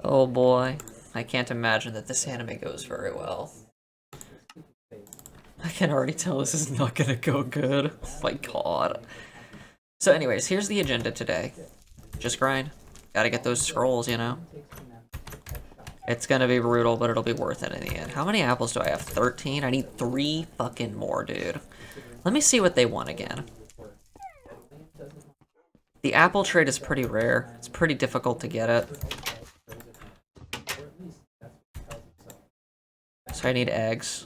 Oh boy. I can't imagine that this anime goes very well. I can already tell this is not gonna go good. Oh my god. So anyways, here's the agenda today. Just grind. Gotta get those scrolls, you know? It's gonna be brutal, but it'll be worth it in the end. How many apples do I have? 13? I need 3 fucking more, dude. Let me see what they want again. The apple trade is pretty rare. It's pretty difficult to get it. So I need eggs.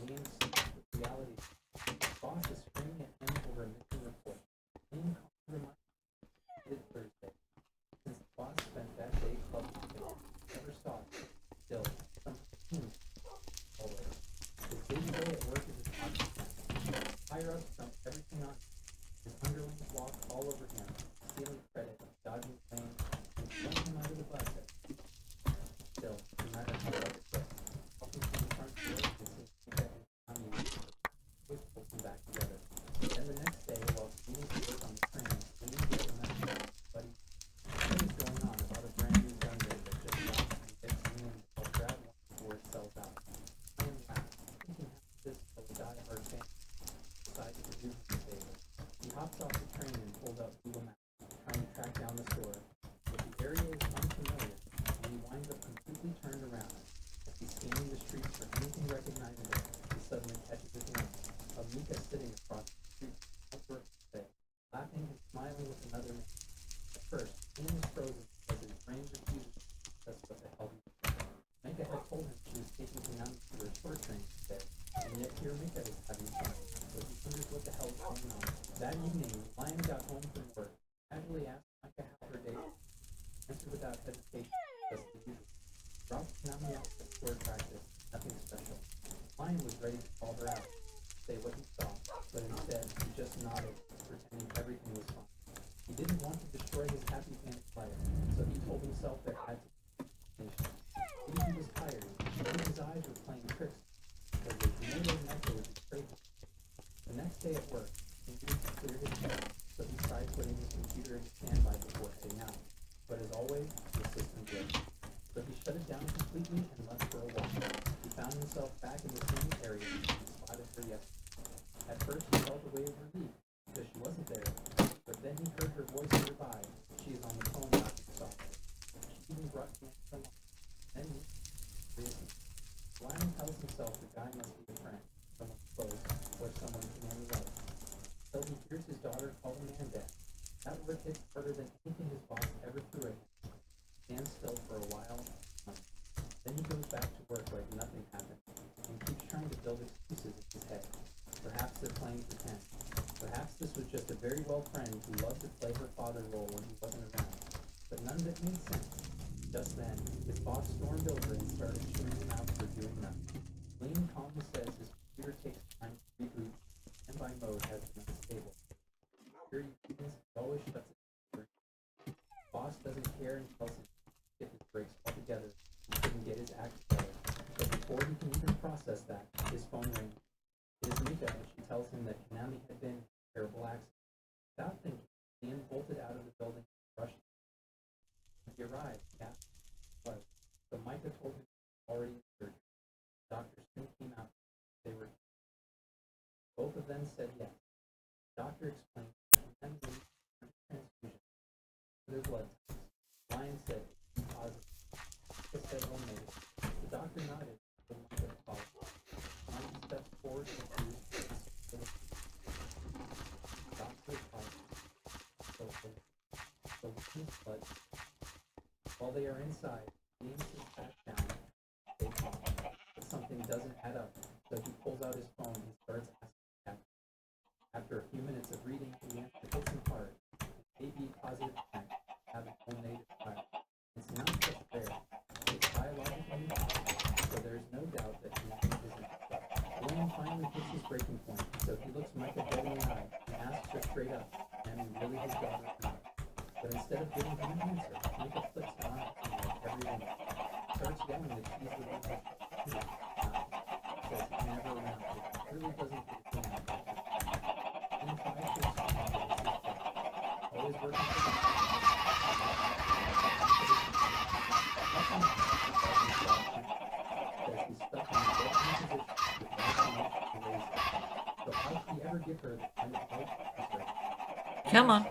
Come on.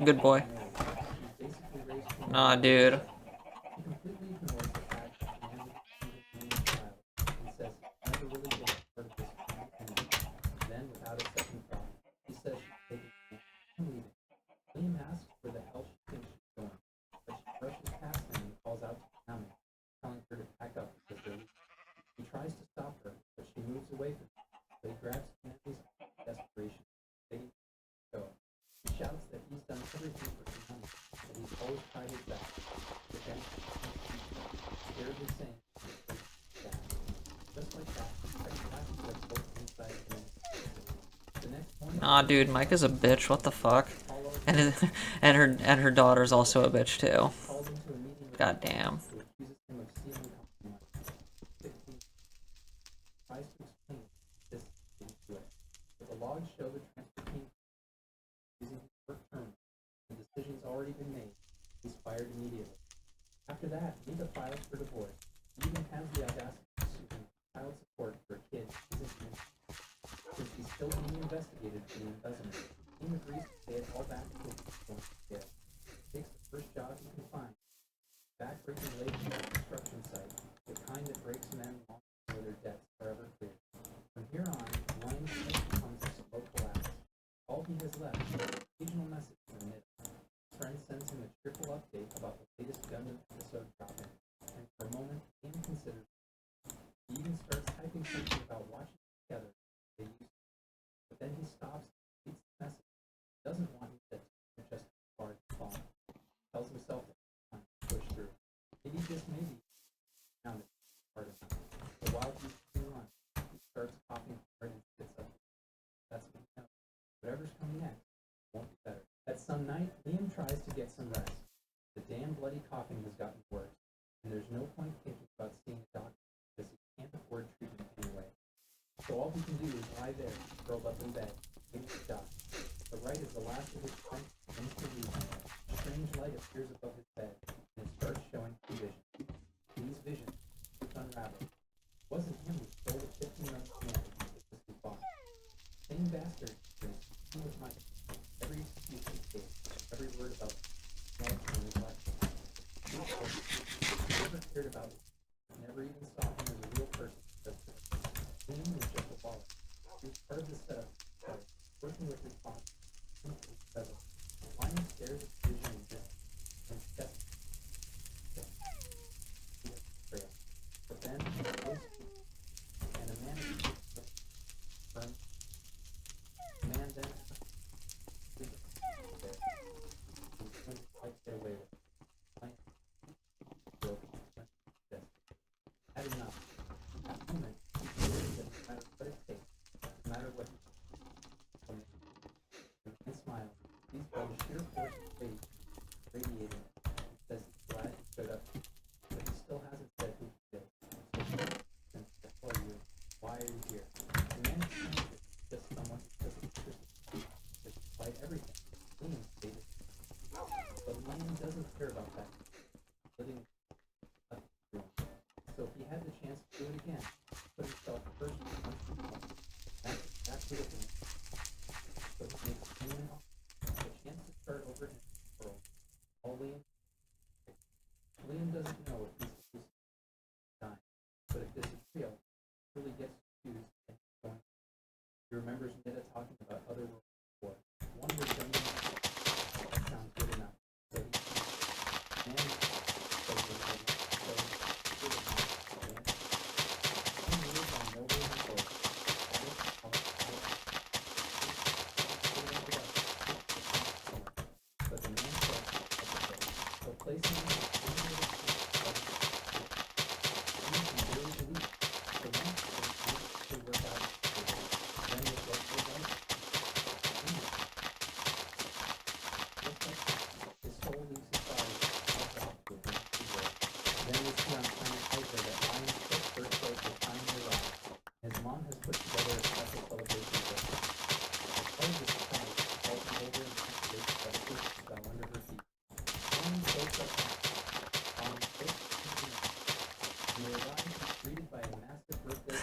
Good boy. Nah, dude. Nah, dude, Micah's a bitch. What the fuck? And his, and her daughter's also a bitch too. God damn.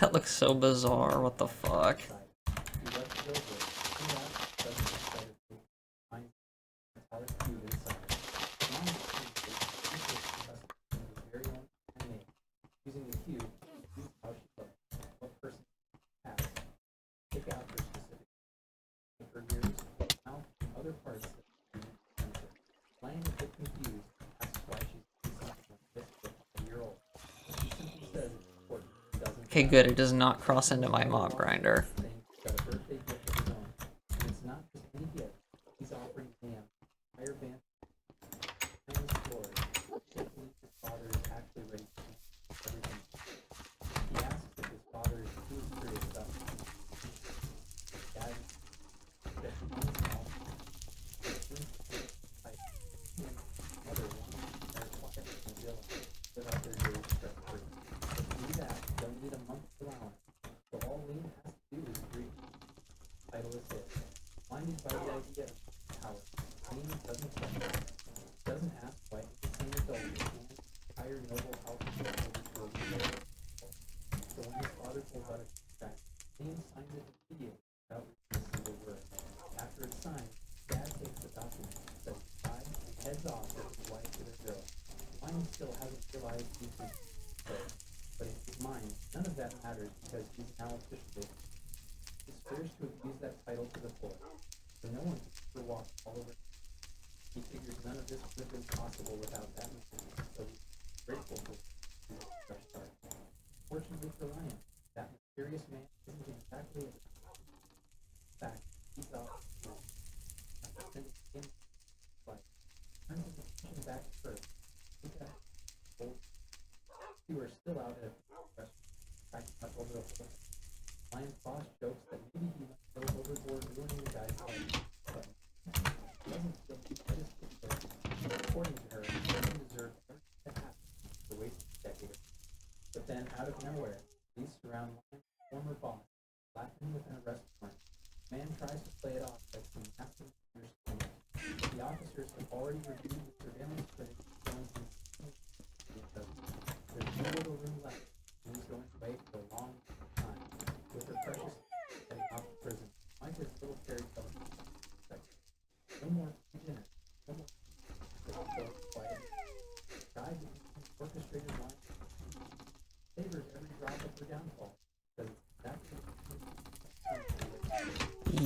That looks so bizarre. What the fuck? Okay, good. It does not cross into my mob grinder.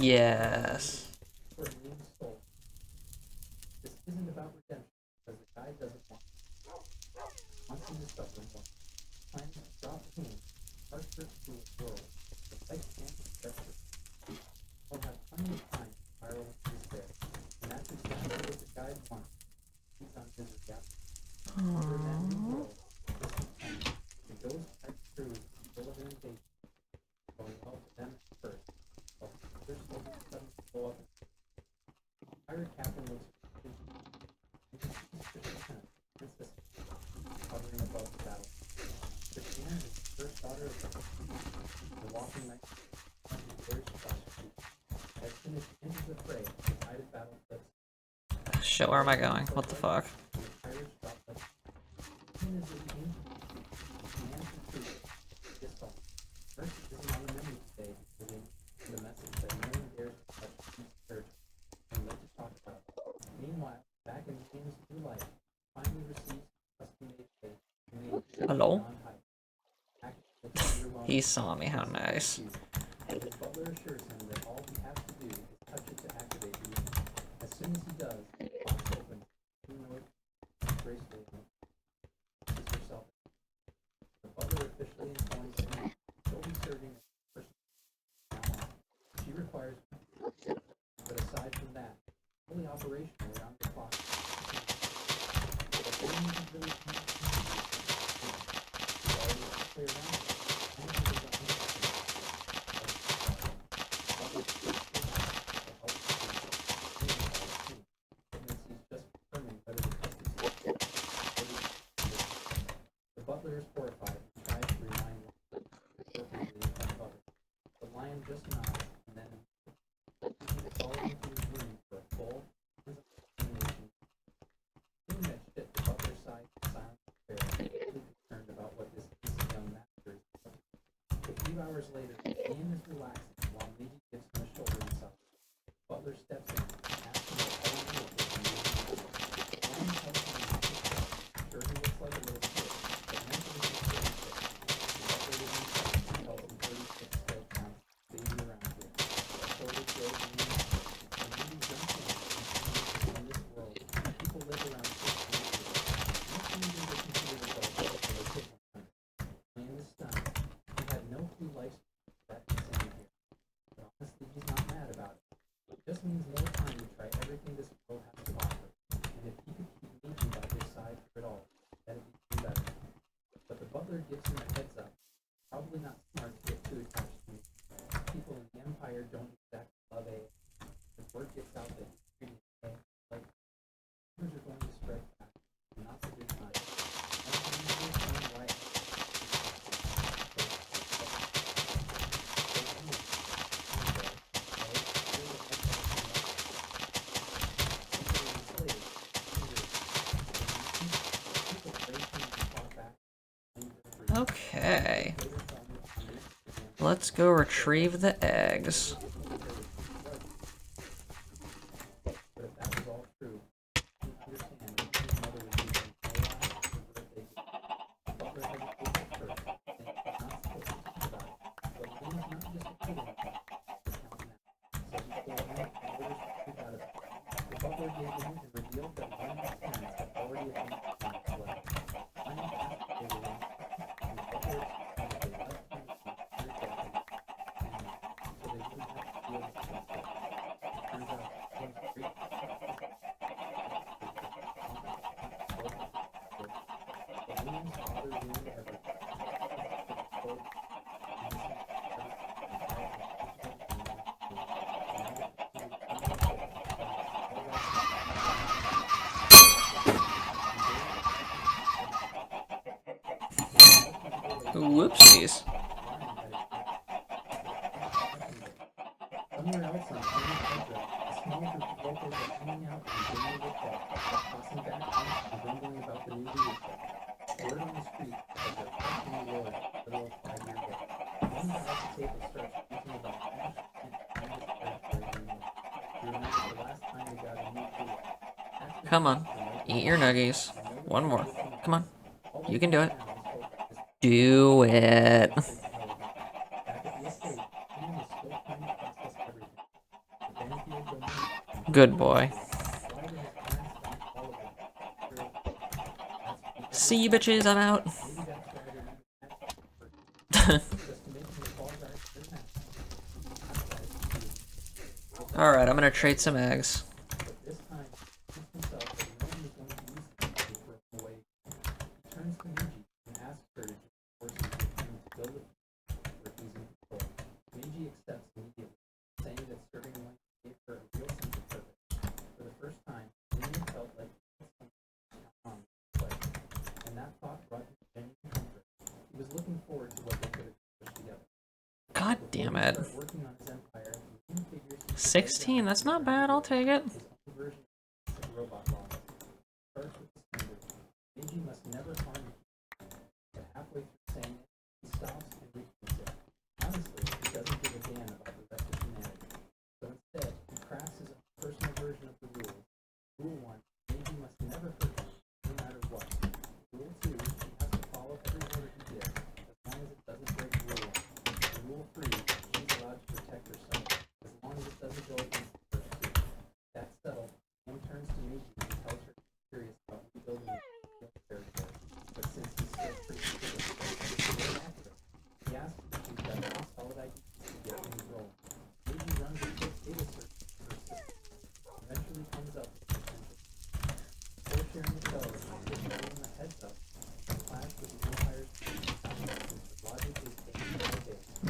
Yes. Shit, where am I going? What the fuck? Hello? He saw me, how nice. Okay. Let's go retrieve the eggs. Whoopsies. Come on. Eat your nuggies. One more. Come on. You can do it. Do it. Good boy. See you bitches, I'm out. Alright, I'm gonna trade some eggs. God damn it. 16, that's not bad, I'll take it.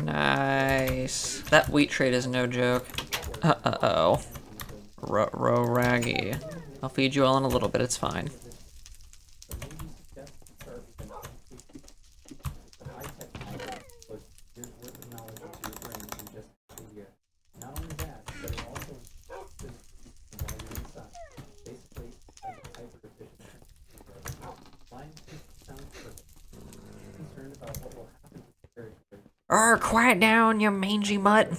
Nice. That wheat trade is no joke. Uh-oh. Raggy. I'll feed you all in a little bit, it's fine. Quiet down, you mangy mutt.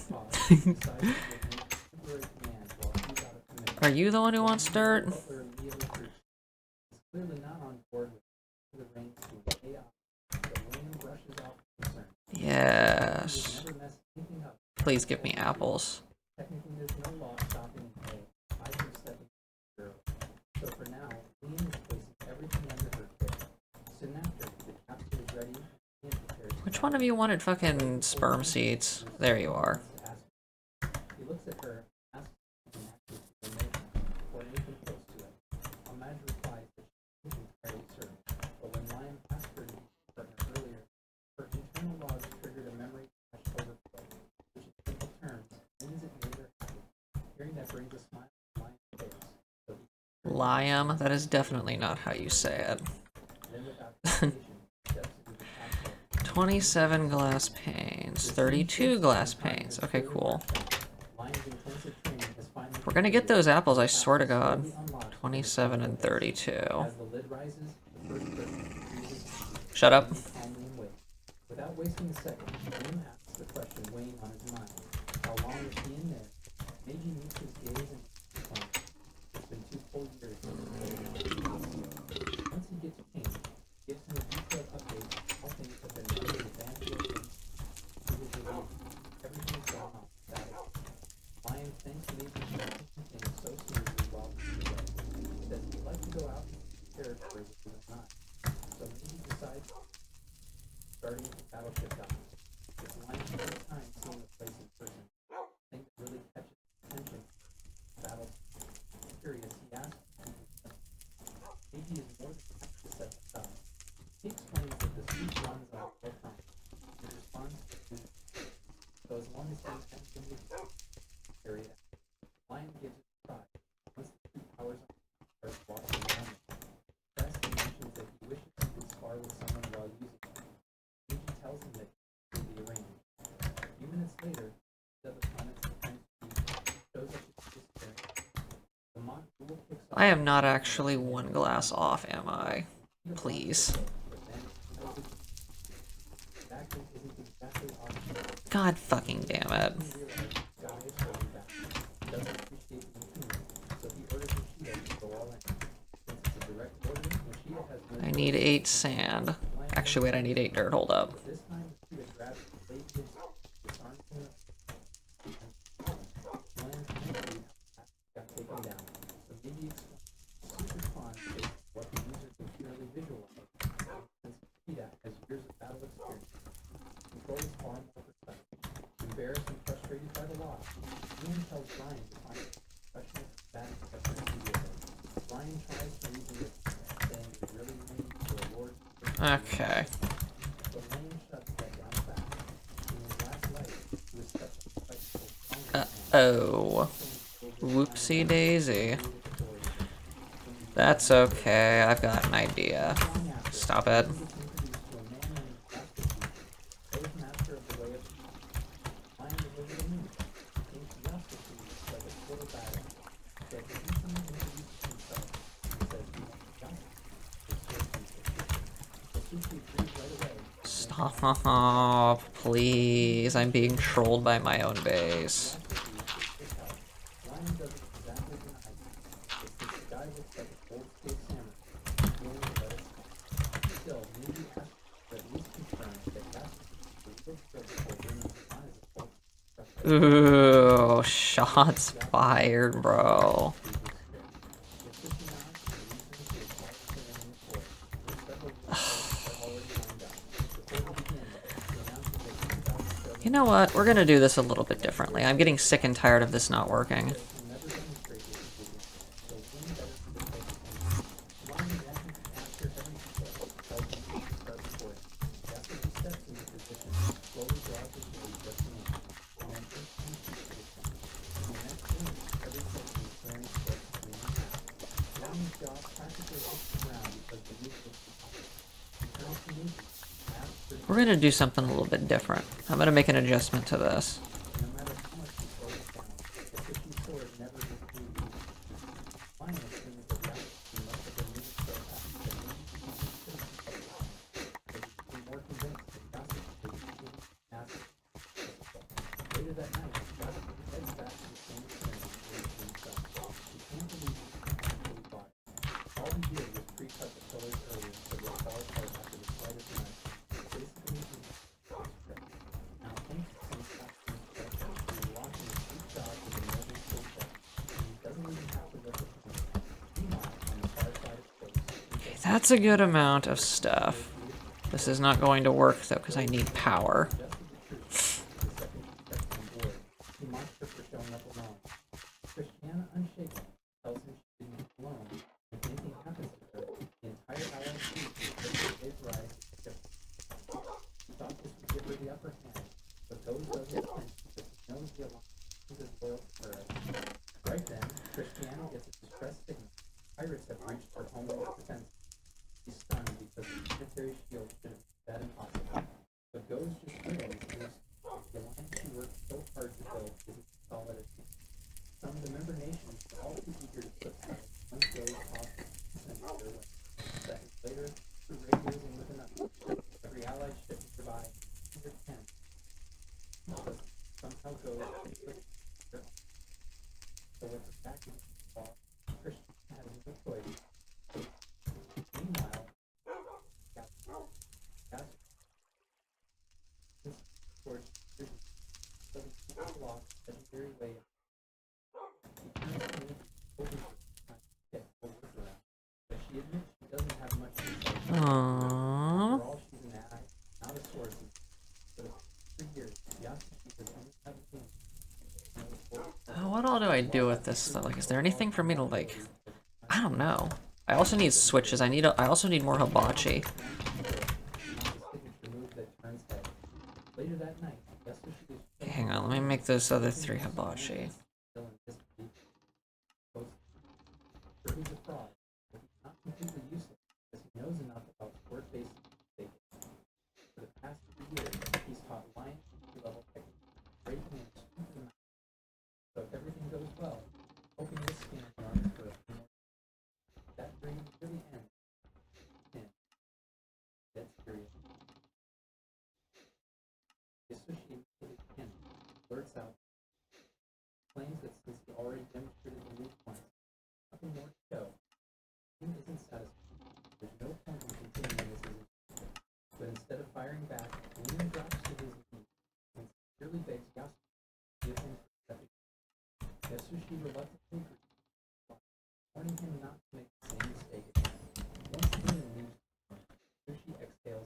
Are you the one who wants dirt? Yes. Please give me apples. Which one of you wanted fucking sperm seeds? There you are. Liam? That is definitely not how you say it. 27 glass panes. 32 glass panes. Okay, cool. We're gonna get those apples, I swear to God. 27 and 32. Shut up. Without wasting a second, William asks the question weighing on his mind. How long is he in there? Meiji meets his gaze and responds. It's been 2 full years. Once he gets King, gives him a detailed update on how things have been running advanced to his relief. Everything's gone off status. Lion thanks Meiji for taking things so seriously while he was away. He says he'd like to go out and see territory with him at night. So Meiji decides starting with Battleship Docks. It's Lion's first time seeing the place in person. Thing that really catches his attention. Battle's curious, he asks Meiji is more than happy to set this up. He explains that the suit runs on full-time. He responds to so as long as things happen in the area, Lion gives it a try. Once the suit powers on, he starts walking around it. Preston mentions that he wishes he could spar with someone while using it. Meiji tells him that he will be arranged. A few minutes later, the planet's defense chief shows up his disappearance. The mock duel kicks off. I am not actually 1 glass off, am I? Please. God fucking damn it. I need 8 sand. Actually, wait, I need 8 dirt. Hold up. Okay. Uh-oh. Whoopsie daisy. That's okay, I've got an idea. Stop it. Stop, please. I'm being trolled by my own base. Ooh, shots fired, bro. You know what? We're gonna do this a little bit differently. I'm getting sick and tired of this not working. We're gonna do something a little bit different. I'm gonna make an adjustment to this. That's a good amount of stuff. This is not going to work though, because I need power. Aww. What all do I do with this stuff? Like, is there anything for me to, like... I don't know. I also need switches. I also need more hibachi. Okay, hang on, let me make those other 3 hibachi.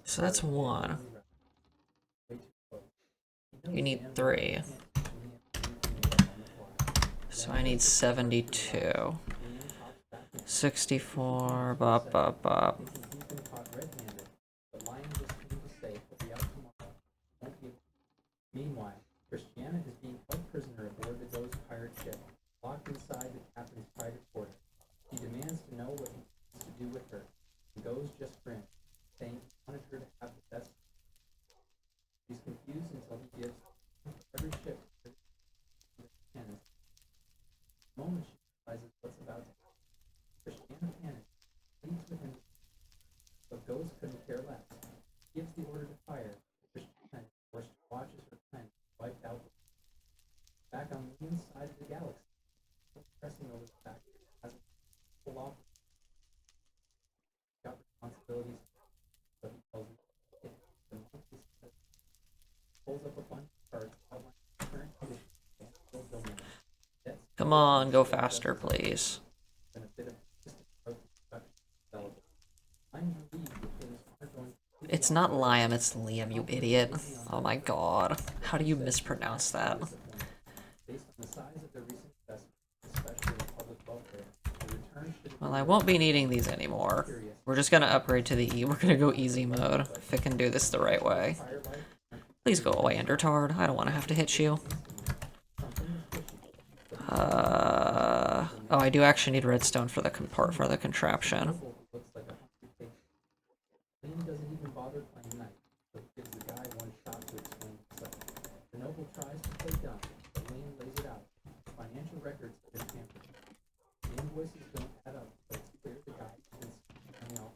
So that's 1. You need 3. So I need 72. 64, bop, bop, bop. Meanwhile, Christiana is being held prisoner aboard the Ghost pirate ship, locked inside the captain's private quarters. He demands to know what he wants to do with her. The Ghost just grins, saying he wanted her to have the best. He's confused until he gives every ship to Christiana. The moment she realizes what's about to happen, Christiana panics, leaves with him, but Ghost couldn't care less. He gives the order to fire. Christiana is forced to watch as her friend wiped out. Back on the inside of the galaxy, pressing over the fact as a full off, got responsibilities, but he tells me the monthly pulls up a bunch of cards outlining the current conditions and still building. Come on, go faster, please. Been a bit of persistent growth in production development. I'm relieved that things aren't going to It's not Liam, it's Liam, you idiot. Oh my god. How do you mispronounce that? based on the size of the recent investment, especially in public welfare. The return should Well, I won't be needing these anymore. We're just gonna upgrade to the E. We're gonna go easy mode, if it can do this the right way. Please go away, Endertard. I don't want to have to hit you. Oh, I do actually need redstone for the contraption. looks like a hungry pig. Lane doesn't even bother playing nice, so he gives the guy one shot to explain himself. The noble tries to play dumb, but Lane lays it out. Financial records have been tampered. The invoices don't add up, but it's clear the guy isn't money off.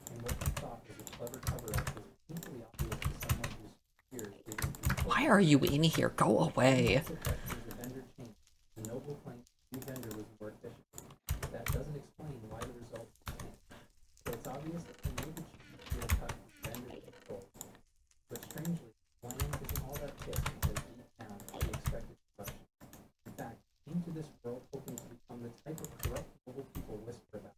And what he thought was a clever cover-up was equally obvious to someone whose ears didn't Why are you in here? Go away. The question is the vendor changed. The noble claims the new vendor was more efficient. But that doesn't explain why the results changed. So it's obvious that they made the change to a cut from vendor control. But strangely, Lang isn't all that pissed because deep down he expected corruption. In fact, he came to this world hoping to become the type of corrupt noble people whisper about.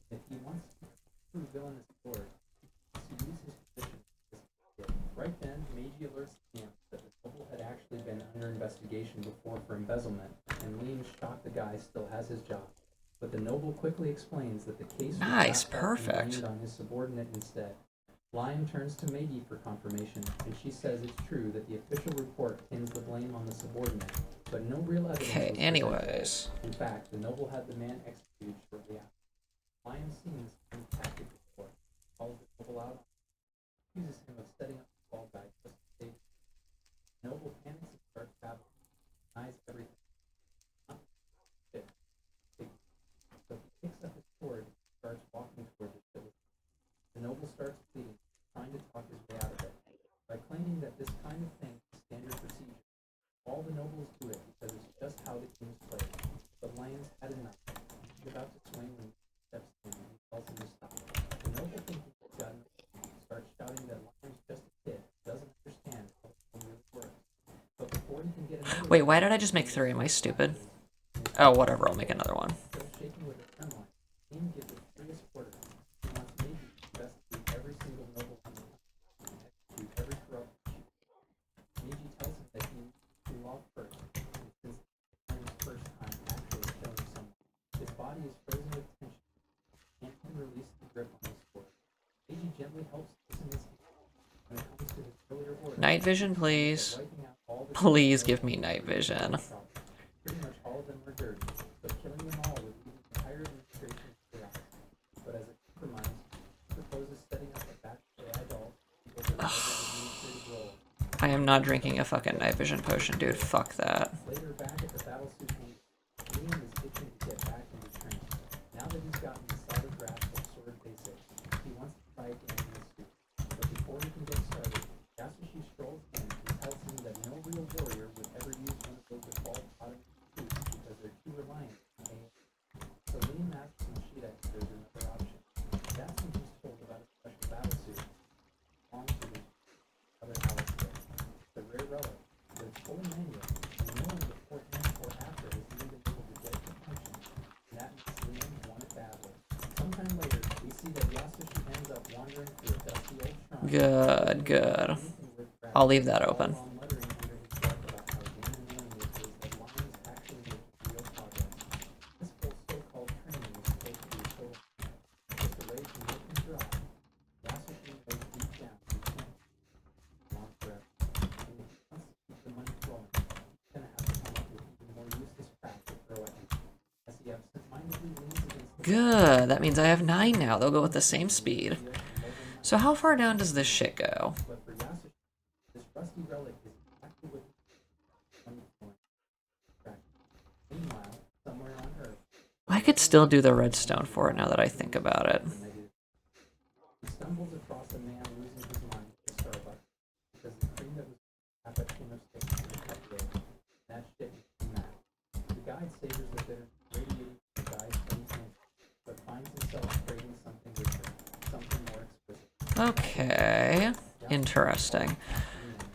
If he wants to be a true villainous lord, he wants to use his position as he did. Right then, Meiji alerts the camp that the noble had actually been under investigation before for embezzlement, and Liam, shocked the guy, still has his job. But the noble quickly explains that the case was Nice, wrapped up and perfect. blamed on his subordinate instead. Lion turns to Meiji for confirmation, and she says it's true that the official report pins the blame on the subordinate, but no real evidence Okay, was anyways. presented. In fact, the noble had the man executed shortly after. Lion's seen this kind of tactic before, calls the noble out, accuses him of setting up the fall guy just to save him. The noble panics and starts battling, denies everything. Not shit. So he picks up his sword and starts walking toward the village. The noble starts pleading, trying to talk his way out of it, by claiming that this kind of thing is standard procedure. All the nobles do it because it's just how the kings play. But Lion's had enough. He's about to swing when he steps in and he tells him to stop. The noble, thinking he's got enough, starts shouting that Lion's just a kid, doesn't understand how the game really works. But before he can get another Wait, why did I just make 3? Am I stupid? Oh, whatever, I'll make another one. still shaking with a tremor, Liam gives a furious order. He wants Meiji to investigate every single noble on the planet and execute every corrupt chief. Meiji tells him that he needs to do law first, and since this is his first time actually killing someone, his body is frozen with tension. He can't release the grip on his sword. Meiji gently helps loosen his hand. When it comes to his earlier order, Night vision, that please. wiping out all the Please give me night vision. pretty much all of them were dirty, but killing them all would leave the entire administration in chaos. But as a compromise, he proposes setting up a batch of AI dolls to take over the administrative role. I am not drinking a fucking night vision potion, dude. Fuck that. Later, back at the battle suit meet, Liam is itching to get back into training. Now that he's gotten the solid grasp of sword basics, he wants to try again in the suit. But before he can get started, Yasushi strolls in and tells him that no real warrior would ever use one of those default automatic suits because they're too reliant on AI. So Liam asks Mashida if there's another option. That's when he's told about a special battle suit belongs to his other Alistair. The rare relic, with its full manual, and no one before him or after has even been able to get it to function. And that makes Liam want it badly. Sometime later, we see that Yasushi ends up wandering through a dusty old shrine. Good, good. I'll leave that open. While muttering under his breath about how damn annoying it is that Lion is actually making real progress. This whole so-called training is supposed to be a total scam. Just a way to make him drop. Yasushi knows deep down he can't go on forever. And if he wants to keep the money flowing, he's gonna have to come up with even more useless crap to throw at him. As he absent-mindedly leans against the Good. That means I have 9 now. They'll go with the same speed. So how far down does this shit go? but for Yasushi, this rusty relic is exactly what he's going. Meanwhile, somewhere on Earth, I could still do the redstone for it now that I think about it. he stumbles across a man losing his mind at Starbucks because the cream that was cappuccino sticks in the cup broke. That shit is mad. The guide savors the bitter, radiating from the guy's funny answer, but finds himself craving something richer, something more exquisite. Okay. Interesting.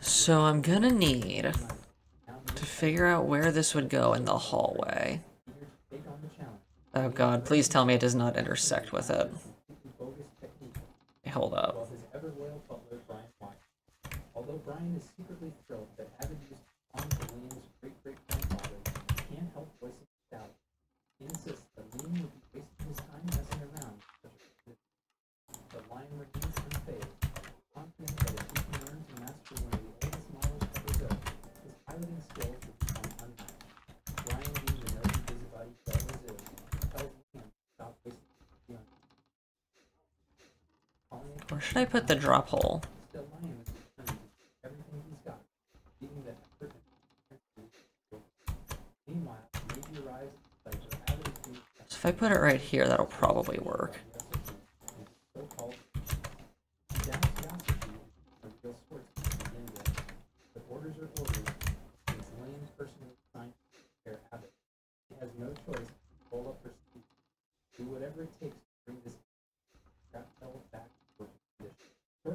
So I'm gonna need to figure out where this would go in the hallway. Eager to take on the challenge, Oh god, please tell me it does not intersect with it. completely bogus technique, Hold up. while his ever-loyal butler, Brian, watches. Although Brian is secretly thrilled that Avid used to belong to Liam's great-great-grandfather, he can't help voicing his doubt. He insists that Liam would be wasting his time messing around with such a kid. But Lion remains unfazed, confident that if he can learn to master one of the oldest models ever built, his piloting skills will become unmatched. Brian, being the nosy busybody he always is, tells Liam to stop wasting his time on calling it. Where should I put the drop hole? Still, Lion is determined to do everything he's got, leaving the effort and meanwhile, Meiji arrives at the site where Avid is being So if I put it right here, that'll probably work. so-called Yasushi, a real swordsman to begin with, but orders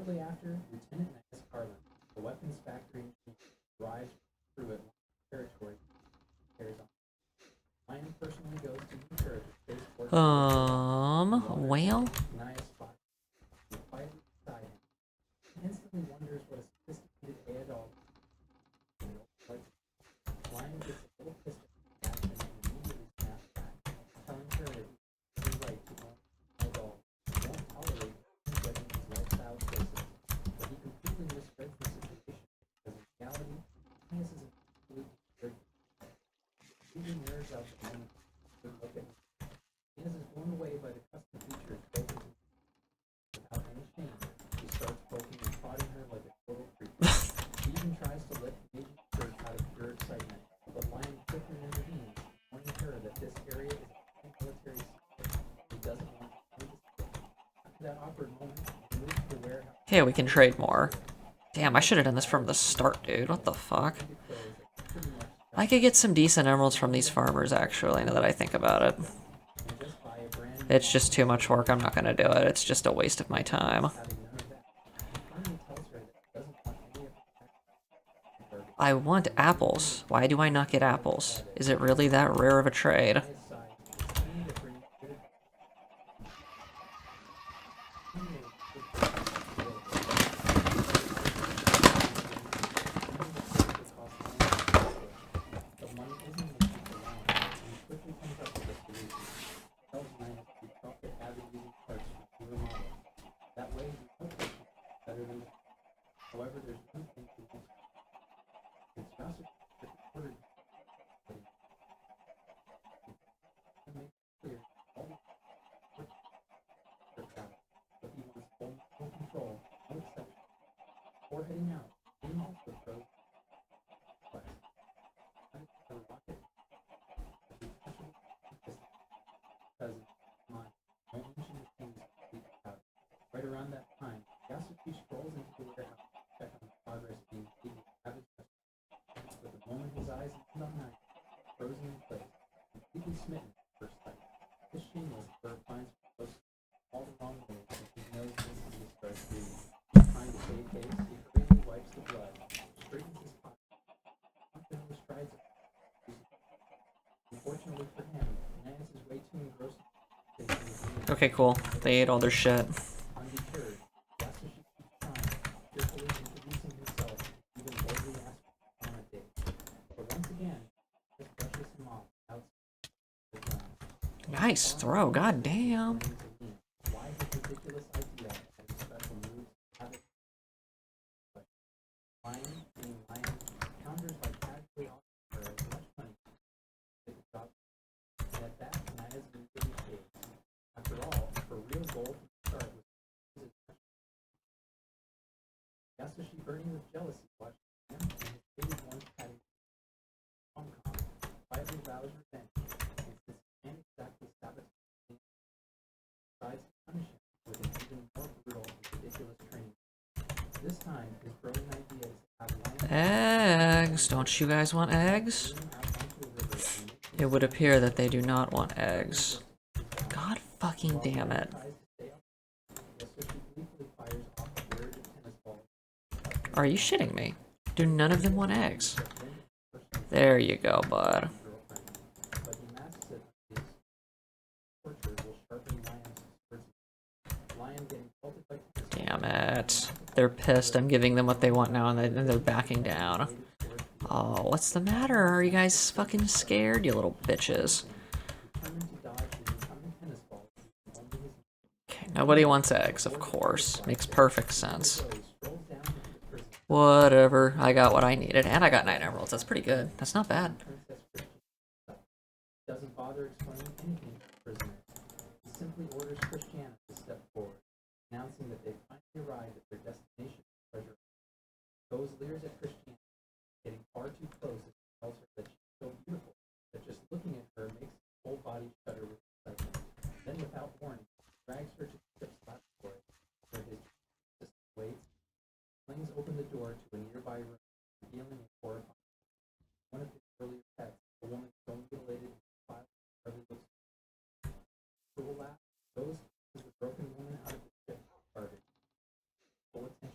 Shortly after, Lieutenant Nias Carlin, the weapons factory engineer, arrives through it territory carries on. Lion personally goes to ensure the spaceport. Well. Nias spots him quietly beside him. He instantly wonders what a sophisticated adult like. Lion gets a little pissed at the action and immediately snaps back, telling her that he's right to own a dog. He won't tolerate judging his lifestyle choices, but he completely misreads the situation because in reality, Nias is absolutely scared. He nerves out the moment to look at him. Nias is blown away by the custom features built into. Without any shame, he starts poking and prodding her like a total creep. He even tries to lift Major shirt out of pure excitement, but Lion quickly intervenes, warning her that this area is a military secret. He doesn't want to display. After that awkward moment, he moves to the warehouse. Yeah, we can trade more. Damn, I should have done this from the start, dude. What the fuck? I could get some decent emeralds from these farmers, actually, now that I think about it. It's just too much work. I'm not gonna do it. It's just a waste of my time. I want apples. Why do I not get apples? Is it really that rare of a trade? However, there's one thing to mention. It's gossip that reported to make clear all the travel, but he wants full control, no exception. Before heading out, Jim also throws quest. The rocket cousin mine. Don't mention the things we about. Right around that time, Yasuki strolls into the warehouse to check on the progress being made with Savage Restaurant. But the moment his eyes land on Night, frozen in place, completely smitten at first sight. This shameless bird finds close all the wrong ways, and his nose instantly starts bleeding. Trying to save face, he hurriedly wipes the blood, straightens his pocket, confidently strides up. Unfortunately for him, Nias is way too engrossed. Okay, cool. They ate all their shit. Undeterred, Yasushi keeps trying, carefully introducing himself, even boldly asking on a date. But once again, just brushes him off outside the ground. Nice throw. God damn. Why his ridiculous idea that his special moves have it? Lion being Lion counters by casually offering her as much money as the job. And at that, Nias immediately shakes. After all, her real goal from the start was to use his Yasushi burning with jealousy watching him and his hated one patting Hong Kong, quietly vows revenge, and since he can't exactly sabotage him, decides to punish him with an even more brutal and ridiculous training. This time, his brilliant idea is to have Lion Eggs. Don't you guys want eggs? It would appear that they do not want eggs. God fucking damn it. Are you shitting me? Do none of them want eggs? There you go, bud. Damn it. They're pissed. I'm giving them what they want now, and they're backing down. Oh, what's the matter? Are you guys fucking scared, you little bitches? Okay, nobody wants eggs, of course. Makes perfect sense. Whatever. I got what I needed, and I got 9 emeralds. That's pretty good. That's not bad. Doesn't bother explaining anything to the prisoner. He simply orders Christiana to step forward, announcing that they finally arrived at their destination, treasure. Goes leers at Christiana, getting far too close as he tells her that she's so beautiful that just looking at her makes his whole body shudder with excitement. Then, without warning, drags her to the ship's laboratory, where his assistant waits, flings open the door to a nearby room, revealing a horrifying. One of his earlier pets, a woman so mutilated and defiled, hardly looks. Cruel laugh goes as the broken woman out of the ship started. Full attention.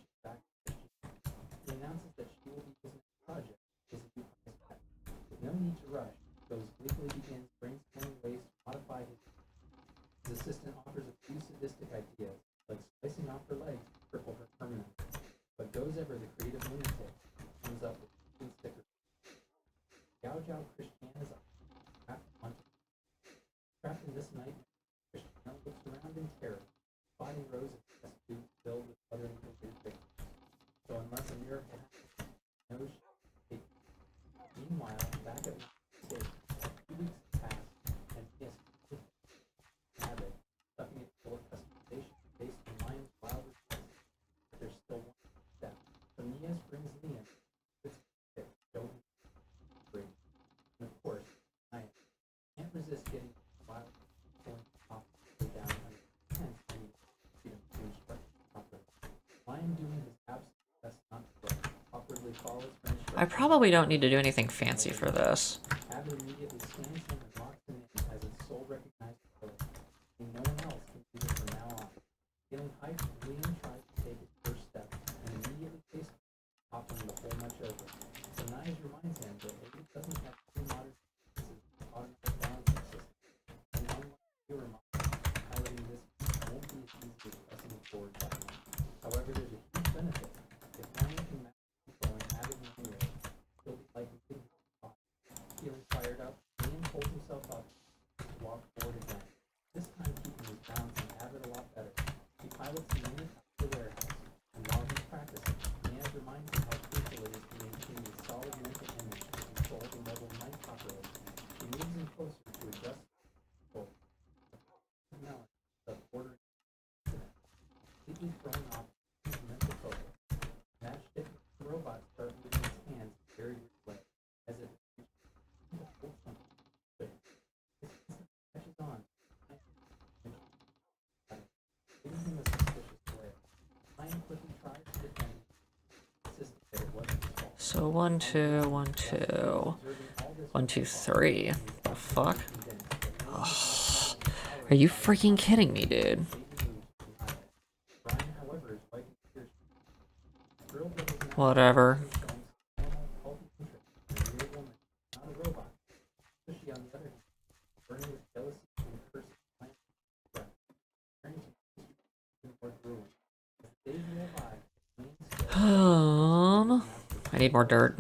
assist getting while pulling off down under tense and freedom to instruct properly. Lion doing his absolute best not to awkwardly follows for instruction. I probably don't need to do anything fancy for this. Abbott immediately scans him and locks him in as his sole recognized ability. No one else can do this from now on. Feeling hyped, Liam tries to take his first step and immediately face toppling the whole much over. So Nige reminds him that Abe doesn't have any modern automatic balancing system. And unlike newer models, piloting this won't be as easy as pressing it forward button. However, there's a huge benefit. If Lion can match control and Abbott manually, he'll be like a big boss. Feeling fired up, Liam pulls himself up to walk forward again. This time keeping his balance and Abbott a lot better. He pilots the unit out to the warehouse, and while he's practicing, Naz reminds him how crucial it is to maintain a solid mental image to control the mobile night operators. He moves him closer to adjust control. The ordering incident, completely throwing off his mental focus. Matchstick the robots start moving his hands in a very weird way, as if it's to hold something. But his instant catches on, giving him a suspicious glare. Lion quickly tries to defend, insisting that it wasn't his fault. So 1, 2, 1, 2. 1, 2, 3. The fuck? Ugh. Are you freaking kidding me, dude? Whatever. I need more dirt.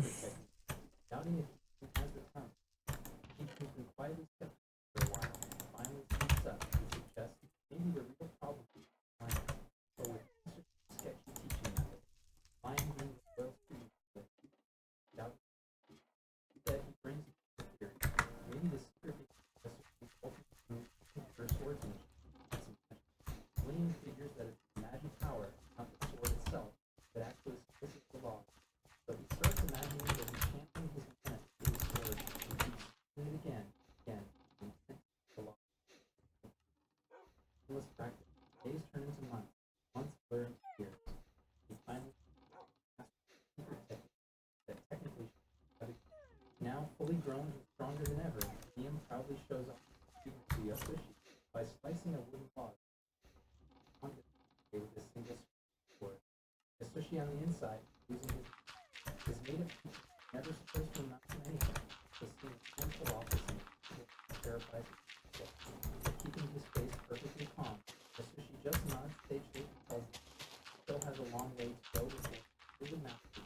Now fully grown and stronger than ever, Liam proudly shows off to Yosushi by slicing a wooden log onto it with a single sword. Yosushi on the inside, using his native teeth, never supposed to amount to anything, was seen as central office and terrified, keeping his face perfectly calm. Yosushi just nods sagely and tells him he still has a long way to go before he would master.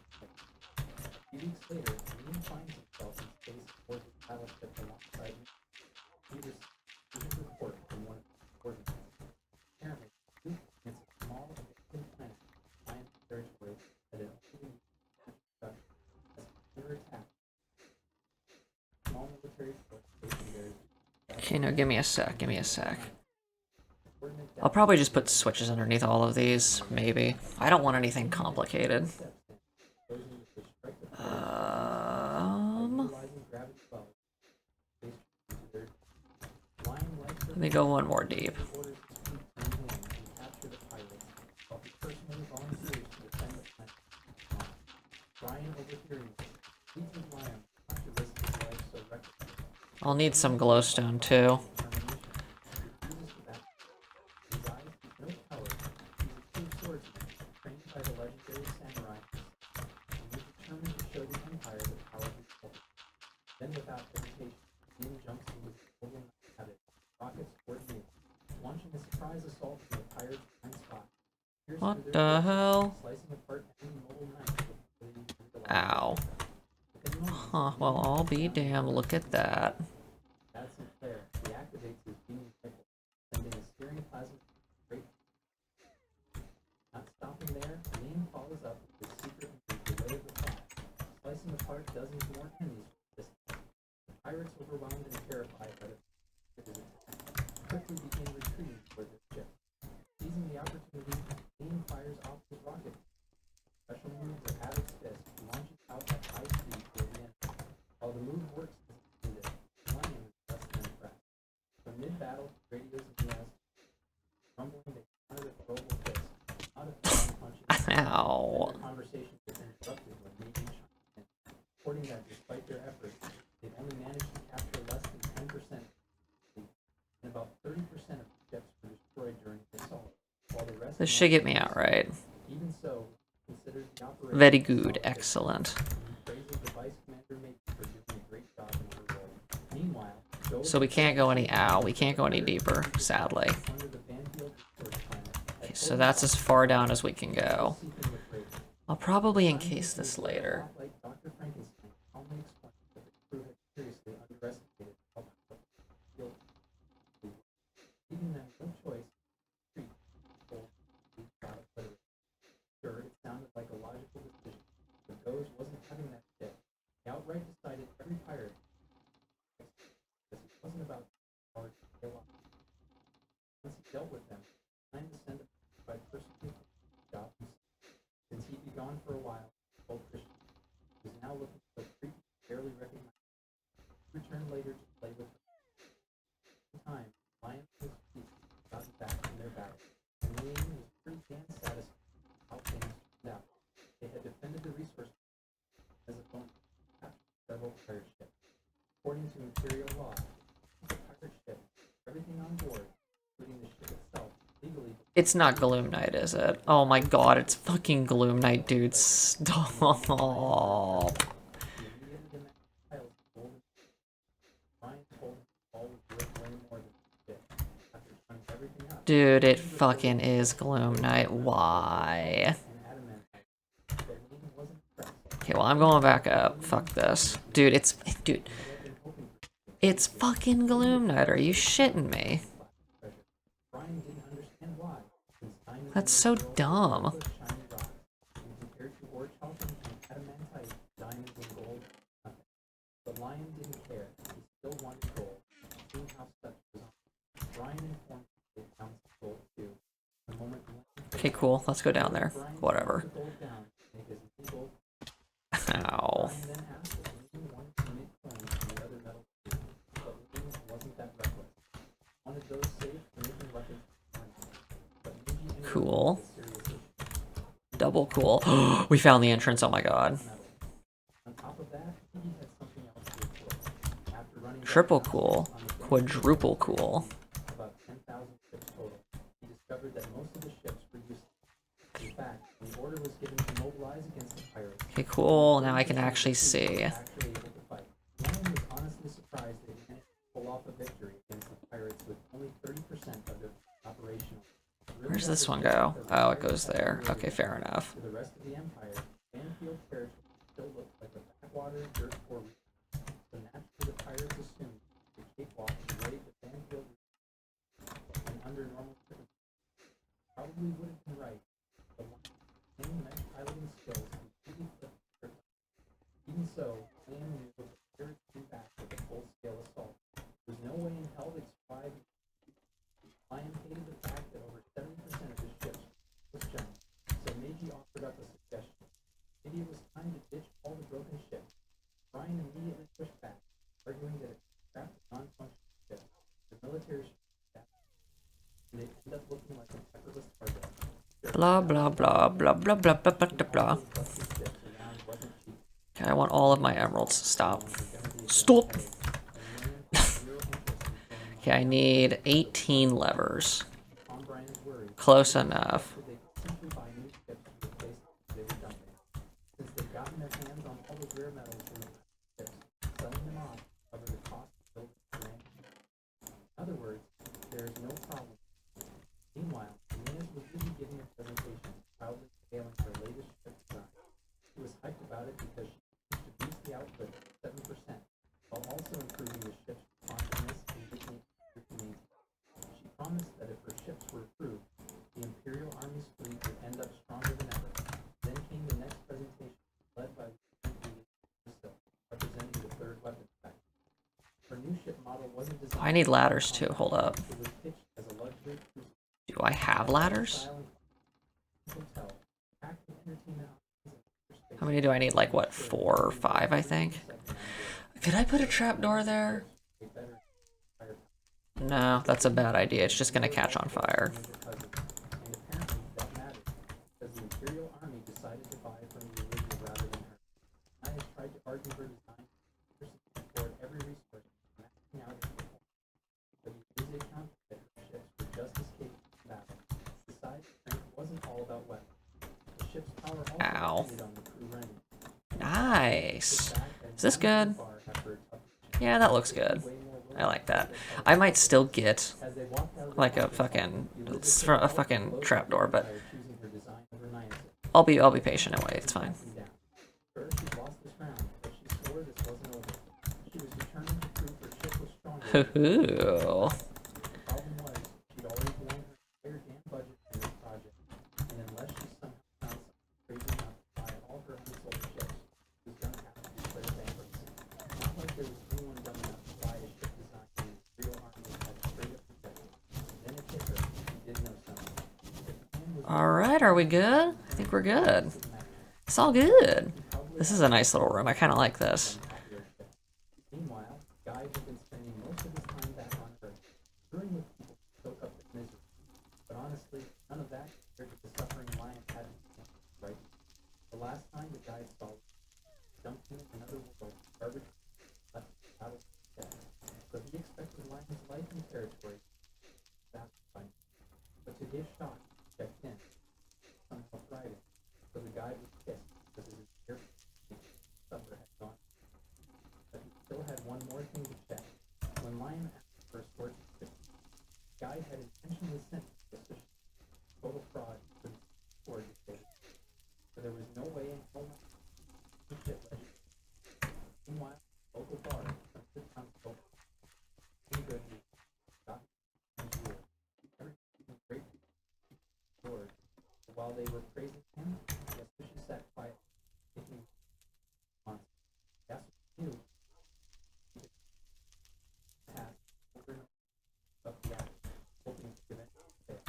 A few weeks later, Liam finds himself in space aboard his pilot ship alongside him. He receives a report from one of his coordinates. Apparently, it's a small abandoned planet, science territory that is only construction as under attack. Small military force stationed there. Okay, no, give me a sec, give me a sec. I'll probably just put switches underneath all of these, maybe. I don't want anything complicated. Let me go one more deep. I'll need some glowstone too. Then without hesitation, Ian jumps into his mobile habit, rockets toward me, launching a surprise assault from the pirate's blind spot. What the hell? Slicing apart any mobile knife. Ow. Huh, well, I'll be damned. Look at that. That's Sinclair. He activates his beaming rifle, sending a searing plasma straight. Not stopping there, Liam follows up with his secret move, the way of the flash, slicing apart dozens more enemies. The pirates, overwhelmed and terrified by the quickly began retreating toward their ship. Seizing the opportunity, Liam fires off his rocket. Special moves of Abbott's fist, launching out at high speed toward the enemy. While the move works as intended, Liam is less than impressed. Ow. Their conversation gets interrupted when Meiji chimes in, reporting that despite their efforts, they've only managed to capture less than 10%, and about 30% of the ships were destroyed during the assault, while the rest. This should get me out right. Even so, considers the operation Very good. Excellent. and praises the vice commander Meiji for doing a great job in her role. Meanwhile, So we can't go any we can't go any deeper, sadly. under the Banfield resource planet, Okay, so that's as far down as we can go. I'll probably encase this later. like Dr. Frankenstein calmly explained that the crew had seriously underestimated how powerful the field was, leaving them no choice but to treat people who got obliterated. Sure, it sounded like a logical decision, but Goes wasn't cutting that shit. He outright decided every pirate because it wasn't about power to kill off. Once he dealt with them, time to send them by persecuting job himself. Since he'd be gone for a while, old Christian was now looking for a creepy, barely recognized. He returned later to play with her. At the time, Lion and his police got back from their battle, and Lian was pretty damn satisfied with how things turned out. They had defended the resource as a bonus, captured several pirate ships. According to Imperial law, the pirate ship, everything on board, including the ship itself, legally. It's not Gloom Knight, is it? Oh my god, it's fucking Gloom Knight, dude. Stop. Dude, it fucking is Gloom Knight. Why? Okay, well, I'm going back up. Fuck this. Dude, dude. It's fucking Gloom Knight. Are you shitting me? That's so dumb. The Lion didn't care. He still wanted gold. Seeing how stuck he was on, Brian informed him they found some gold too. The moment Okay, cool. Let's go down there. Whatever. the gold down, make his new gold. Ow. Brian then asked if Liam wanted to make coins from the other metal too, but Liam wasn't that reckless. Wanted those saved for making weapons. But Meiji interrupted Cool. the serious issue. Double cool. We found the entrance. Oh my god. On top of that, he had something else to report. After running Triple cool. Quadruple cool. about 10,000 ships total, he discovered that most of the ships were useless. In fact, the order was given to mobilize against the pirates. Okay, cool. Now I can actually see. Actually able to fight. Lion was honestly surprised they managed to pull off a victory against the pirates with only 30% of their operational. Where's this one go? Oh, it goes there. Okay, fair enough. To the rest of the empire, Banfield territory still looked like a backwater dirt poor region. So naturally, the pirates assumed the cakewalk to raid the Banfield region, and under normal circumstances, probably would have been right. But one any mesh piloting skills completely flipped the script. Even so, Liam knew that the pirates came back with a full-scale assault. There was no way in hell they'd survive. Lion hated the fact that over 70% of his ships was junk, so Meiji offered up a suggestion. Maybe it was time to ditch all the broken ships. Brian immediately pushed back, arguing that if scrapped non-functional ships, the military should be back, and they'd end up looking like an effortless target. Blah, blah, blah, blah, blah, blah, blah, blah, blah. Okay, I want all of my emeralds. Stop. Stop! Okay, I need 18 levers. Close enough. They could simply buy new ships to replace they were dumping. Since they'd gotten their hands on all the rare metals from the ships, selling them off covered the cost of building the land. In other words, there is no problem. Meanwhile, Liz was busy giving a presentation, proudly scaling her latest ship design. She was hyped about it because she managed to boost the output 7%, while also improving the ship's responsiveness and making it easier to maintain. She promised that if her ships were approved, the Imperial Army's fleet would end up stronger than ever. Then came the next presentation, led by Lieutenant representing the third weapons factory. Her new ship model wasn't designed. I need ladders too. Hold up. It was pitched as a luxury cruiser. Do I have ladders? Hotel, packed with entertainment options and space. How many do I need? Like, what, 4 or 5, I think? Could I put a trapdoor there? No, that's a bad idea. It's just gonna catch on fire. Imperial army decided to buy from the original rather than her. I has tried to argue her design for every resource, maxing out its performance. But he is a counter that her ships were just as capable of battle. Besides, strength wasn't all about weapons. The ship's power also depended on the crew running. Nice. Is this good? Yeah, that looks good. I like that. I might still get like a fucking trapdoor, but I'll be patient and wait. It's fine. Hoo-hoo. Alright, are we good? I think we're good. It's all good. This is a nice little room. I kind of like this. Meanwhile, Guy had been spending most of his time back on Earth, brewing with people to soak up the misery. But honestly, none of that compared to the suffering Lion had to experience, right? The last time the Guy saw dumped in another world, garbage left the battle dead. So he expected Lion's life and territory. That's fine. But to his shock, he checked in, somehow thriving. So the Guy was pissed because his entire supper had gone. But he still had one more thing to check. When Lion asked for a source of ship, Guy had intentionally sent suspicion. Total fraud for the sword dictator. So there was no way in hell to ship legend. Meanwhile, local bar, the town spoke. Any good news? Got and rule. Everything was great sword. So while they were praising him, Yasushi sat quiet, thinking on. Yasushi knew he could pass over and up the act, hoping to prevent fail.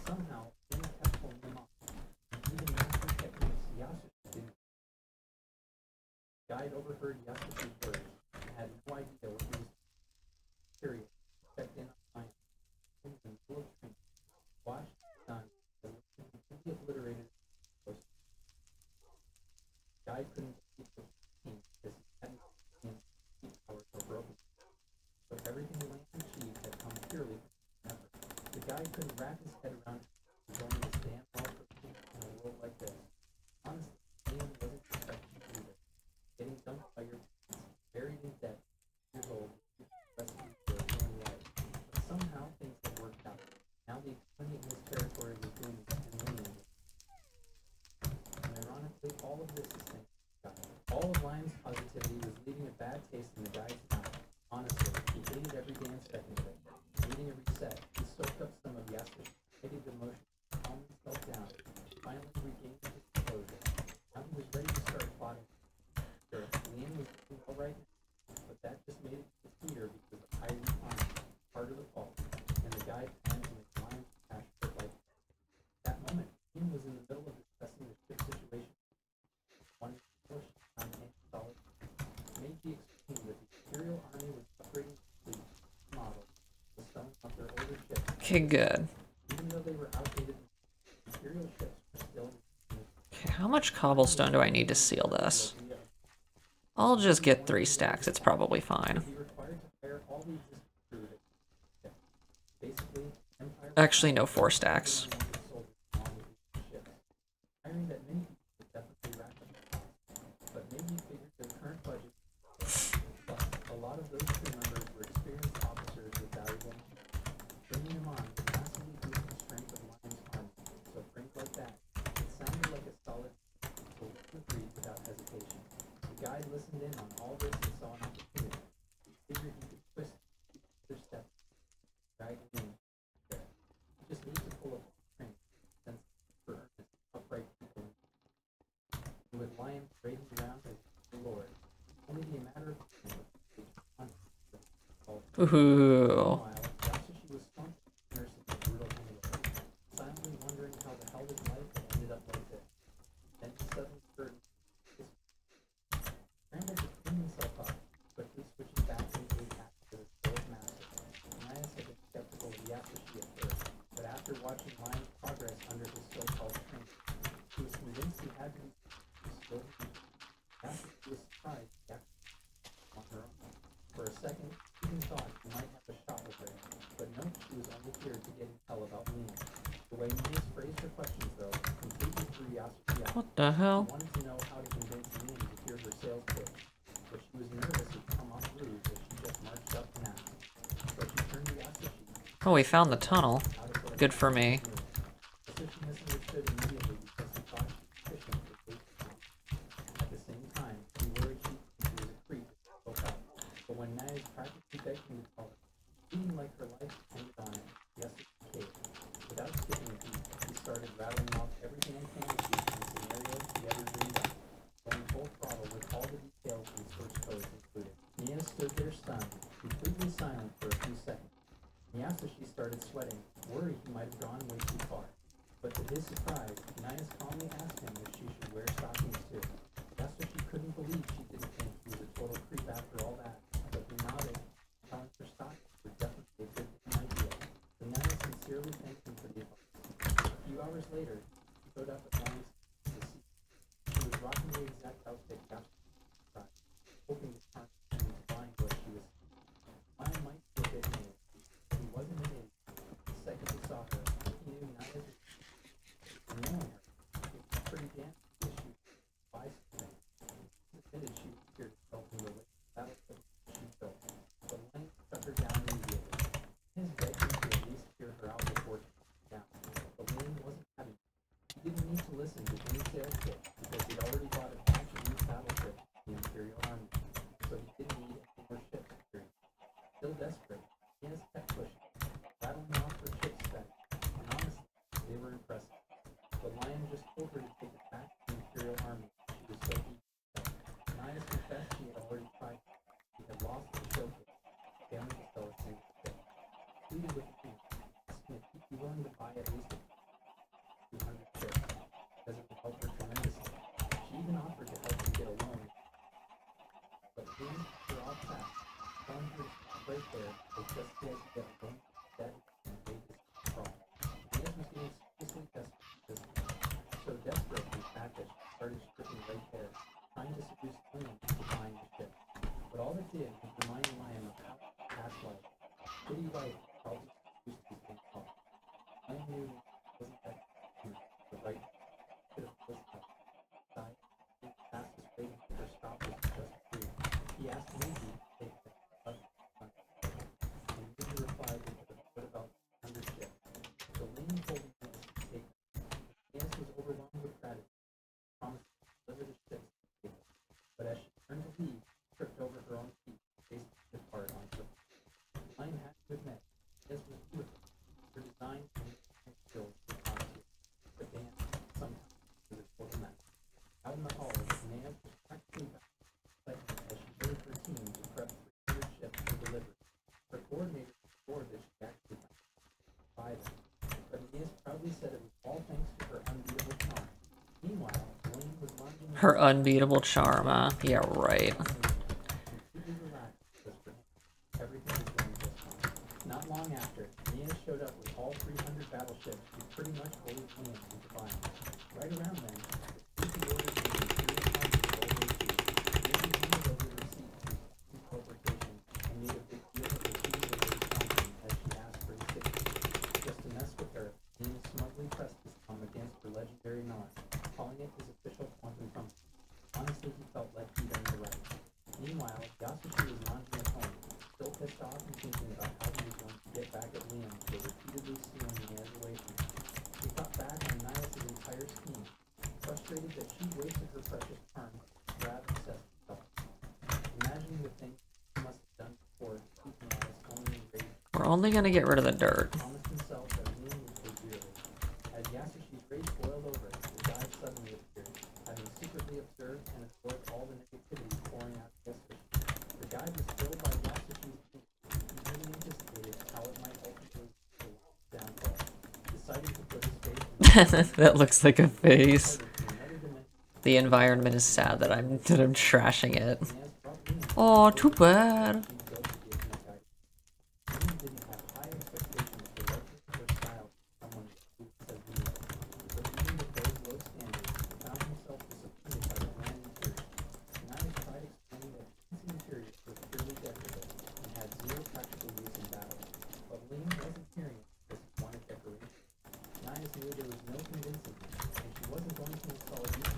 Somehow, Lin kept pulling him off, and even master techniques Yasushi didn't. Guide overheard Yasuki's words and had no idea what he was curious. Checked in on science. He was in the middle of training. Watched, done, and completely obliterated. Guy couldn't defeat the team because he hadn't seen his powers were broken. So everything Lane achieved had come purely from effort. The guy couldn't wrap his head around joining this damn well for in a world like this. Honestly, Liam wasn't expecting to do this. Getting dumped by your parents, buried in debt, years old, recipe for a ruined life. But somehow things had worked out. Now the economy in this territory was booming and winning. And ironically, all of this is thanks to Guy. All of Lime's positivity was leaving a bad taste in the guy's mouth. Honestly, he hated every damn second of it. Reading a reset, he soaked up some of Yasu's negative emotions, calmed himself down, finally regained his composure. Now he was ready to start plotting. Sure, Liam was doing all right now, but that just made it sweeter because of high decline, harder to fall, and the guy planned to make Liam's cash for life. That moment, Liam was in the middle of discussing the ship situation. One push on any solid. Meiji explained that the Imperial Army was upgrading the model, was selling off their older ships. Okay, good. Even though they were outdated, Imperial ships were still in the Okay, how much cobblestone do I need to seal this? I'll just get 3 stacks. It's probably fine. be required to hire all the existing crew that basically Empire Actually, no, 4 stacks. wanted soldiers along with these ships. Hiring that many people would definitely rack up the cost, but maybe figured their current budget. Plus, a lot of those crew members were experienced officers with valuable knowledge. Bringing them on would massively boost the strength of Lion's army. So frames like that, it sounded like a solid, so Lin agreed without hesitation. The guy listened in on all this and saw an opportunity. He figured he could twist their steps, drag him in there. He just needs to pull up the string, sense for earnest, upright people. And with Lion parading around as the Lord, only be a matter of time Ooh. Meanwhile, Yasushi was stumped nursing a brutal hangover, silently wondering how the hell his life had ended up like this. Then he suddenly heard his scrambled to clean himself up, quickly switching back into his hat to the skilled master. Elias had been skeptical of Yasushi at first, but after watching Lion's progress under his so-called training, he was What the hell? She wanted to know how to convince Liam to hear her sales pitch, but she was nervous it would come off rude if she just marched up and asked. So she turned to Yasushi Oh, we found the tunnel. how to sort of Good for me. Yasushi misunderstood immediately because he thought she was fishing for bait now. At the same time, he worried she was a creep if she spoke up. But when Naya's practically begged him to tell her, feeling like her life depended on it, Yasushi caved. Without skipping a beat, he started rattling off every damn fantasy and scenario he ever dreamed up, going full throttle with all the details and source codes included. Nia stood there stunned, completely silent for a few seconds. Yasushi started sweating, worried he might have gone way too far. But to his surprise, Naya calmly asked him if she should wear stockings too. Yasushi couldn't believe she didn't think he was a total creep after all that, but he nodded, telling her stockings were definitely a good idea. So Naya sincerely thanked him for the advice. A few hours later, she showed up at Liam's to see. She was rocking the exact outfit Yasushi described, hoping to charm him into buying what she was. Liam might be a bit new, but he wasn't an idiot. The second he saw her, he knew Naya's knowing her. It was pretty damn obvious she would buy something. She admitted she was here to help him relate to the battleship she built, but Liam shut her down immediately. His begged him to at least hear her out before she shut down, but Liam wasn't having it. He didn't need to listen to any sales pitch because he'd already bought a batch of new battleships for the Imperial Army, so he didn't need any more ship experience. Still desperate, he has kept pushing, rattling off her ship specs, and honestly, they were impressive. But Lion just told her to take it back to the Imperial Army. She was so eager. Naya confessed she had already tried. She had lost the showcase, failing to sell a single ship. Pleaded with him, asking if he'd be willing to buy at least 200 ships, because it would help her tremendously. She even offered to help him get a loan. But Liam put her off track, telling her to right there was just the idea of going to debt and made this problem. Naya was getting seriously desperate. So desperate, in fact, that she started stripping right there, trying to seduce Liam into buying the ship. But all it did was remind Liam of how past life, shitty life, helped seduce these things off. Liam knew it wasn't that the right should have listened up. Besides, the fastest way to get her stopped was just free. He asked Lindsay to take the up front, and Lindsay replied with what about ownership. So Liam told him to take it. Nancy was overwhelmed with gratitude, promised to deliver the ships to the table. But as she turned to leave, she tripped over her own feet and faced the depart on her. Lion had to admit, this was beautiful. Her design and skills were top tier. But Dan, sometimes, was a total mess. Out in the hall, Nance was practically back as she ordered her team to prep 300 ships for delivery. Her coordinator swore that she actually buy them. But Aeneas proudly said it was all thanks to her unbeatable charm. Meanwhile, Wayne was launching Her unbeatable charm, huh? Yeah, right. completely relaxed because for him, everything was going just fine. Not long after, Aeneas showed up with all 300 battleships who pretty much bullied Liam into buying. Right around then, the exclusive orders from the Imperial Army rolled in too. Liam handed over the receipt to corporation and made a big deal of receiving the word something as she asked for his signature. Just to mess with her, Liam smugly pressed his thumb against her legendary nod, calling it his official quantum thumbprint. Honestly, he felt like he'd earned the right. Meanwhile, Yasushi was lounging at home, still pissed off and thinking about how he was going to get back at Liam for repeatedly stealing Naya's away from him. He thought back on Naya's entire scheme, frustrated that she wasted her precious charm to grab obsessed himself. Imagining the things he must have done before, keeping Naya's only enraged. We're only gonna get rid of the dirt. Promised himself that Liam would pay dearly. As Yasushi's rage boiled over, the guide suddenly appeared, having secretly observed and absorbed all the negativity pouring out against her. The guide was thrilled by Yasushi's thinking. He really anticipated how it might ultimately lead to Liam's downfall. Deciding to put his faith in That looks like a face. harder to another dimension, The environment is sad that I'm trashing it. Nance brought Liam Oh, too bad. she built to give him a guide. Liam didn't have high expectations for luxury or style from someone who said Liam. But even with those low standards, he found himself disappointed by the bland interior. Naya tried explaining that fancy interiors were purely decorative and had zero practical use in battle. But Liam wasn't hearing it because he wanted decoration. Naya knew there was no convincing him, and she wasn't going to install useful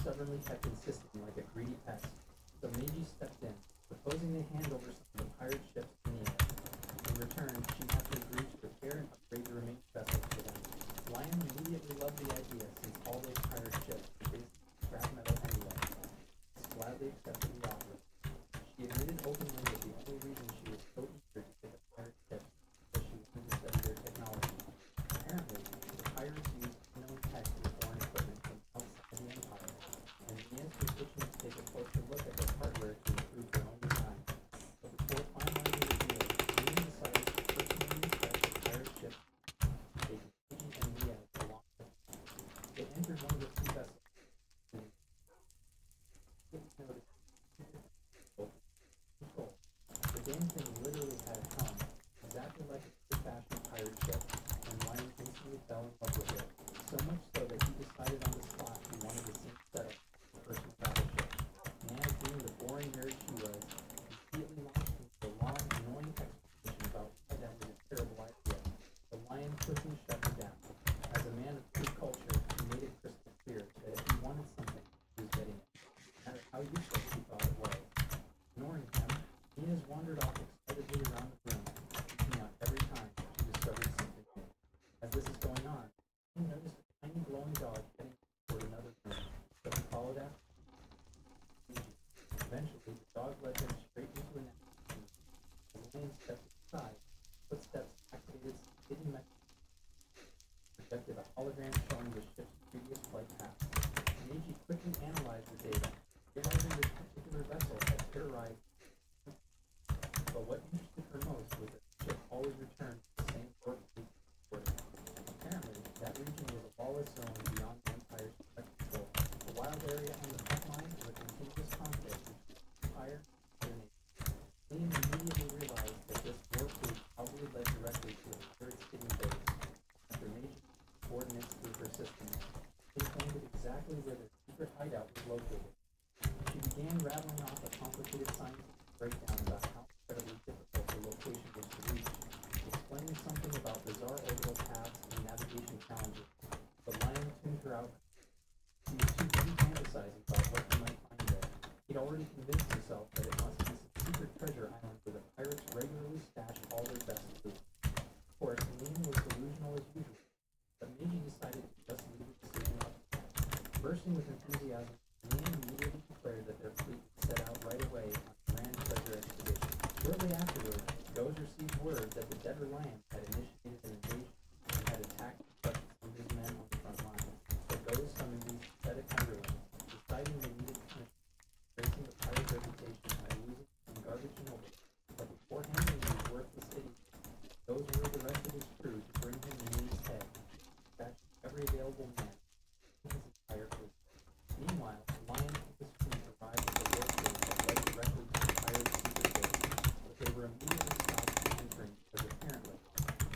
stubbornly kept insisting like a greedy pest, so Meiji stepped in, proposing they hand over some of the pirate ships to Nia. In return, she had to agree to repair and upgrade the remaining vessels for them. Lion immediately loved the idea, since all those pirate ships were basically scrap metal anyway. She gladly accepted the offer. She admitted openly that the only reason she was so eager to get the pirate ships was she wanted to study their technology. Apparently, the pirates used unknown tech and foreign equipment from outside the Empire, and Nias was itching to take a closer look at their hardware to improve their own design. But before finalizing the deal, Lian decided to personally inspect the pirate ship, taking Meiji and Nias along with them. They entered one of the two vessels, and noticed control. The damn thing literally had a helm, exactly like a good-fashioned pirate ship, and Lion instantly fell in love with it, so much so that he decided on the spot he wanted the same setup for a personal battleship. Nana, being the boring nerd she was, immediately launched into a long, annoying explanation about why that was a terrible idea. The Lion quickly shut her down. As a man of true culture, he made it crystal clear that if he wanted something, he was getting it, no matter how useless he thought it was. Ignoring him, Nias wandered off excitedly around the room, freaking out every time she discovered something new. As this is going on, he noticed a tiny glowing dog heading toward another room, so he followed after. Eventually, the dog led them straight into an room. As Lion stepped inside, footsteps activated some hidden mechanism, projected a hologram showing the ship's previous flight path. Meiji quickly analyzed the data, realizing this particular vessel had terrorized. But what interested her most was that the ship always returned to the same warp gate order. Apparently, that region was a lawless zone beyond the Empire's direct control, a wild area on the front line of a continuous conflict between the Empire and their nation. Liam immediately realized that this warp gate probably led directly to the pirates' hidden base. After Meiji coordinates through her system, they pointed exactly where their secret hideout was located. She began rattling off a complicated scientific breakdown about how incredibly difficult the location was to reach, explaining something about bizarre orbital paths and navigation challenges. The Lion tuned her out. He was too busy fantasizing about what he might find there. He'd already convinced himself that it must be some secret treasure island where the pirates regularly stash all their best loot. Of course, Liam was delusional as usual, but Meiji decided to just leave the decision up to him. Bursting with enthusiasm, Liam immediately declared that their fleet would set out right away on a grand treasure expedition. Shortly afterward, Goes received word that the debtor Lion had initiated an invasion and had attacked and crushed some of his men on the front line. So Goes summoned these pathetic underlings, deciding they needed punishment, tracing the pirate's reputation by losing some garbage nobles. But before handling these worthless idiots, Goes ordered the rest of his crew to bring him May's head, dispatching every available man in his entire fleet. Meanwhile, Lion and his fleet arrived at the warp gate that led directly to the pirates' secret base, but they were immediately stopped from entering because apparently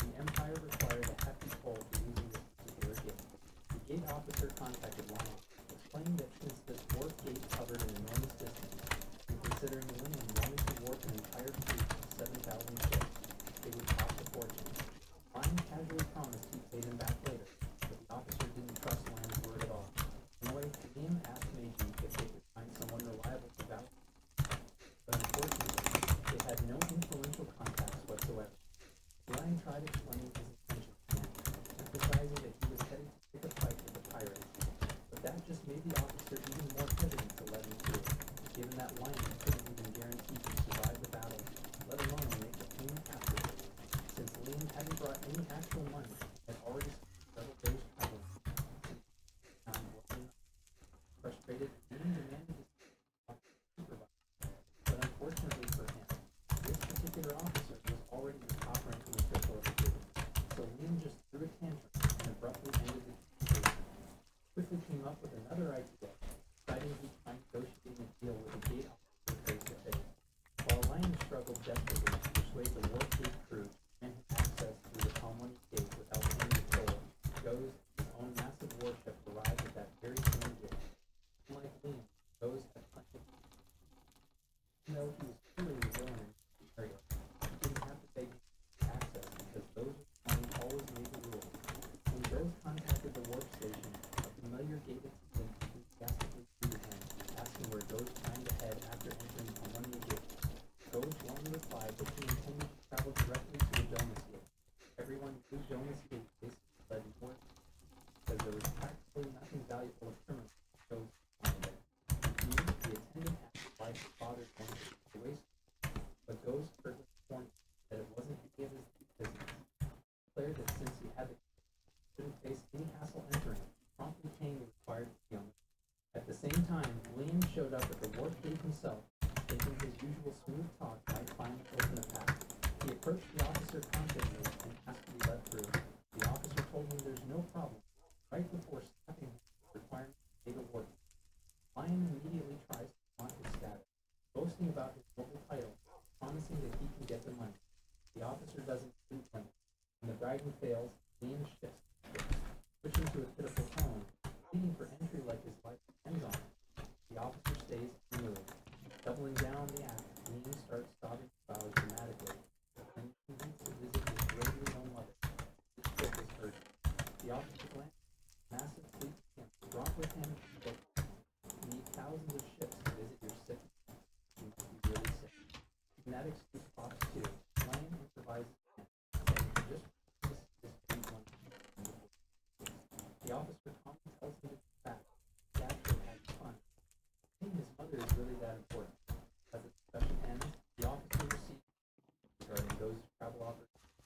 the Empire required a hefty toll for using this particular gate. The gate officer contacted Lion, explaining that since this warp gate covered an enormous distance, and considering Lion wanted to warp an entire fleet of 7,000 ships, it would cost a fortune. Lion casually promised he'd pay them back later, but the officer didn't trust Lion's word at all. Annoyed, Liam asked Meiji if they could find someone reliable to vouch for him, but unfortunately, they had no influential contacts whatsoever. Lion tried explaining his intentions again, emphasizing that he was headed to pick a fight with the pirates, but that just made the officer even more hesitant to let him through, given that Lion couldn't even guarantee to survive the battle, let alone make a payment afterwards. Since Liam hadn't brought any actual money, he had already spent several days traveling, frustrated, Liam demanded his supervisor. But unfortunately for him, this particular officer was already the top-ranking official of the group, so Liam just threw a tantrum and abruptly ended the communication. Quickly came up with another idea, deciding he'd try negotiating a deal with the gate officer face-to-face. While Lion struggled desperately to persuade the warp gate crew to grant him access through the Palmoni gate without showed up at the wharf gate himself, thinking his usual smooth talk might finally open a path. He approached the officer confidently and asked to be let through. The officer told him there's no problem, right before slapping him with the requirement to pay the warden. Lion immediately tries to flaunt his status, boasting about his noble title, promising that he can get the money. The officer doesn't blink. When the bragging fails, Liam shifts, switching to a pitiful tone, pleading for entry like his life depends on it. The officer stays unmoved. Doubling down on the act, Liam starts sobbing his vows dramatically. When he needs to visit his bravely known mother, his trip is urgent. The officer glanced at the massive fleet of camps brought with him to book. You need thousands of ships to visit your sick man. You must be really sick. That excuse pops too. Lion improvises again, saying he just wants to see his one. The officer calmly tells him to be back. He actually has fun. I think his mother is really that important. As the discussion ends, the officer receives regarding those who travel opportunities,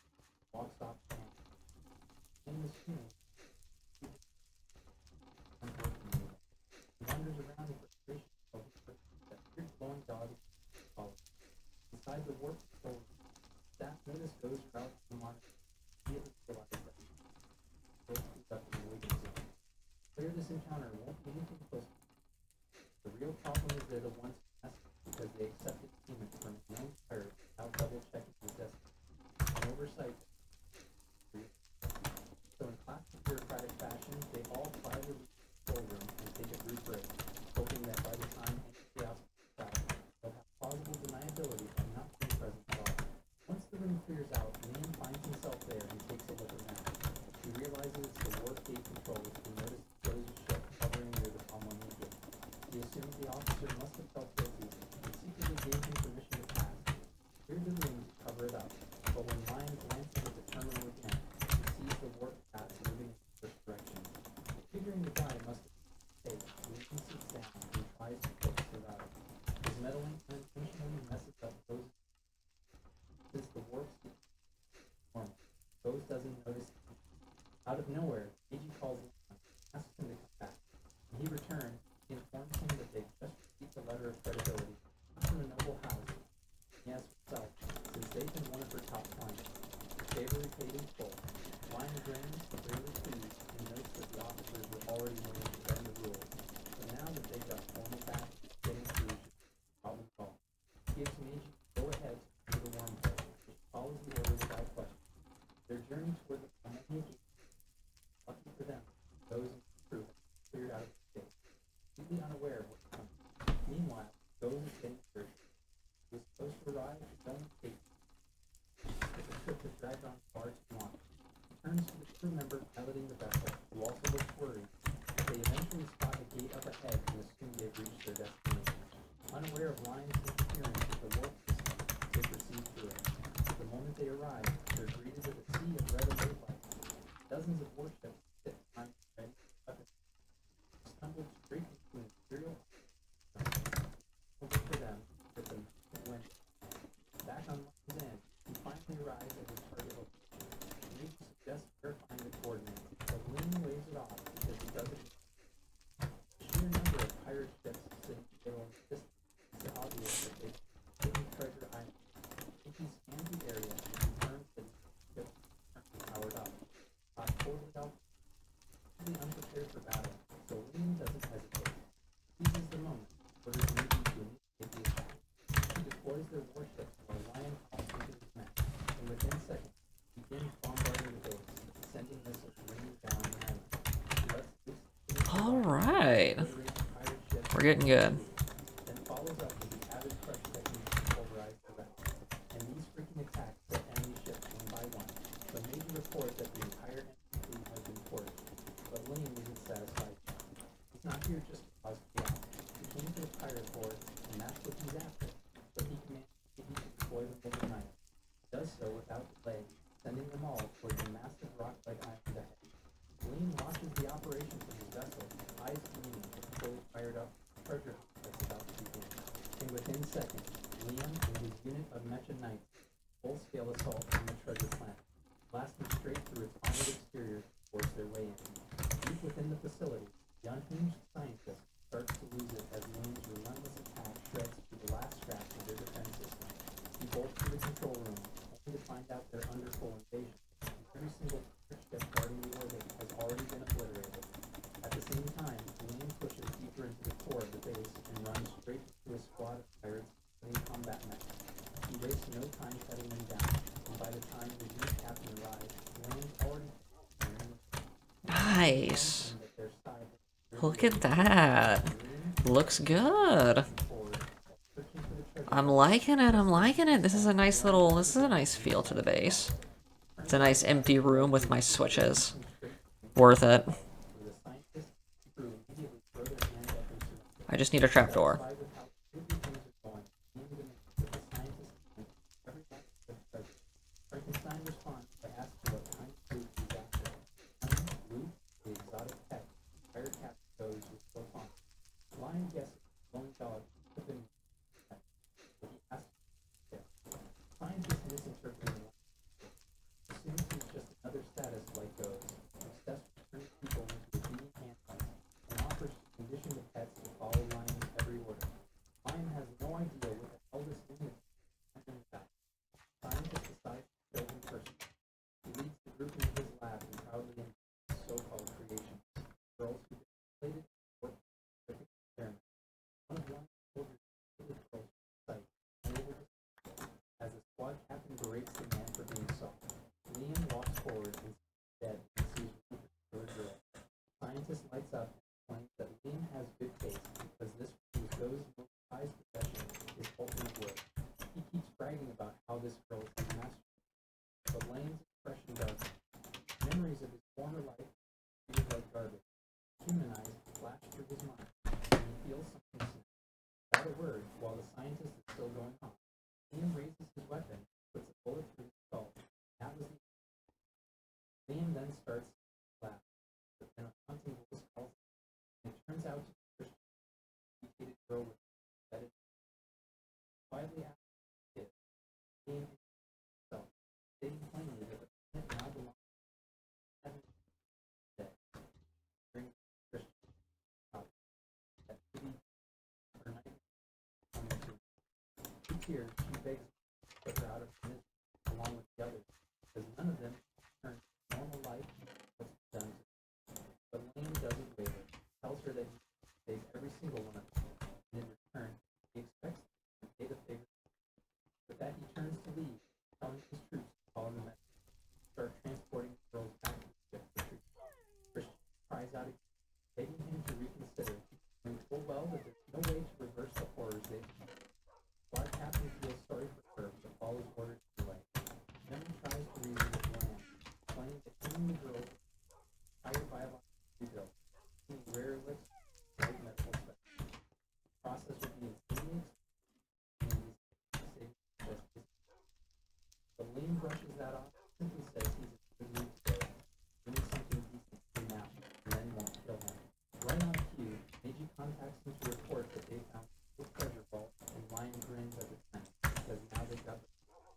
walks off the hand. In the scene, he wanders around in frustration while he perceives that weird glowing dog follows. Inside the warp control room, staff notice those routes to the monitor immediately realize that both is up in the waiting zone. Clear this encounter won't be anything close. The real problem is they're the ones who messed up because they accepted payment from a known pirate without double checking his destiny. An oversight. So in classic bureaucratic fashion, they all quietly leave the control room and take a brief break, hoping that by the time any chaos comes out, they'll have plausible deniability by not being present at all. Once the room clears out, Liam finds himself there and takes a look around. He realizes it's the wharf gate controls and notices Joe's ship hovering near the Palmoni gate. He assumes the officer must have felt guilty and secretly gave him permission to pass. He cleared the room to cover it up, but when Lion glances at the terminal again, he sees the warp path moving in the first direction. Figuring the guy must have made a mistake, Liam sits down and tries to fix the routing. His meddling unintentionally messes up Joe's since the warp speed normal. Rose doesn't notice him. Out of nowhere, Meiji calls Leon and asks him to come back. When he returns, he informs him that they've just received a letter of credibility, not from a noble house, yes, herself, since they've been one of her top clients. His favor repaid in full. Lion grins, clearly pleased, and notes that the officers were already willing to bend the rules. So now that they've got formal back, getting through should be no problem at all. He gives Meiji go ahead to the wormhole, which follows the order without question. Their journey toward the Palmoni gate, lucky for them, those in the crew have cleared out of the state, completely unaware of what's coming. Meanwhile, Rose is getting searched. He was supposed to arrive at Dome Cape, but the trip has dragged on far too long. He turns to the crew member piloting the vessel, who also looks worried. They eventually spot a gate up ahead and assume they've reached their destination. Unaware of Lion's interference with the warp system, they proceed through it. The moment they arrive, they're greeted with a sea of red alert lights. Dozens of warships sit behind ready weapons. Stumbled straight into an Imperial over for them with the wind. Back on Lion's end, he finally arrives at his target location. Meiji suggests verifying the coordinates, but Liam waves it off because he doesn't. The sheer number of pirate ships sitting below in the distance makes it obvious that they've hidden Treasure Island. Meiji scans the area and confirms that his ship is currently powered up. Totally unprepared for battle, so Liam doesn't hesitate. He seizes the moment, orders Meiji to initiate the attack. He deploys their warships while Lion calls into his men, and within seconds, begins bombarding the base, sending missiles raining down the island. He lets loose Alright. pirate ships We're getting good. then follows up with the avid crush technique to pulverize the rest. And these freaking attacks set enemy ships one by one. The Meiji report that the entire enemy fleet has been torched, but Liam isn't satisfied. He's not here just to cause chaos. He came to the pirate horde, and that's what he's after. So he commands Meiji to deploy them overnight. He does so without delay, sending them all toward the massive rock-like island ahead. Liam watches the operation from his vessel, eyes gleaming with fully fired up treasure that's about to begin. And within seconds, Liam and his unit of Mecha Knights full-scale assault on the treasure planet, blasting straight through its armored exterior to force their way in. Deep within the facility, the unhinged scientist starts to lose it as Liam's relentless out their underfull invasion. Every single pirate ship guarding the orbit has already been obliterated. At the same time, Elaine pushes deeper into the core of the base and runs straight to a squad of pirates in combat mechs. He wastes no time cutting them down, and by the time the new captain arrives, Elaine's already Nice. Look at that. Looks good. I'm liking it, I'm liking it. This is a nice feel to the base. It's a nice empty room with my switches. Worth it. I just need a trapdoor. Frankenstein responds by asking what kind of food he's after. Honey, loot, the exotic pet, pirate captain goes with so fun. Lion guesses his own dog could have been but he asks him. Scientists misinterpret him. Assumes he's just another status light goes, obsessed with turning people into obedient handlers, and offers to condition the pets to follow Lion's every order. Lion has no idea what the hell this thing is. Scientist decides to kill him first. He leads the group into his lab and proudly introduces so-called creations, girls who manipulated or perfect experiments. One of Lion's children favorite girls sight, unable to as the squad captain berates the man for being soft. Liam walks forward and sees dead and sees Rupert's third girl. Scientist lights up and explains that Liam has good taste because this was Go's most prized possession, his ultimate work. He keeps bragging about how this girl is his master. But Lane's expression darkens. Memories of his former life, treated like garbage, humanized, flash through his mind, and he feels something snap. Without a word, while the scientist is still going on, Liam raises his weapon, puts a bullet through his skull. That was the Liam then starts to laugh, but then a haunting voice calls him, and it turns out to be Christian, a mutated girl with embedded. Quietly after the kid, Liam himself, stating plainly that the planet now belongs to heaven dead. Bring Christian out. That maybe her night coming to. She fears, she begs to put her out of her misery along with the others, because none of them return to normal life what's been done to them. But Lane doesn't waver, tells her that he saves every single one of them, and in return, he expects them to pay the favor. With that, he turns to leave, telling his troops to follow the message, start transporting the girls back to the ship for treatment. Christian cries out again, begging him to reconsider, knowing full well that there's no way to reverse the horrors they've done. Squad captain feels sorry for her, but follows orders anyway. Then he tries to reason with Lamb, explaining that killing the girls entire biological rebuild, seeing rare elixir, right medical specialist. The process would be insanely expensive, and he's saving just his. But Liam brushes that off, simply says he's in a good mood today, doing something decent for now, and then won't kill him. Right on cue, Meiji contacts him to report that they found a treasure vault, and Lion grins at the time, because now they've got the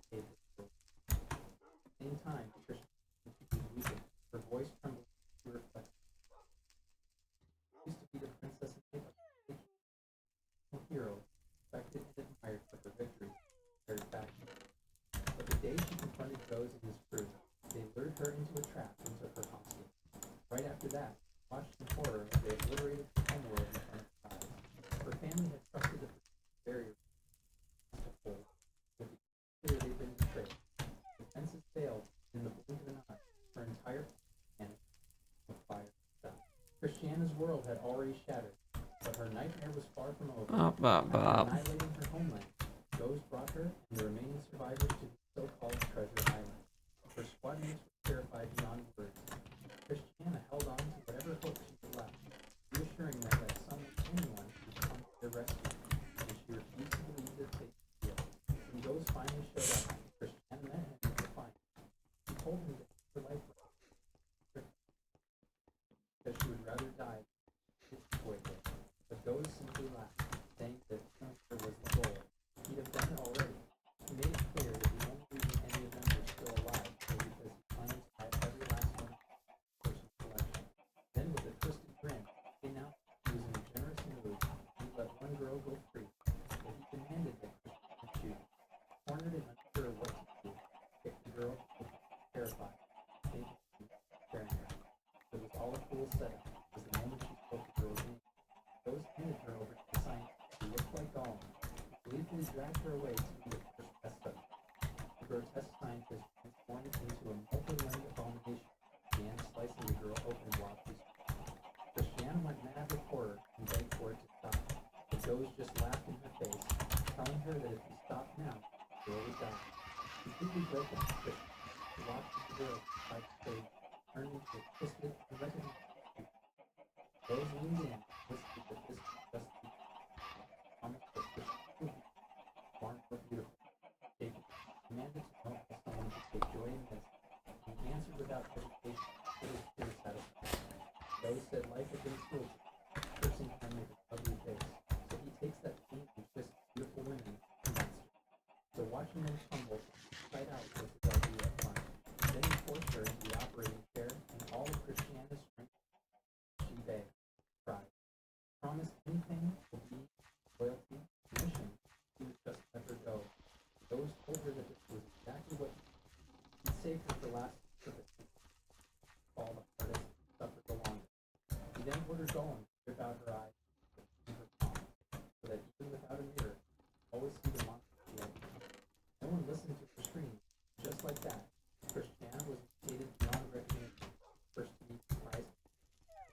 cave to go. At the same time, Christian continues weeping, her voice trembling to reflect. Used to be the princess of Naples, a hero, respected and admired for her victories, very faction. But the day she confronted Goes and his crew, they lured her into a trap and took her hostage. Right after that, watched in horror as they obliterated her homeworld in front of her eyes. Her family had trusted the barrier to hold, but clear they've been betrayed. Defenses failed, and in the blink of an eye, her entire planet of fire fell. Christiana's world had already shattered, but her nightmare was far from over. After annihilating her homeland, Goes brought her and the remaining survivors to the so-called Treasure Island. Her squad mates were terrified beyond words. Christiana held on to whatever hope she could left, reassuring them that anyone would come to their rescue, and she refused to believe that they could heal. When Goes finally showed up, Christiana met him with defiance. She told him that her life was because she would rather die than avoid it. But Goes simply laughed, saying that cancer was the goal. He'd have done it already. He made it clear that the only reason any of them were still alive was because he planned to have every last one of his personal collection. Then, with a twisted grin, he announced he was in a generous mood and let one girl go free, but he demanded that Christiana choose. Cornered and unsure what to do, picked the girl looked terrified, thinking she was staring at her. It was all a fool setup, because the moment she spoke the girl's name, Rose handed her over to the scientist, who looked like Gollum, who gleefully dragged her away to be the first test subject. The grotesque scientist transformed into a multi-limbed abomination, began slicing the girl open while she spoke. Christiane went mad with horror and begged for it to stop. The ghost just laughed in her face, telling her that if he stopped now, the girl would die. Completely broken, Christiane watched the girl like a stage, turned into a twisted, unrecognizable creature. Rose leaned in, whispered that this was just the promise that Christiane would be far more beautiful. Jacob demanded to know how someone could take joy in this, and he answered without hesitation, it was pure satisfaction. Rose said life had been cruel to him, cursing him with his ugly face. So he takes that paint and twists beautiful women into monsters. So watching them tumble right out was his idea of fun. Then he forced her into the operating chair, and all of Christiana's strength, she begged, cried, promised anything, obedience, loyalty, submission, he would just let her go. Rose told her that this was exactly what he saved her the last perfect fall the hardest, suffered the longest. He then ordered Gollum to rip out her eyes and her palm, so that even without a mirror, always see the monster she had become. No one listened to her scream. Just like that, Christiane was mutated beyond recognition, first to be surprised,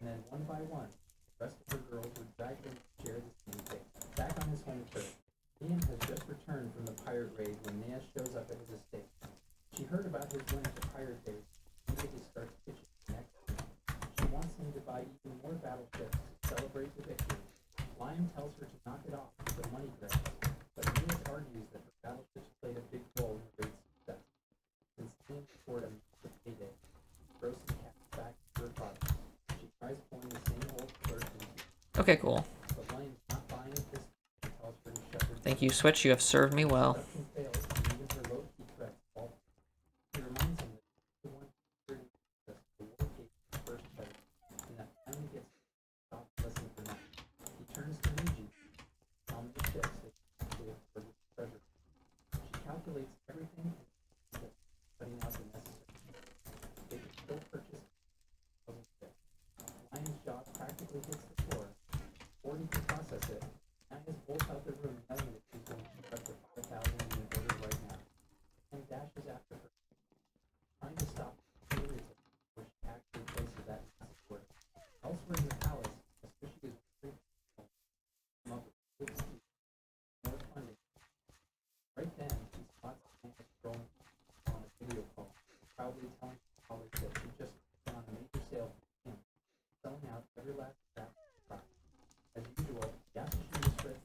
and then one by one, the rest of her girls were dragged in to share the same fate. Back on his home turf, Liam has just returned from the pirate raid when Nea shows up at his estate. She heard about his win at the pirate base and immediately starts pitching the next thing. She wants him to buy even more battleships to celebrate the victory. Liam tells her to knock it off with the money grabs, but Nea argues that her battleships played a big role in the raid's success. Since Liam scored a massive payday, Rose cash back to her father. She tries pulling the same old flirt into, Okay, cool. but Liam's not buying it this time and tells her to shut her down. Thank you, Switch. You have served me well. Seduction fails, and even her low-key threats fall. He reminds him that he's the one who created the war gate in the first place, and that finally gets to stop listening for nothing. He turns to Niji, how many ships they can actually afford with the treasure. She calculates everything and sees that cutting out the necessary. They can still purchase 1,000 ships. Lion's jaw practically hits the floor. Before he can process it, Agnes bolts out the room yelling that she's going to cut the 5,000 in order right now, and dashes after her, trying to stop the before she actually places that massive order. Elsewhere in the palace, Suspicious is very difficult to come up with good excuses, more funding. Right then, he spots Agnes scrolling on a video call, proudly telling her colleagues that she just went on a major sale for him, selling out every last scrap of the product. As usual, Yasushi spreads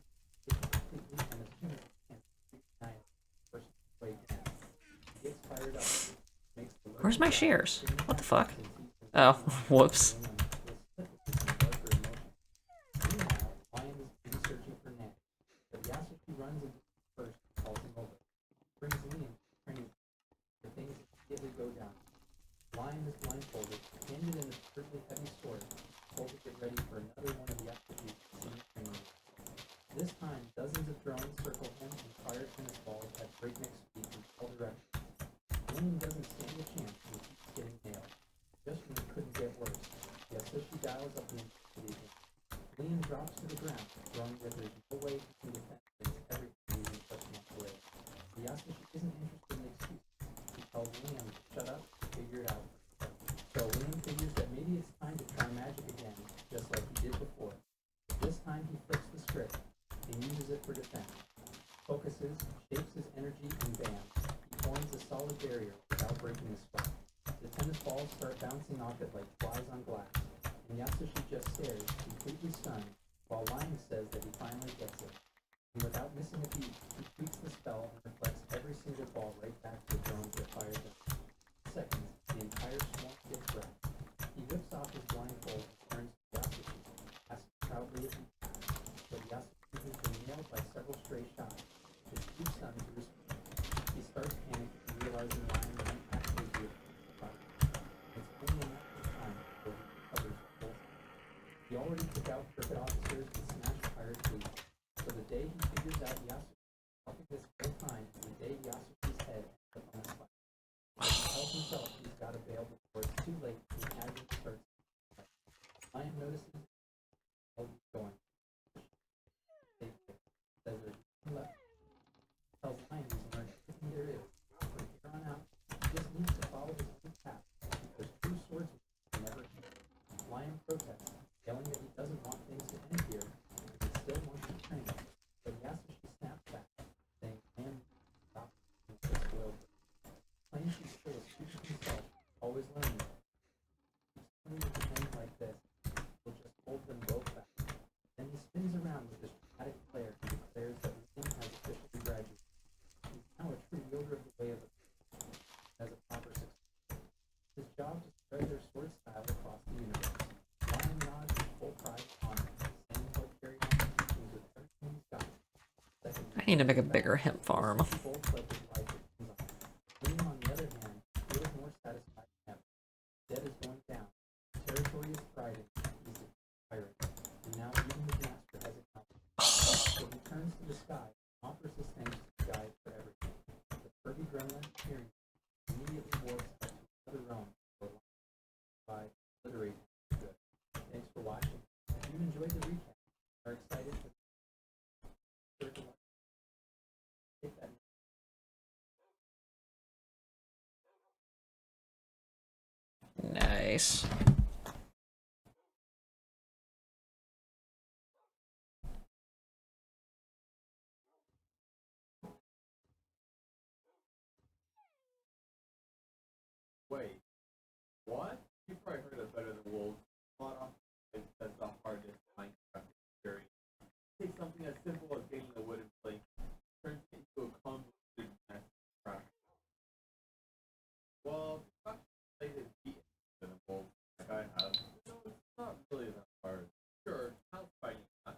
it completely, and as soon as he can, G.R.I.N.D.I.N.G person play again. He gets fired up, makes the Where's my shares? What the fuck? Oh, whoops. Meanwhile, Lion is busy searching for Ned, but Yasushi runs into him first and calls him over. Brings Liam to the training, where things immediately go down. Lion is blindfolded, handed an absurdly heavy sword, told to get ready for another one of Yasuki's senior training. This time, dozens of drones circle him and fire tennis balls at breakneck speed in all directions. Liam doesn't stand a chance and keeps getting nailed. Just when it couldn't get worse, Yasushi dials up the intensity again. Liam drops to the ground, throwing that there's no way he can defend against everything using such much blade. Yasushi isn't interested in excuses. He tells Liam to shut up and figure it out. So Liam figures that maybe it's time to try magic again, just like he did before. This time he flips the script and uses it for defense. Focuses, shapes his energy, and bam, he forms a solid barrier without breaking the spell. The tennis balls start bouncing off it like flies on glass, and Yasushi just stares, completely stunned, while Lion says that he finally gets it. And without missing a beat, he tweaks the spell and reflects every single ball right back to the drones that fired them. Seconds, the entire swarm gets wrecked. He whips off his blindfold and turns to Yasushi, asking proudly if he passed, but Yasushi has been nailed by several stray shots, which is too stunned to respond. He starts panicking and realizing Lion might actually be able to survive. It's only a matter of time before he recovers the whole thing. He already took out crooked officers and smashed pirate fleets, so the day he figures out Yasushi helping this whole time is the day Yasuki's head ends up on a spike. bail before it's too late and the agent starts. Lion notices how he's going. Says there's nothing left. Tells Lion he's learned everything there is. From here on out, he just needs to follow his own path. There's two swords never. Lion protests, yelling that he doesn't want things to end here, and he still wants to train. But he asks if she snaps back, saying, "Man, stop being so spoiled." Claims she's still a student himself, always learning. Keeps playing with things like this, will just hold them both back. Then he spins around with this dramatic flair and declares that Lynn has officially graduated. He's now a true wielder of the way of the as a proper successor. His job to spread their sword style across the universe. Lion nods with full pride and honor, saying he'll carry on his teachings with everything he's got. I need to make a bigger hemp farm. Both like his life depends on it. William, on the other hand, feels more satisfied than ever. Debt is going down. Territory is thriving. He's a pirate. And now even his master has acknowledged it. So he turns to the sky and offers his thanks to the guide for everything. The Furby gremlin, hearing it, immediately warps up to another realm for by obliterating the good. Thanks for watching. If you enjoyed the recap, are excited for take that. Nice. Wait, what? You probably heard of Better Than Wolves. Plot off that's the hardest Minecraft experience. Take something as simple as getting a wooden plank, turns it into a convoluted mess of crap. Well, if you actually played it beat Better Than Wolves, like I have, it's not really that hard. Sure, house fighting that,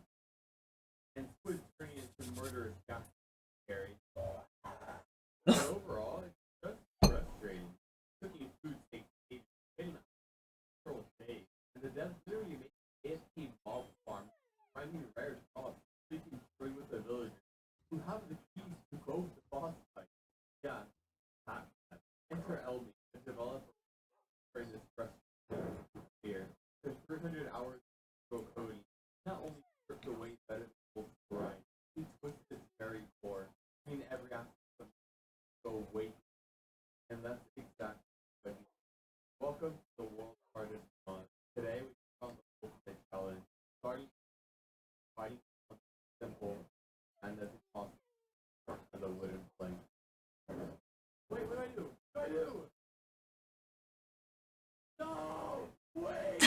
and squid turning into murderous gas scary. But overall, it's just frustrating. Cooking food takes ages. Getting a control days. And the devs literally make ASP mob farm, finding rare jobs, speaking free with the villagers, who have the keys to both the boss fight. Yeah, that. Enter Elmi, a developer for this frustrating fear. There's 300 hours of coding. Not only stripped away better than Wolf's grind, he twisted its very core, making every aspect of go wait. And that's exactly what he did. Welcome to the world's hardest one. Today we found the ultimate challenge. Starting fighting something simple and as impossible as a wooden plank. Wait, what do I do? What do I do? No! Wait!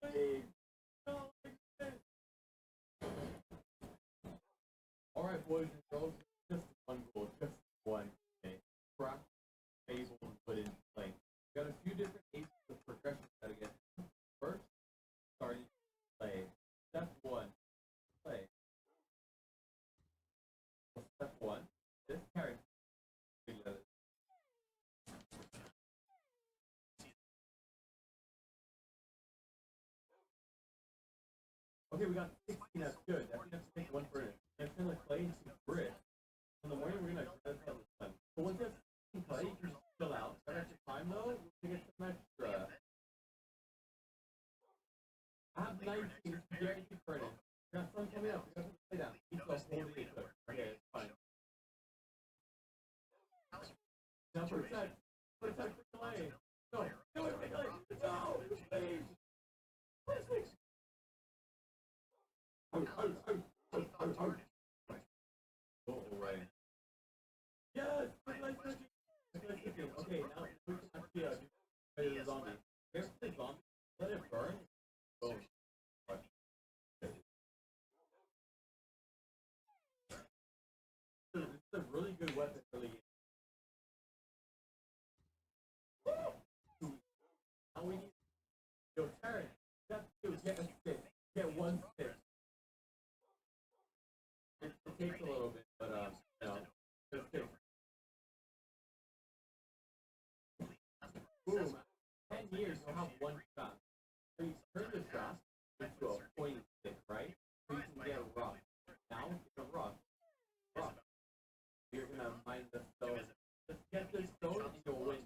Please! No, like this! Alright, boys and girls, just one goal, just one today. Craft stable wooden plank. We got a few different aces of progression we gotta get. First, starting play. Step one, play. So step one, this character together. Okay, we got 16, that's good. That's enough to take one for it. Let's turn the clay into grit. In the morning, we're gonna try this out this time. So once you have clay, you can just chill out. That extra time though, we get some extra. I have 19 guaranteed furnace. We got sun coming up. We got to play down. Each of us hold it. Okay, it's fine. Now protect. Protect the clay. No, no, it's the clay. No, please. Please. Oh. Go away. Yes, it's like cooking. It's like cooking. Okay, now we can actually do the zombie. Here's the zombie. Let it burn. Go. This is a really good weapon for the game. Now we need to go turn. Step two, get a stick. Get one stick. It takes a little bit, but you know, just stick. Boom. 10 years, you'll have one shot. So you turn the shot into a pointing stick, right? So you can get rough. Now, get a rough. Rough. You're gonna mine the stone. Just get this stone and you'll win.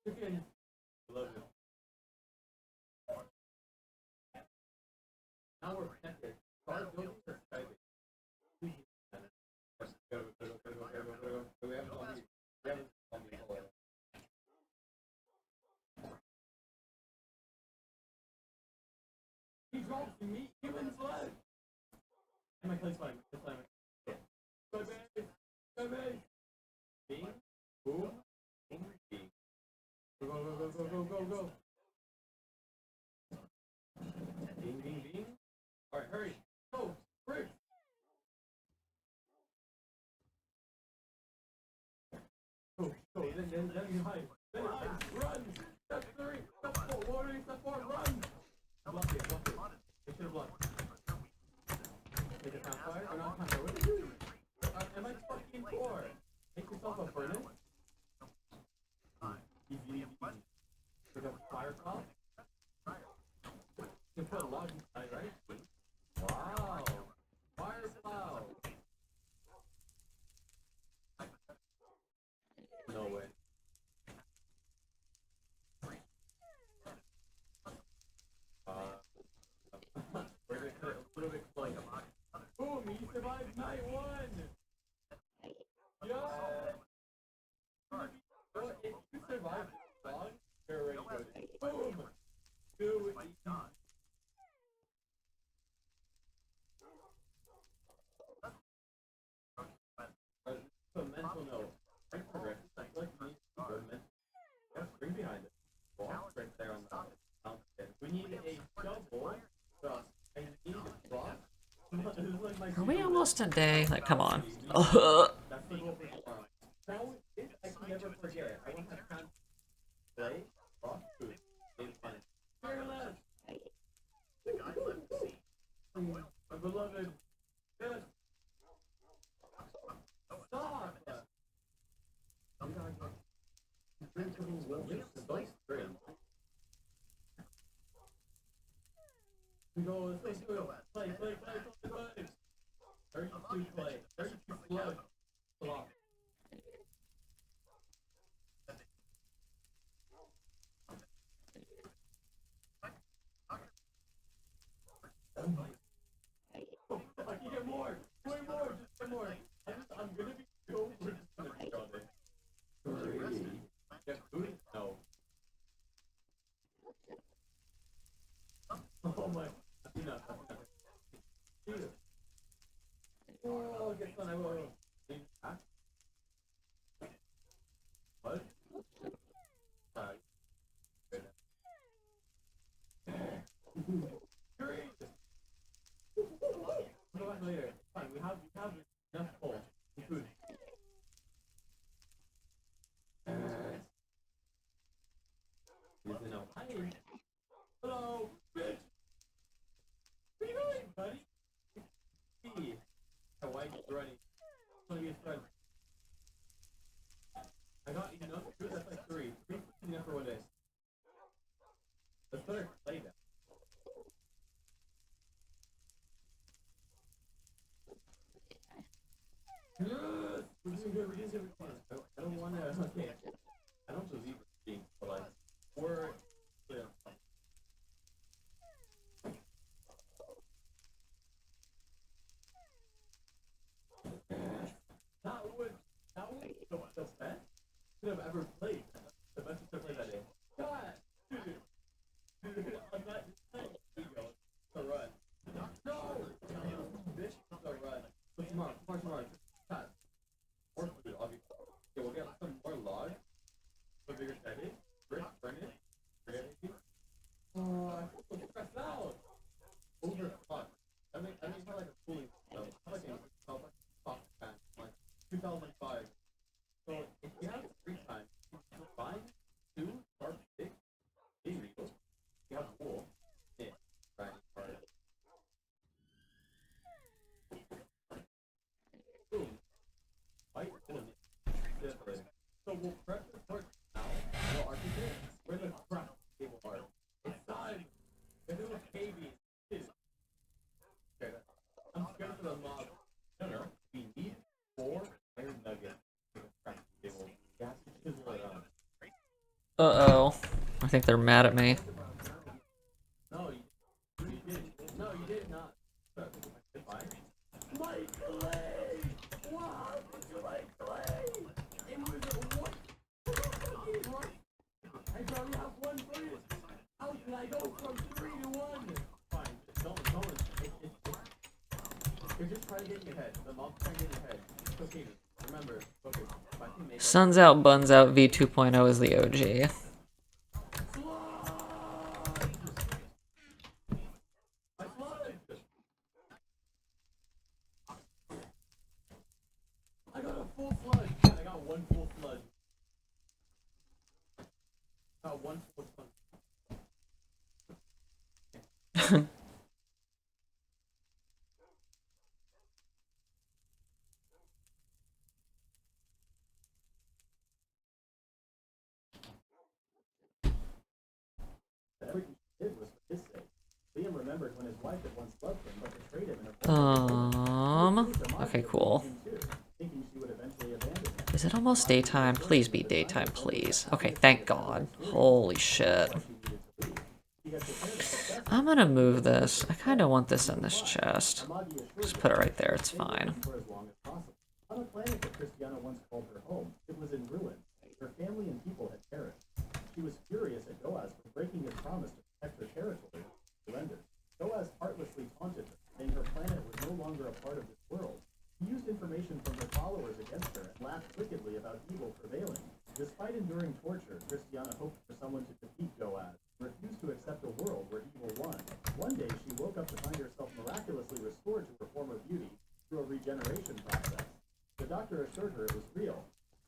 Chicken. I love it. Now we're connected. Our buildings are Skype. We haven't told me. We haven't told me. He drops me. Humans left. And my place fine. Go base. Go base. Bing. Boom. Bing. Bing. Go, go, go, go, go, go, go. Bing, bing, bing. Alright, hurry. Go. Break. Go, go. Then you hide. Then hide. Run. Step 3. Step 4. Warning. Step 4. Run. Block it. Block it. They should have blocked. Take a campfire. Or not campfire. What are you doing? Am I fucking 4? Make yourself a furnace. Easy, easy, easy. With a fire cloth. You can put a log inside, right? Wow. Fire cloud. No way. We're gonna cut it a little bit close. Boom! You survived night 1! Yeah! Well, if you survive this long, you're already good. Boom! 2 easy. So mental note. Right progress. I feel like you need to go mental. Yeah, spring behind it. Walk right there on the mountain. We need a shovel. I need a block. This is like my Are we almost a day? Like, come on. That's the goal for tomorrow. Now, this I can never forget. I want to have time to play, rock, food. It's fun. Fearless! My beloved. Yes. Stop! We go, let's do it. Play. 32 play. 32 flood. Block. I can get more. Way more. Just get more. I'm gonna be so we're just gonna be on it. 3. Get food? No. Oh my. Enough. Oh, get fun. I will. What? Great. Go back later. Fine. We have enough coal and food. Enough. Hi. Hello, bitch. What are you doing, buddy? Hey. My wife is running. I want to be his friend. I got enough food. That's like 3. 3 is enough for 1 day. Let's better play that. Yes! We're doing good. I don't want to. Okay. I don't believe we're being polite. We're. Yeah. That was the best could have ever played. The best we could have played that day. God! Dude, I'm not. Ego. It's a run. No! Bitch, it's a run. But tomorrow. Cut. More food, obviously. Okay, we'll get some more logs. A bigger setting. Brick, furnace. I feel so stressed out. Overclocked. I mean, how like a cooling system. How like a soft fan. Like 2005. So if you have free time, Uh-oh. I think they're mad at me. No, you did. No, you did not. Why? My clay! Wow, it's my clay! It was a what? I only have one minute. How can I go from 3 to 1? Fine, don't. You're just trying to get in your head. The mob's trying to get in your head. It's okay. Remember, focus. If I can make Suns out, buns out, V 2.0 is the OG. I got a full sludge. I got one full sludge. I got one full sludge. Everything she did was for his sake. Liam remembered when his wife had once loved him, but betrayed him in a Okay, cool. thinking she would eventually abandon him. Is it almost daytime? Please be daytime, please. Okay, thank God. Holy shit. I'm gonna move this. I kind of want this in this chest. Just put it right there, it's fine. On a planet that Christiana once called her home, it was in ruins. Her family and people had perished. She was furious at Goaz for breaking his promise to protect her territory from surrender. Goaz heartlessly taunted her, saying her planet was no longer a part of this world. He used information from her followers against her and laughed wickedly about evil prevailing. Despite enduring torture, Christiana hoped for someone to defeat Goaz and refused to accept a world where evil won. One day, she woke up to find herself miraculously restored to her former beauty through a regeneration process. The doctor assured her it was real.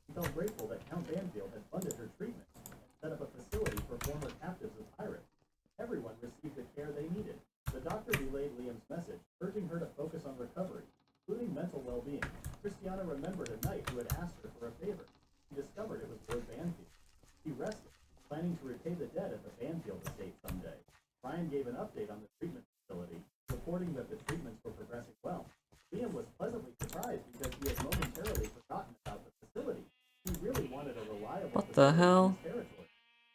She felt grateful that Count Banfield had funded her treatment and set up a facility for former captives of pirates. Everyone received the care they needed. The doctor relayed Liam's message, urging her to focus on recovery, including mental well-being. Christiana remembered a knight who had asked her for a favor. She discovered it was Lord Banfield. She rested, planning to repay the debt at the Banfield estate someday. Ryan gave an update on the treatment facility, reporting that the treatments were progressing well. Liam was pleasantly surprised because he had momentarily forgotten about the facility. He really wanted a reliable What the hell? territory.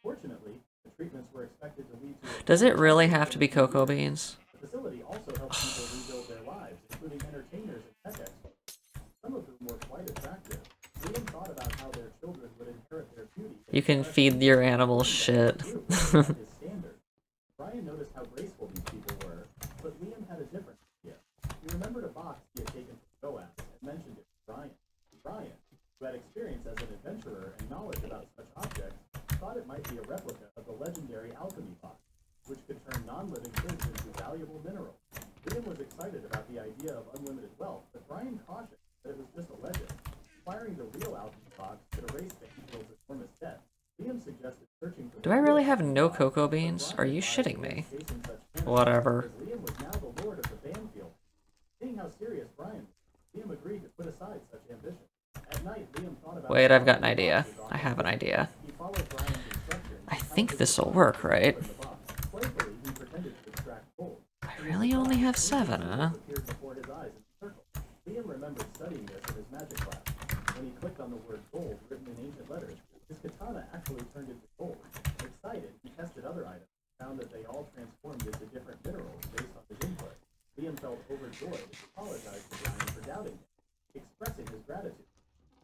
Fortunately, the treatments were expected to lead to Does it really have to be cocoa beans? the facility also helped people rebuild their lives, including entertainers and tech experts, some of whom were quite attractive. Liam thought about how their children would inherit their beauty. You can feed your animals shit. His standard. Brian noticed how graceful these people were, but Liam had a different idea. He remembered a box he had taken from Boaz and mentioned it to Brian. Brian, who had experience as an adventurer and knowledge about such objects, thought it might be a replica of the legendary alchemy box, which could turn non-living things into valuable minerals. Liam was excited about the idea of unlimited wealth, but Brian cautioned that it was just a legend. Acquiring the real alchemy box could erase Banfield's enormous debt. Liam suggested searching for Do I really have no cocoa beans? Are you shitting me? Whatever. Liam was now the lord of the Banfield. Seeing how serious Brian was, Liam agreed to put aside such ambition. At night, Liam thought about Wait, I've got an idea. I have an idea. he followed Brian's instructions. I think this'll work, right? Playfully, he pretended to extract gold. I really only have 7, huh? Appeared before his eyes in a circle. Liam remembered studying this in his magic class. When he clicked on the word gold written in ancient letters, his katana actually turned into gold. Excited, he tested other items, found that they all transformed into different minerals based on his input. Liam felt overjoyed and apologized to Brian for doubting him, expressing his gratitude.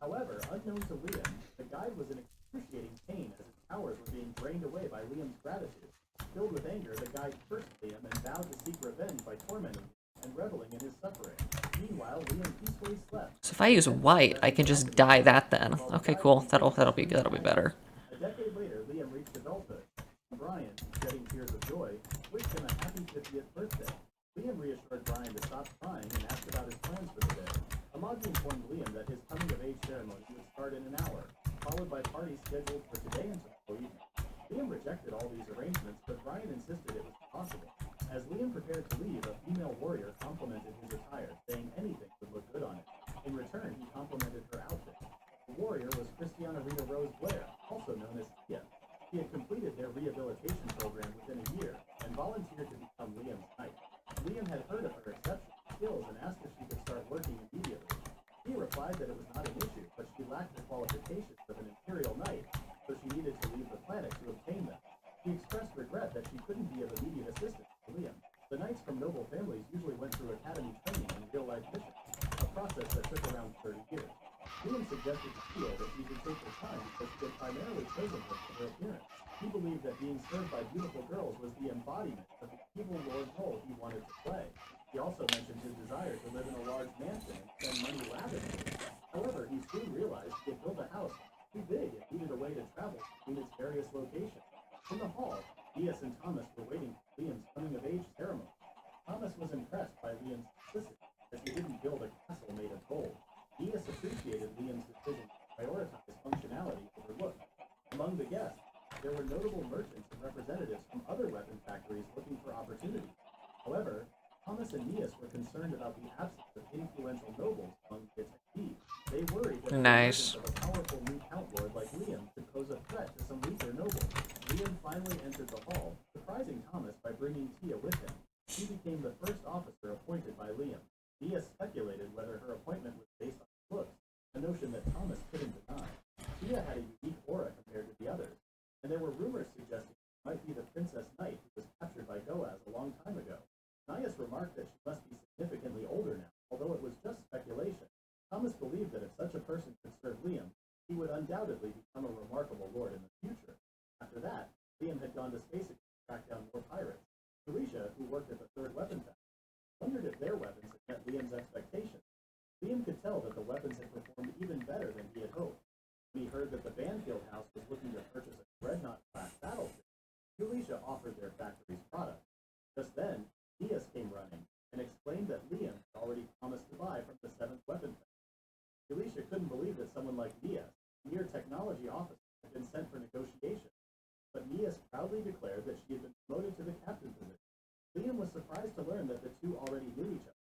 However, unknown to Liam, the guide was in excruciating pain as his powers were being drained away by Liam's gratitude. Filled with anger, the guide cursed Liam and vowed to seek revenge by tormenting him and reveling in his suffering. Meanwhile, Liam peacefully slept. So if I use white, I can just dye that then. Okay, cool. That'll be better. A decade later, Liam reached adulthood. Brian, shedding tears of joy, wished him a happy 50th birthday. Liam reassured Brian to stop crying and asked about his plans for the day. Amagi informed Liam that his coming-of-age ceremony would start in an hour, followed by parties scheduled for today and tomorrow evening. Liam rejected all these arrangements, but Brian insisted it was possible. As Liam prepared to leave, a female warrior complimented his attire, saying anything would look good on it. In return, he complimented her outfit. The warrior was Christiana Rita Rose Blair, also known as Tia. She had completed their rehabilitation program within a year and volunteered to become Liam's knight. Liam had heard of her exceptional skills and asked if she could start working immediately. She replied that it was not an issue, but she lacked the qualifications of an imperial knight, so she needed to leave the planet Tia that she should take her time because she had primarily chosen her for her appearance. He believed that being served by beautiful girls was the embodiment of the evil lord role he wanted to play. He also mentioned his desire to live in a large mansion and spend money lavishly. However, he soon realized he had built a house too big and needed a way to travel between its various locations. In the hall, D.S. and Thomas were waiting for Liam's coming-of-age ceremony. Thomas was impressed by Liam's simplicity, as he didn't build a castle made of gold. D.S. appreciated Liam's decision to prioritize functionality over looks. Among the guests, there were notable merchants and representatives from other weapon factories looking for opportunities. However, Thomas and Nias were concerned about the absence of influential nobles among the attendees. They worried that the Nice. presence of a powerful new count lord like Liam could pose a threat to some weaker nobles. Liam finally entered the hall, surprising Thomas by bringing Tia with him. She became the first officer appointed by Liam. Nias speculated whether her appointment was based on looks, a notion that Thomas couldn't deny. Tia had a unique aura compared to the others, and there were rumors suggesting she might be the Princess Knight who was captured by Goaz a long time ago. Nias remarked that she must be significantly older now, although it was just speculation. Thomas believed that if such a person could serve Liam, he would undoubtedly become a remarkable lord in the future. After that, Liam had gone to space again to track down more pirates. Felicia, who worked at the third weapon factory, wondered if their weapons had met Liam's expectations. Liam could tell that the weapons had performed even better than he had hoped. When he heard that the Banfield House was looking to purchase a Dreadnought-class battleship, Felicia offered their factory's product. Just then, Nias came running and explained that Liam had already promised to buy from the 7th Weapon Factory. Felicia couldn't believe that someone like Nias, a mere technology officer, had been sent for negotiations, but Nias proudly declared that she had been promoted to the captain position. Liam was surprised to learn that the two already knew each other.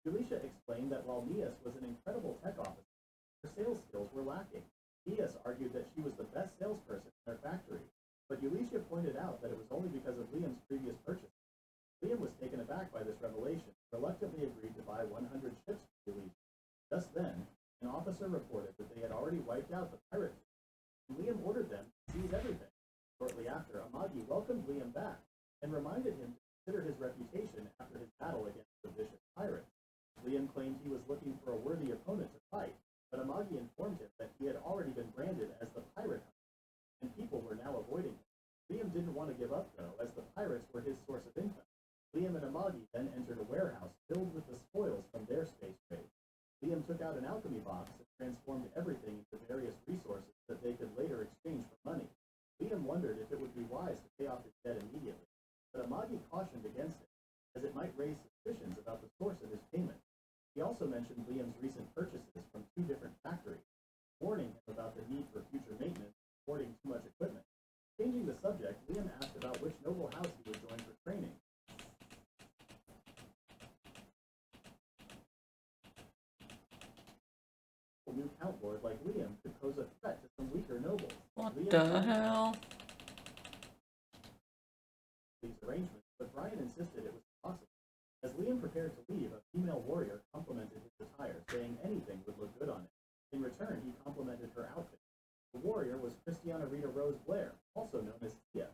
Felicia explained that while Nias was an incredible tech officer, her sales skills were lacking. Nias argued that she was the best salesperson in their factory, but Elisha pointed out that it was only because of Liam's previous purchases. Liam was taken aback by this revelation and reluctantly agreed to buy 100 ships from Elisha. Just then, an officer reported that they had already wiped out the pirate fleet, and Liam ordered them to seize everything. Shortly after, Amagi welcomed Liam back and reminded him to consider his reputation after his battle against the vicious pirates. Liam claimed he was looking for a worthy opponent to fight, but Amagi informed him that he had already been branded as the pirate hunter, and people were now avoiding him. Liam didn't want to give up, though, as the pirates were his source of income. Liam and Amagi then entered a warehouse filled with the spoils from their space trade. Liam took out an alchemy box and transformed everything into various resources that they could later exchange for money. Liam wondered if it would be wise to pay off his debt immediately, but Amagi cautioned against it, as it might raise suspicions about the source of his payment. He also mentioned Liam's recent purchases from 2 different factories, warning him about the need for future maintenance and hoarding too much equipment. Changing the subject, Liam asked about which noble house he would join for training. A new count lord like Liam could pose a threat to some weaker nobles. What Liam the hell? These arrangements, but Brian insisted it was impossible. As Liam prepared to leave, a female warrior complimented his attire, saying anything would look good on it. In return, he complimented her outfit. The warrior was Christiana Rita Rose Blair, also known as Tia.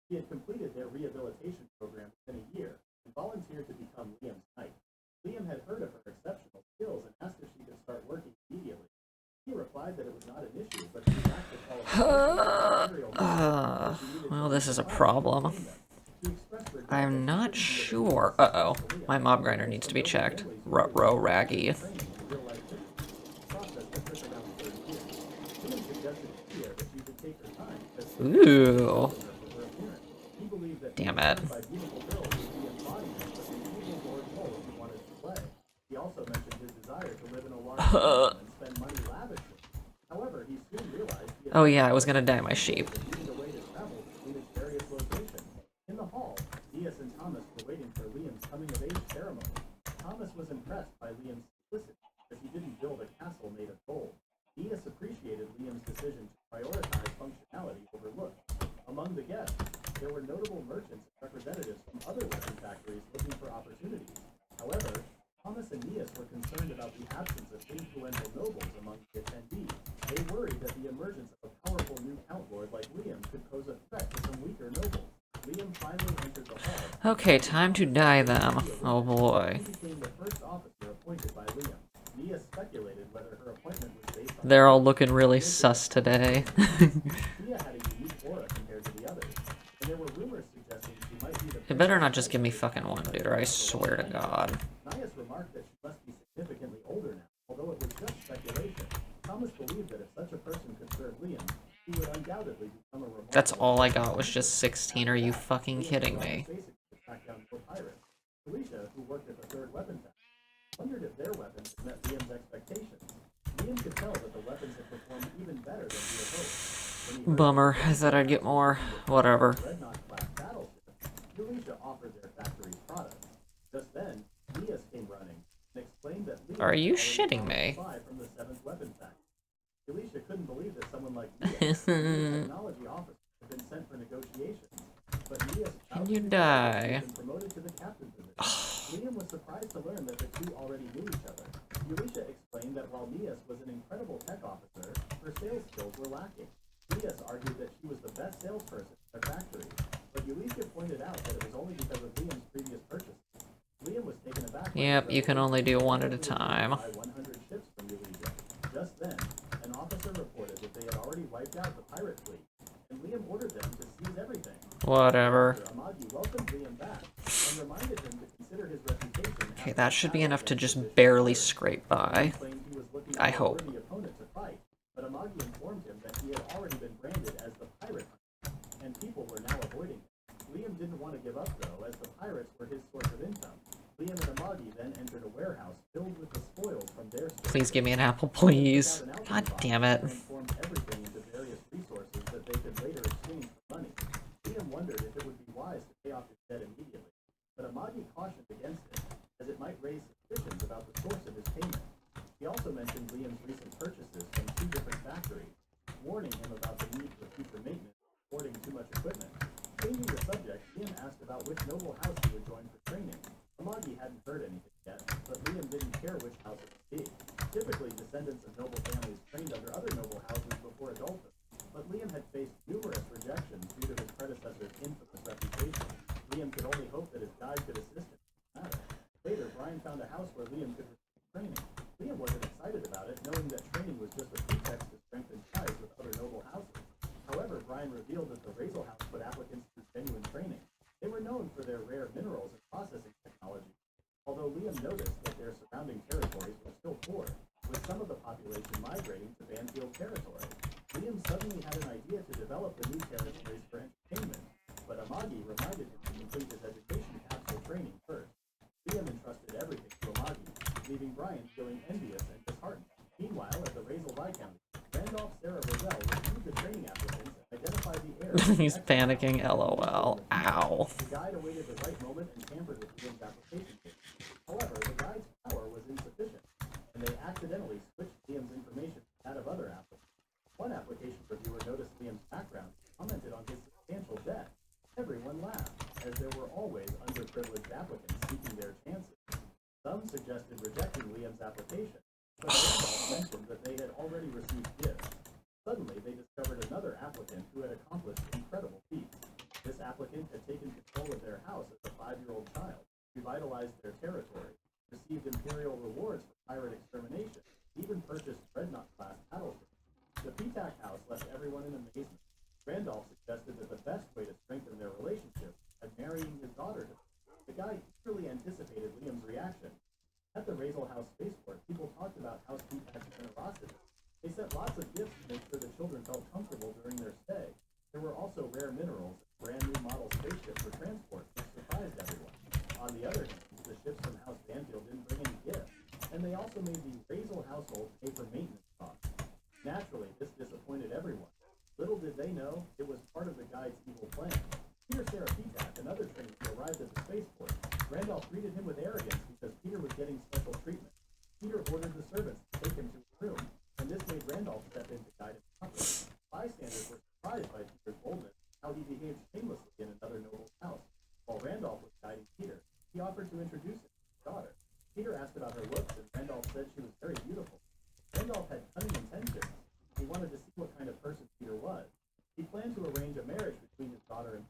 She had completed their rehabilitation program within a year and volunteered to become Liam's knight. Liam had heard of her exceptional skills and asked if she could start working immediately. He replied that it was not an issue, but she lacked the qualifications. Well, this is a problem. I'm not sure. Uh-oh. My mob grinder needs to be checked. Ruh-roh, Raggy. Ooh. Damn it. He also mentioned his desire to live in a large home and spend money lavishly. However, he soon realized he had Oh yeah, I was gonna dye my sheep. needed a way to travel between its various locations. In the hall, Diaz and Thomas were waiting for Liam's coming-of-age ceremony. Thomas was impressed by Liam's simplicity, as he didn't build a castle made of gold. Diaz appreciated Liam's decision to prioritize functionality over looks. Among the guests, there were notable merchants and representatives from other weapon factories looking for opportunities. However, Thomas and Nias were concerned about the absence of influential nobles among the attendees. They worried that the emergence of a powerful new count lord like Liam could pose a threat to some weaker nobles. Liam finally entered the hall. Okay, time to dye them. Oh boy. He became the first officer appointed by Liam. Nias speculated whether her appointment was based on They're all looking really sus today. Tia had a unique aura compared to the others, and there were rumors suggesting she might be the You better not just give me fucking one, dude, or I swear to God. Nias remarked that she must be significantly older now, although it was just speculation. Thomas believed that if such a person could serve Liam, he would undoubtedly become a remarkable... That's all I got was just 16. Are you fucking kidding me? ...to track down more pirates. Felicia, who worked at the third weapon factory, wondered if their weapons had met Liam's expectations. Liam could tell that the weapons had performed even better than he had hoped. Bummer. I thought I'd get more. Whatever. Dreadnought-class battleship, Felicia offered their factory's products. Just then, Nias came running and explained that Liam Are you had already shitting bought a me? supply from the seventh weapon factory. Felicia couldn't believe that someone like Nias, the technology officer, had been sent for negotiations. But Nias Can you die? had been promoted to the captain position. Liam was surprised to learn that the two already knew each other. Felicia explained that while Nias was an incredible tech officer, her sales skills were lacking. Nias argued that she was the best salesperson in their factory, but Felicia pointed out that it was only because of Liam's previous purchases. Liam was taken aback. Yep, you can only do one at a time. 100 ships from Felicia. Just then, an officer reported that they had already wiped out the pirate fleet, and Liam ordered them to seize everything. Whatever. Amagi welcomed Liam back and reminded him to consider his reputation. Okay, that should be enough to just barely scrape by. I hope. But Amagi informed him that he had already been branded as the pirate hunter, and people were now avoiding him. Liam didn't want to give up, though, as the pirates were his source of income. Liam and Amagi then entered a warehouse filled with the spoils from their store. Please give me an apple, please. God damn it. Transformed everything into various resources that they could later exchange for money. Liam wondered if it would be wise to pay off his debt immediately, but Amagi cautioned against it, as it might raise suspicions about the source of his payment. He also mentioned Liam's recent purchases from two different factories, warning him about the need for future maintenance, hoarding too much equipment. Changing the subject, Liam asked about which noble house he would join for training. Amagi hadn't heard anything yet, but Liam didn't care which house it would be. Typically, descendants of noble families trained under other noble houses before adulthood, but Liam had faced numerous rejections due to his predecessor's infamous reputation. Liam could only hope that his guide could assist him in the matter. Later, Brian found a house where Liam could receive training. Liam wasn't excited about it, knowing that training was just a pretext to strengthen ties with other noble houses. However, Brian revealed that the Razel House put applicants through genuine training. They were known for their rare minerals and processing technology, although Liam noticed that their surrounding territories were still poor, with some of the population migrating to Banfield territory. Liam suddenly had an idea to develop the new territories for entertainment, but Amagi reminded him to complete his education capsule training first. Liam entrusted everything to Amagi, leaving Brian feeling envious and disheartened. Meanwhile, at the Razel Viscounty, Randolph Sarah Roselle reviewed the training applicants and identified the heirs. He's panicking, lol. Ow. The guide awaited the right moment and tampered with Liam's application page. However, the guide's power was insufficient, and they accidentally switched Liam's information to that of other applicants. One application reviewer noticed Liam's background and commented on his substantial debt. Everyone laughed, as there were always underprivileged applicants seeking their chances. Some suggested rejecting Liam's application, but Randolph mentioned that they had already received gifts. Suddenly, they discovered another applicant who had accomplished incredible feats. This applicant had taken control of their house as a 5-year-old child, revitalized their territory, received imperial rewards for pirate extermination, even purchased Dreadnought-class battleships. The Petak house left everyone in amazement. Randolph suggested that the best way to strengthen their relationship was marrying his daughter to them. The guy eagerly anticipated Liam's reaction. At the Razel House spaceport, people talked about House Petak's generosity. They sent lots of gifts to make sure the children felt comfortable during their stay. There were also rare minerals and brand-new model spaceships for transport, which surprised everyone. On the other hand, the ships from House Banfield didn't bring any gifts, and they also made the Razel household pay for maintenance costs. Naturally, this disappointed everyone. Little did they know, it was part of the guide's evil plan. Peter Serapetak, another trainee who arrived at the spaceport, Randolph greeted him with arrogance because Peter was getting special treatment. Peter ordered the servants to take him to his room, and this made Randolph step in to guide him properly. Bystanders were surprised by Peter's boldness, how he behaved shamelessly in another noble's house. While Randolph was guiding Peter, he offered to introduce him to his daughter. Peter asked about her looks, and Randolph said she was very beautiful. Randolph had cunning intentions. He wanted to see what kind of person Peter was. He planned to arrange a marriage between his daughter and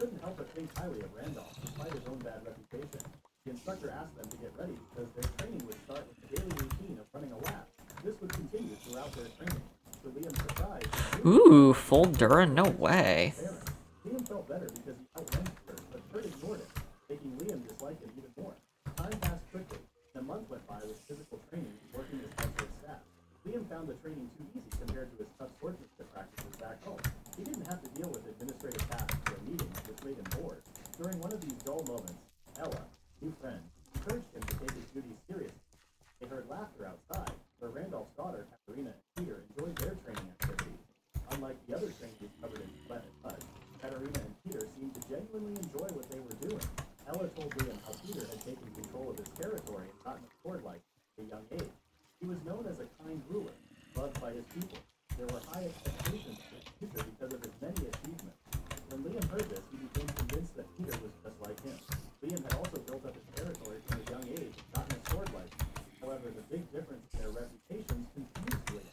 couldn't help but think highly of Randolph, despite his own bad reputation. The instructor asked them to get ready because their training would start with the daily routine of running a lap. This would continue throughout their training. To Liam's surprise, Ooh, full Durin, no way. Liam felt better because he outranked Kurt, but Kurt ignored it, making Liam dislike him even more. Time passed quickly, and a month went by with physical training and working with household staff. Liam found the training too easy compared to his tough swordsmanship practices back home. He didn't have to deal with administrative tasks or meetings, which made him bored. During one of these dull moments, Ella, new friend, encouraged him to take his duties seriously. They heard laughter outside, where Randolph's daughter, Katerina, and Peter enjoyed their training activities. Unlike the other training covered in Sweat and Mud, Katerina and Peter seemed to genuinely enjoy what they were doing. Ella told Liam how Peter had taken control of his territory and gotten a sword like at a young age. He was known as a kind ruler, loved by his people. There were high expectations for his future because of his many achievements. When Liam heard this, he became convinced that Peter was just like him. Liam had also built up his territory from a young age and gotten a sword license. However, the big difference in their reputations confused Liam.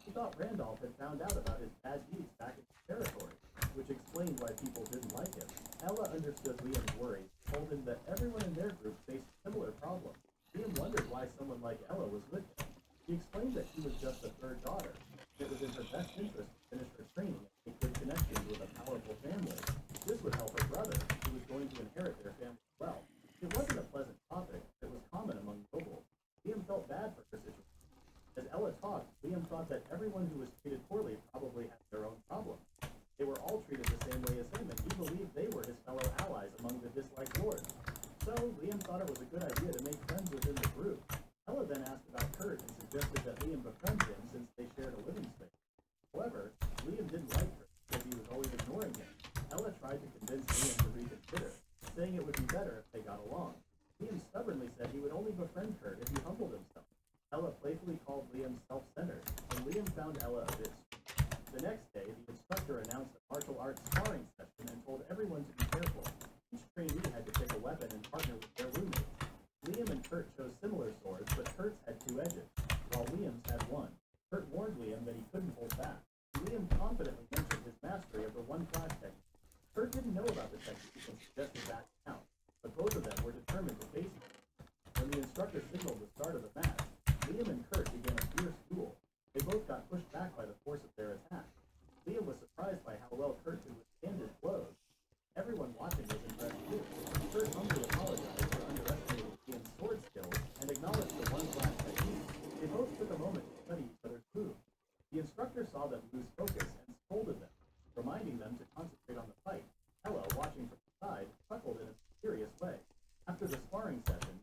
He thought Randolph had found out about his bad deeds back in his territory, which explained why people didn't like him. Ella understood Liam's worries and told him that everyone in their group faced similar problems. Liam wondered why someone like Ella was with him. She explained that she was just a third daughter. It was in her best interest to finish her training and make good connections with a powerful family. This would help her brother, who was going to inherit their family wealth. It wasn't a pleasant topic, but it was common among nobles. Liam felt bad for her situation. As Ella talked, Liam thought that everyone who was treated poorly probably had their own problems. They were all treated the same way as him, and he believed they were his fellow allies among the disliked lords. So, Liam thought it was a good idea to make friends within the group. Ella then asked about Kurt and suggested that Liam befriend him since they shared a living space. However, Liam didn't like Kurt because he was always ignoring him. Ella tried to convince Liam to reconsider, saying it would be better if they got along. Liam stubbornly said he would only befriend Kurt if he humbled himself. Ella playfully called Liam self-centered, and Liam found Ella a bit strange. The next day, the instructor announced a martial arts sparring session and told everyone to be careful. Each trainee had to pick a weapon and partner with their roommates. Liam and Kurt chose similar swords, but Kurt's had two edges, while Liam's had one. Kurt warned Liam that he couldn't hold back. Liam confidently mentioned his mastery of the one-flash technique. Kurt didn't know about the technique and suggested that count, but both of them were determined to face it. When the instructor signaled the start of the match, Liam and Kurt began a fierce duel. They both got pushed back by the force of their attack. Liam was surprised by how well Kurt could withstand his blows. Everyone watching was impressed too. Kurt humbly apologized for underestimating Liam's sword skills and acknowledged the one-flash technique. They both took a moment to study each other's moves. The instructor saw them lose focus and scolded them, reminding them to concentrate on the fight. Ella, watching from the side, chuckled in a mysterious way. After the sparring session,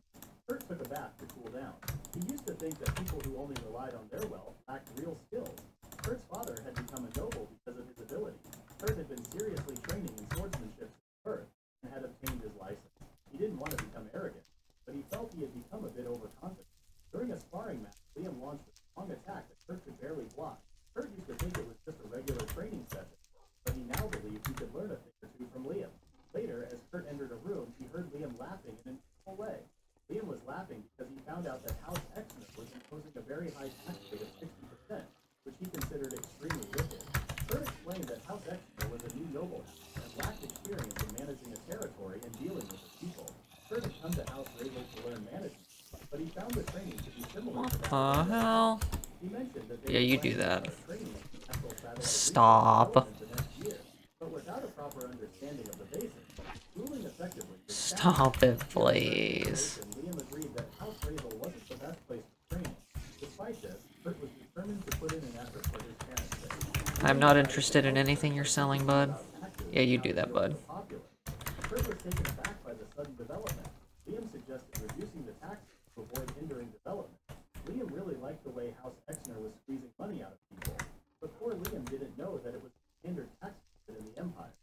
Kurt took a bath to cool down. He used to think that people who only relied on their wealth lacked real skills. Kurt's father had become a noble because of his ability. Kurt had been seriously training in swordsmanship since birth and had obtained his license. He didn't want to become arrogant, but he felt he had become a bit overconfident. During a sparring match, Liam launched a strong attack that Kurt could barely block. Kurt used to think it was just a regular training session, but he now believed he could learn a thing or two from Liam. Later, as Kurt entered a room, he heard Liam laughing in an informal way. Liam was laughing because he found out that House Exner was imposing a very high tax rate of 60%, which he considered extremely wicked. Kurt explained that House Exner was a new noble house and lacked experience in managing a territory and dealing with his people. Kurt had come to House Ravel to learn management, but he found the training to be similar to that What the hell? He mentioned that they Yeah, were you do planning to that. start training in national satellite Stop. research and development the next year, but without a proper understanding of the basics, ruling effectively was Stop it, please. Liam agreed that House Ravel wasn't the best place for training. Despite this, Kurt was determined to put in an effort for his parents' sake. I'm not interested in anything you're selling, bud. Yeah, you do that, bud. Kurt was taken aback by the sudden development. Liam suggested reducing the taxes to avoid hindering development. Liam really liked the way House Exner was squeezing money out of people, but poor Liam didn't know that it was a standard tax method in the Empire.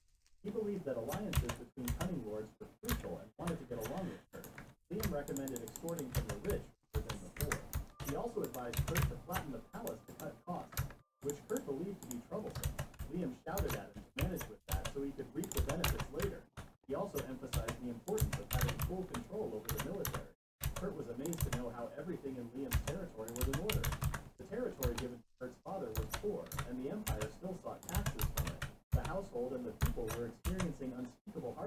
He believed that alliances between cunning lords were crucial and wanted to get along with Kurt. Liam recommended extorting from the rich rather than the poor. He also advised Kurt to flatten the palace to cut costs, which Kurt believed to be troublesome. Liam shouted at him to manage with that so he could reap the benefits later. He also emphasized the importance of having full control over the military. Kurt was amazed to know how everything in Liam's territory was in order. The territory given to Kurt's father was poor, and the Empire still sought taxes from it. The household and the people were experiencing unspeakable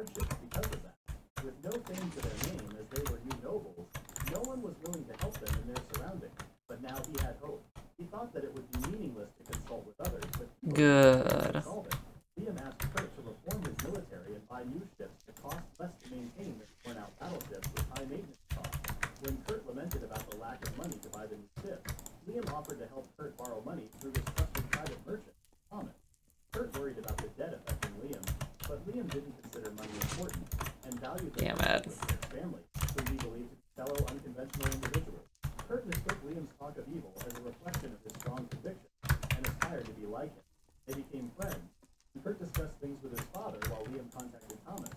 Good. Liam asked Kurt to reform his military and buy new ships that cost less to maintain than worn-out battleships with high maintenance costs. When Kurt lamented about the lack of money to buy the new ships, Liam offered to help Kurt borrow money through his trusted private merchant, Thomas. Kurt worried about the debt affecting Liam, but Liam didn't consider money important and valued the with Kurt's family, whom he believed to be fellow unconventional individuals. Kurt mistook Liam's talk of evil as a reflection of his strong conviction and aspired to be like him. They became friends, and Kurt discussed things with his father while Liam contacted Thomas.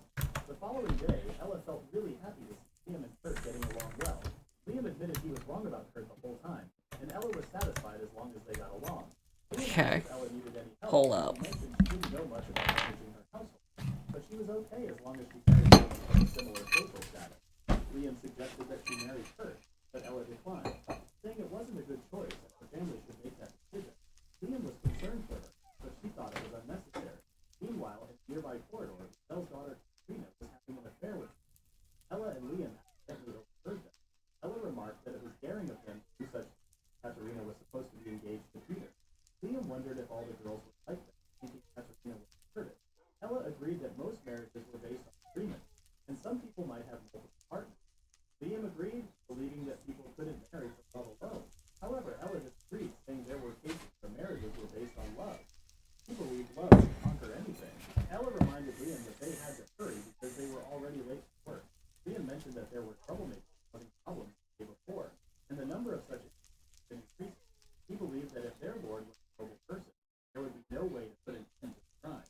The following day, Ella felt really happy to see Liam and Kurt getting along well. Liam admitted he was wrong about Kurt the whole time, and Ella was satisfied as long as they got along. Okay. Ella needed any help. Hold up. She mentioned she didn't know much about managing her household, but she was okay as long as she carried on with a similar social status. Liam suggested that she marry Kurt, but Ella declined, saying it wasn't a good choice and her family should make that decision. Liam was concerned for her, but she thought it was unnecessary. Meanwhile, in a nearby corridor, Belle's daughter Katrina was having an affair with him. Ella and Liam accidentally overheard them. Ella remarked that it was daring of him to do such. Katerina was supposed to be engaged to Peter. Liam wondered if all the girls would like them, thinking Katerina would prefer it. Ella agreed that most marriages were based on agreement, and some people might have multiple partners. Liam agreed, believing that people couldn't marry for love alone. However, Ella disagreed, saying there were cases where marriages were based on love. She believed love could conquer anything. Ella reminded Liam that they had to hurry because they were already late for work. Liam mentioned that there were troublemakers causing problems the day before, and the number of such increasing. He believed that if their lord was a noble person, there would be no way to put an end to the crime.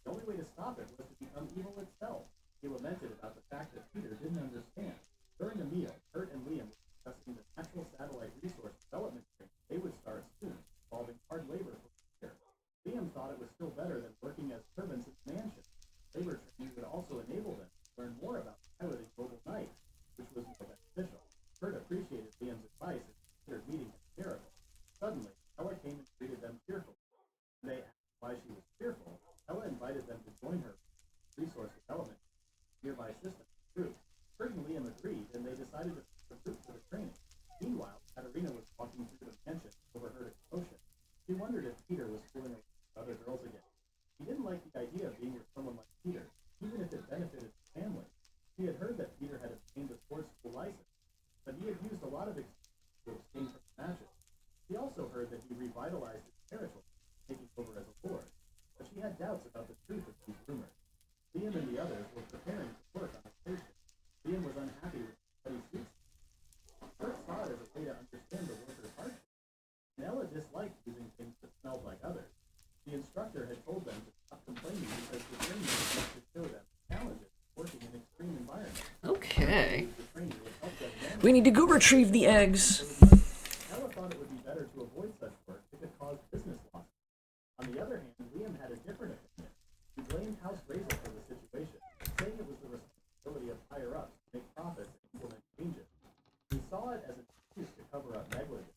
The only way to stop it was to become evil itself. He lamented about the fact that Peter didn't understand. During a meal, Kurt and Liam were discussing the natural satellite resource development training they would start soon, involving hard labor for Peter. Liam thought it was still better than working as servants in the mansion. Labor training would also enable them to learn more about piloting mobile knights, which was more beneficial. Kurt appreciated Liam's advice and considered meeting him a miracle. Suddenly, Ella came and treated them cheerfully. When they asked why she was cheerful, Ella invited them to join her resource development nearby system group. Kurt and Liam agreed, and they decided to recruit for the training. Meanwhile, Katerina was walking through the mansion and overheard a commotion. She wondered if Peter was fooling around with other girls again. She didn't like the idea of being with someone like Peter, even if it benefited the family. She had heard that Peter had obtained a sports school license, but he had used a lot of excuses to abstain from matches. She also heard that he revitalized his territory, taking over as a lord, but she had doubts about the truth of these rumors. Liam and the others were preparing to work on a station. Liam was unhappy with study suits. Kurt saw it as a way to understand the workers' hardship. Ella disliked using things that smelled like others. The instructor had told them to stop complaining because the training was meant to show them challenges of working in extreme environments. Okay. The training would help them manage. We need to go retrieve the eggs. Ella thought it would be better to avoid such work if it caused business losses. On the other hand, Liam had a different opinion. He blamed House Razor for the situation, saying it was the responsibility of higher-ups to make profits and implement changes. He saw it as an excuse to cover up negligence.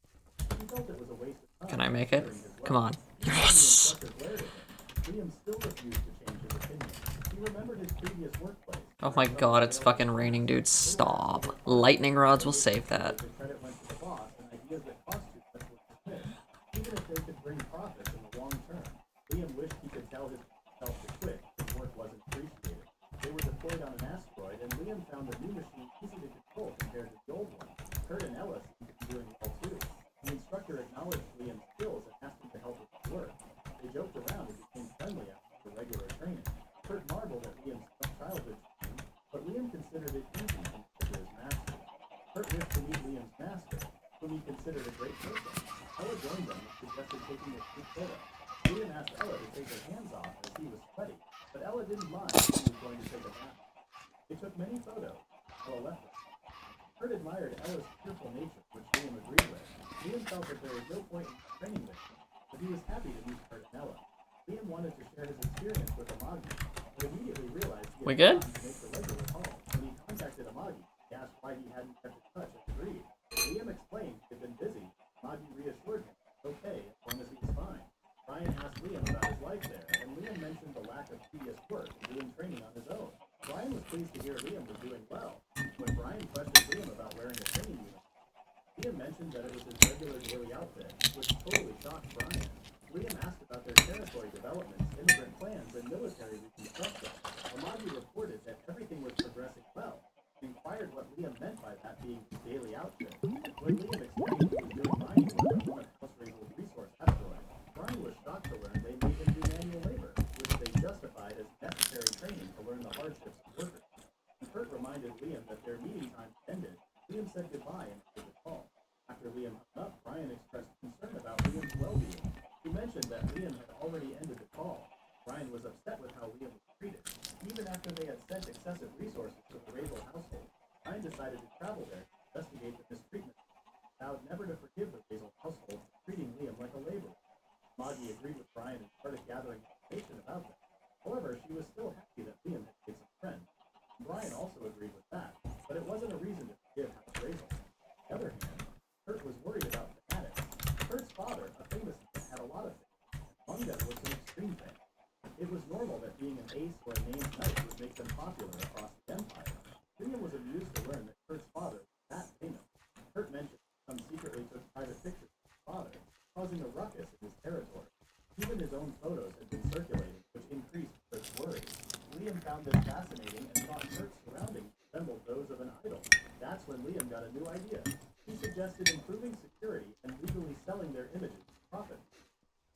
He felt it was a waste of time. Can I make it? Come on. Yes! Liam still refused to change his opinion. He remembered his previous workplace. Oh my god, it's fucking raining, dude. Stop. Lightning rods will save that. The credit went to the boss, and ideas that cost too much were dismissed, even if they could bring profits in the long term. Liam wished he could tell himself to quit. His work wasn't appreciated. They were deployed on an asteroid, and Liam found the new machine easy to control compared to the old one. Kurt and Ella seemed to be doing well too. The instructor acknowledged Liam's skills and asked him to help with his work. They joked around and became friendly after the regular training. Kurt marveled at Liam's childhood training, but Liam considered it easy compared to his master. Kurt wished to meet Liam's master, whom he considered a great person. Ella joined them and suggested taking a group photo. Liam asked Ella to take her hands off as he was sweaty, but Ella didn't mind as he was going to take a bath. They took many photos. Ella left them. Kurt admired Ella's cheerful nature, which Liam agreed with. Liam felt that there was no point in training with her, but he was happy to meet Kurt and Ella. Liam wanted to share his experience with Amagi, but immediately realized he had forgotten to make the regular call. When he contacted Amagi, he asked why he hadn't kept in touch and agreed. Liam explained he had been busy. Amagi reassured him, okay, as long as he was fine. Brian asked Liam about his life there, and Liam mentioned the lack of tedious work and doing training on his own. Brian was pleased to hear Liam was doing well. When Brian questioned Liam about wearing a training uniform, Liam mentioned that it was his regular daily outfit, which totally shocked Brian. Liam asked about their territory hardships of workers. When Kurt reminded Liam that their meeting time ended, Liam said goodbye and ended the call. After Liam hung up, Brian expressed concern about Liam's well-being. He mentioned that Liam had already ended the call. Brian was upset with how Liam was treated. Even after they had sent excessive resources to the Rabel household, Brian decided to travel there to investigate the mistreatment. He vowed never to forgive the Rabel household for treating Liam like a laborer. Maggie agreed with Brian and started gathering information about them. However, she was still happy that Liam had made some friends. Brian also agreed with that, but it wasn't a reason to forgive House Rabel. On the other hand, Kurt was worried about fanatics. Kurt's father, a famous man, had a lot of fans. Among them was some extreme fans. It was normal that being an ace or a named knight would make them popular across the empire. Liam was amused to learn that Kurt's father was that famous. Kurt mentioned some secretly took private pictures of his father, causing a ruckus in his territory. Even his own photos had been circulating, which increased Kurt's worry. Liam found this fascinating and thought Kurt's surroundings resembled those of an idol. That's when Liam got a new idea. He suggested improving security and legally selling their images for profit.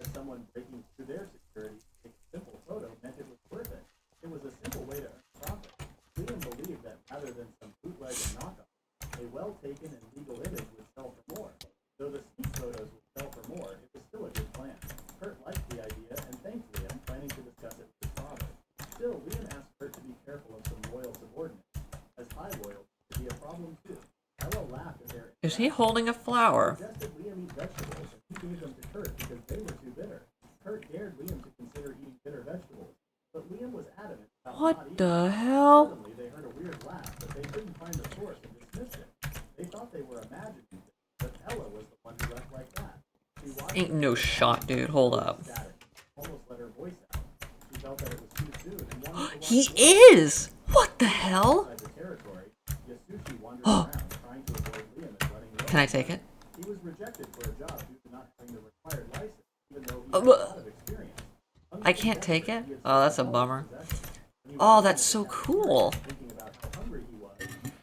As someone breaking through their security to take a simple photo meant it was worth it. It was a simple way to earn profit. Liam believed that rather than some bootleg and knockoff, a well-taken and legal image would sell for more. Though the sneak photos would sell for more, it was still a good plan. Kurt liked the idea and thanked Liam, planning to discuss it with his father. Still, Liam asked Kurt to be careful of some loyal subordinates, as high loyalty could be a problem too. Ella laughed at their Is he holding a flower? suggested Liam eat vegetables, and he gave them to Kurt because they were too bitter. Kurt dared Liam to consider eating bitter vegetables, but Liam was adamant about not What eating. the hell? Suddenly, they heard a weird laugh, but they couldn't find the source and dismissed it. They thought they were imagining things, but Ella was the one who laughed like that. She watched Ain't no shot, dude. Hold up. static, almost let her voice out. She felt that it was too soon and wanted to He watch more. is! What the hell? Outside the territory, Yasushi wandered around, trying to avoid Liam and running away. Can I take it? He was rejected for a job due to not having the required license, even though he had a lot of experience. I can't take it? Oh, that's a bummer. Oh, that's so cool. Thinking about how hungry he was,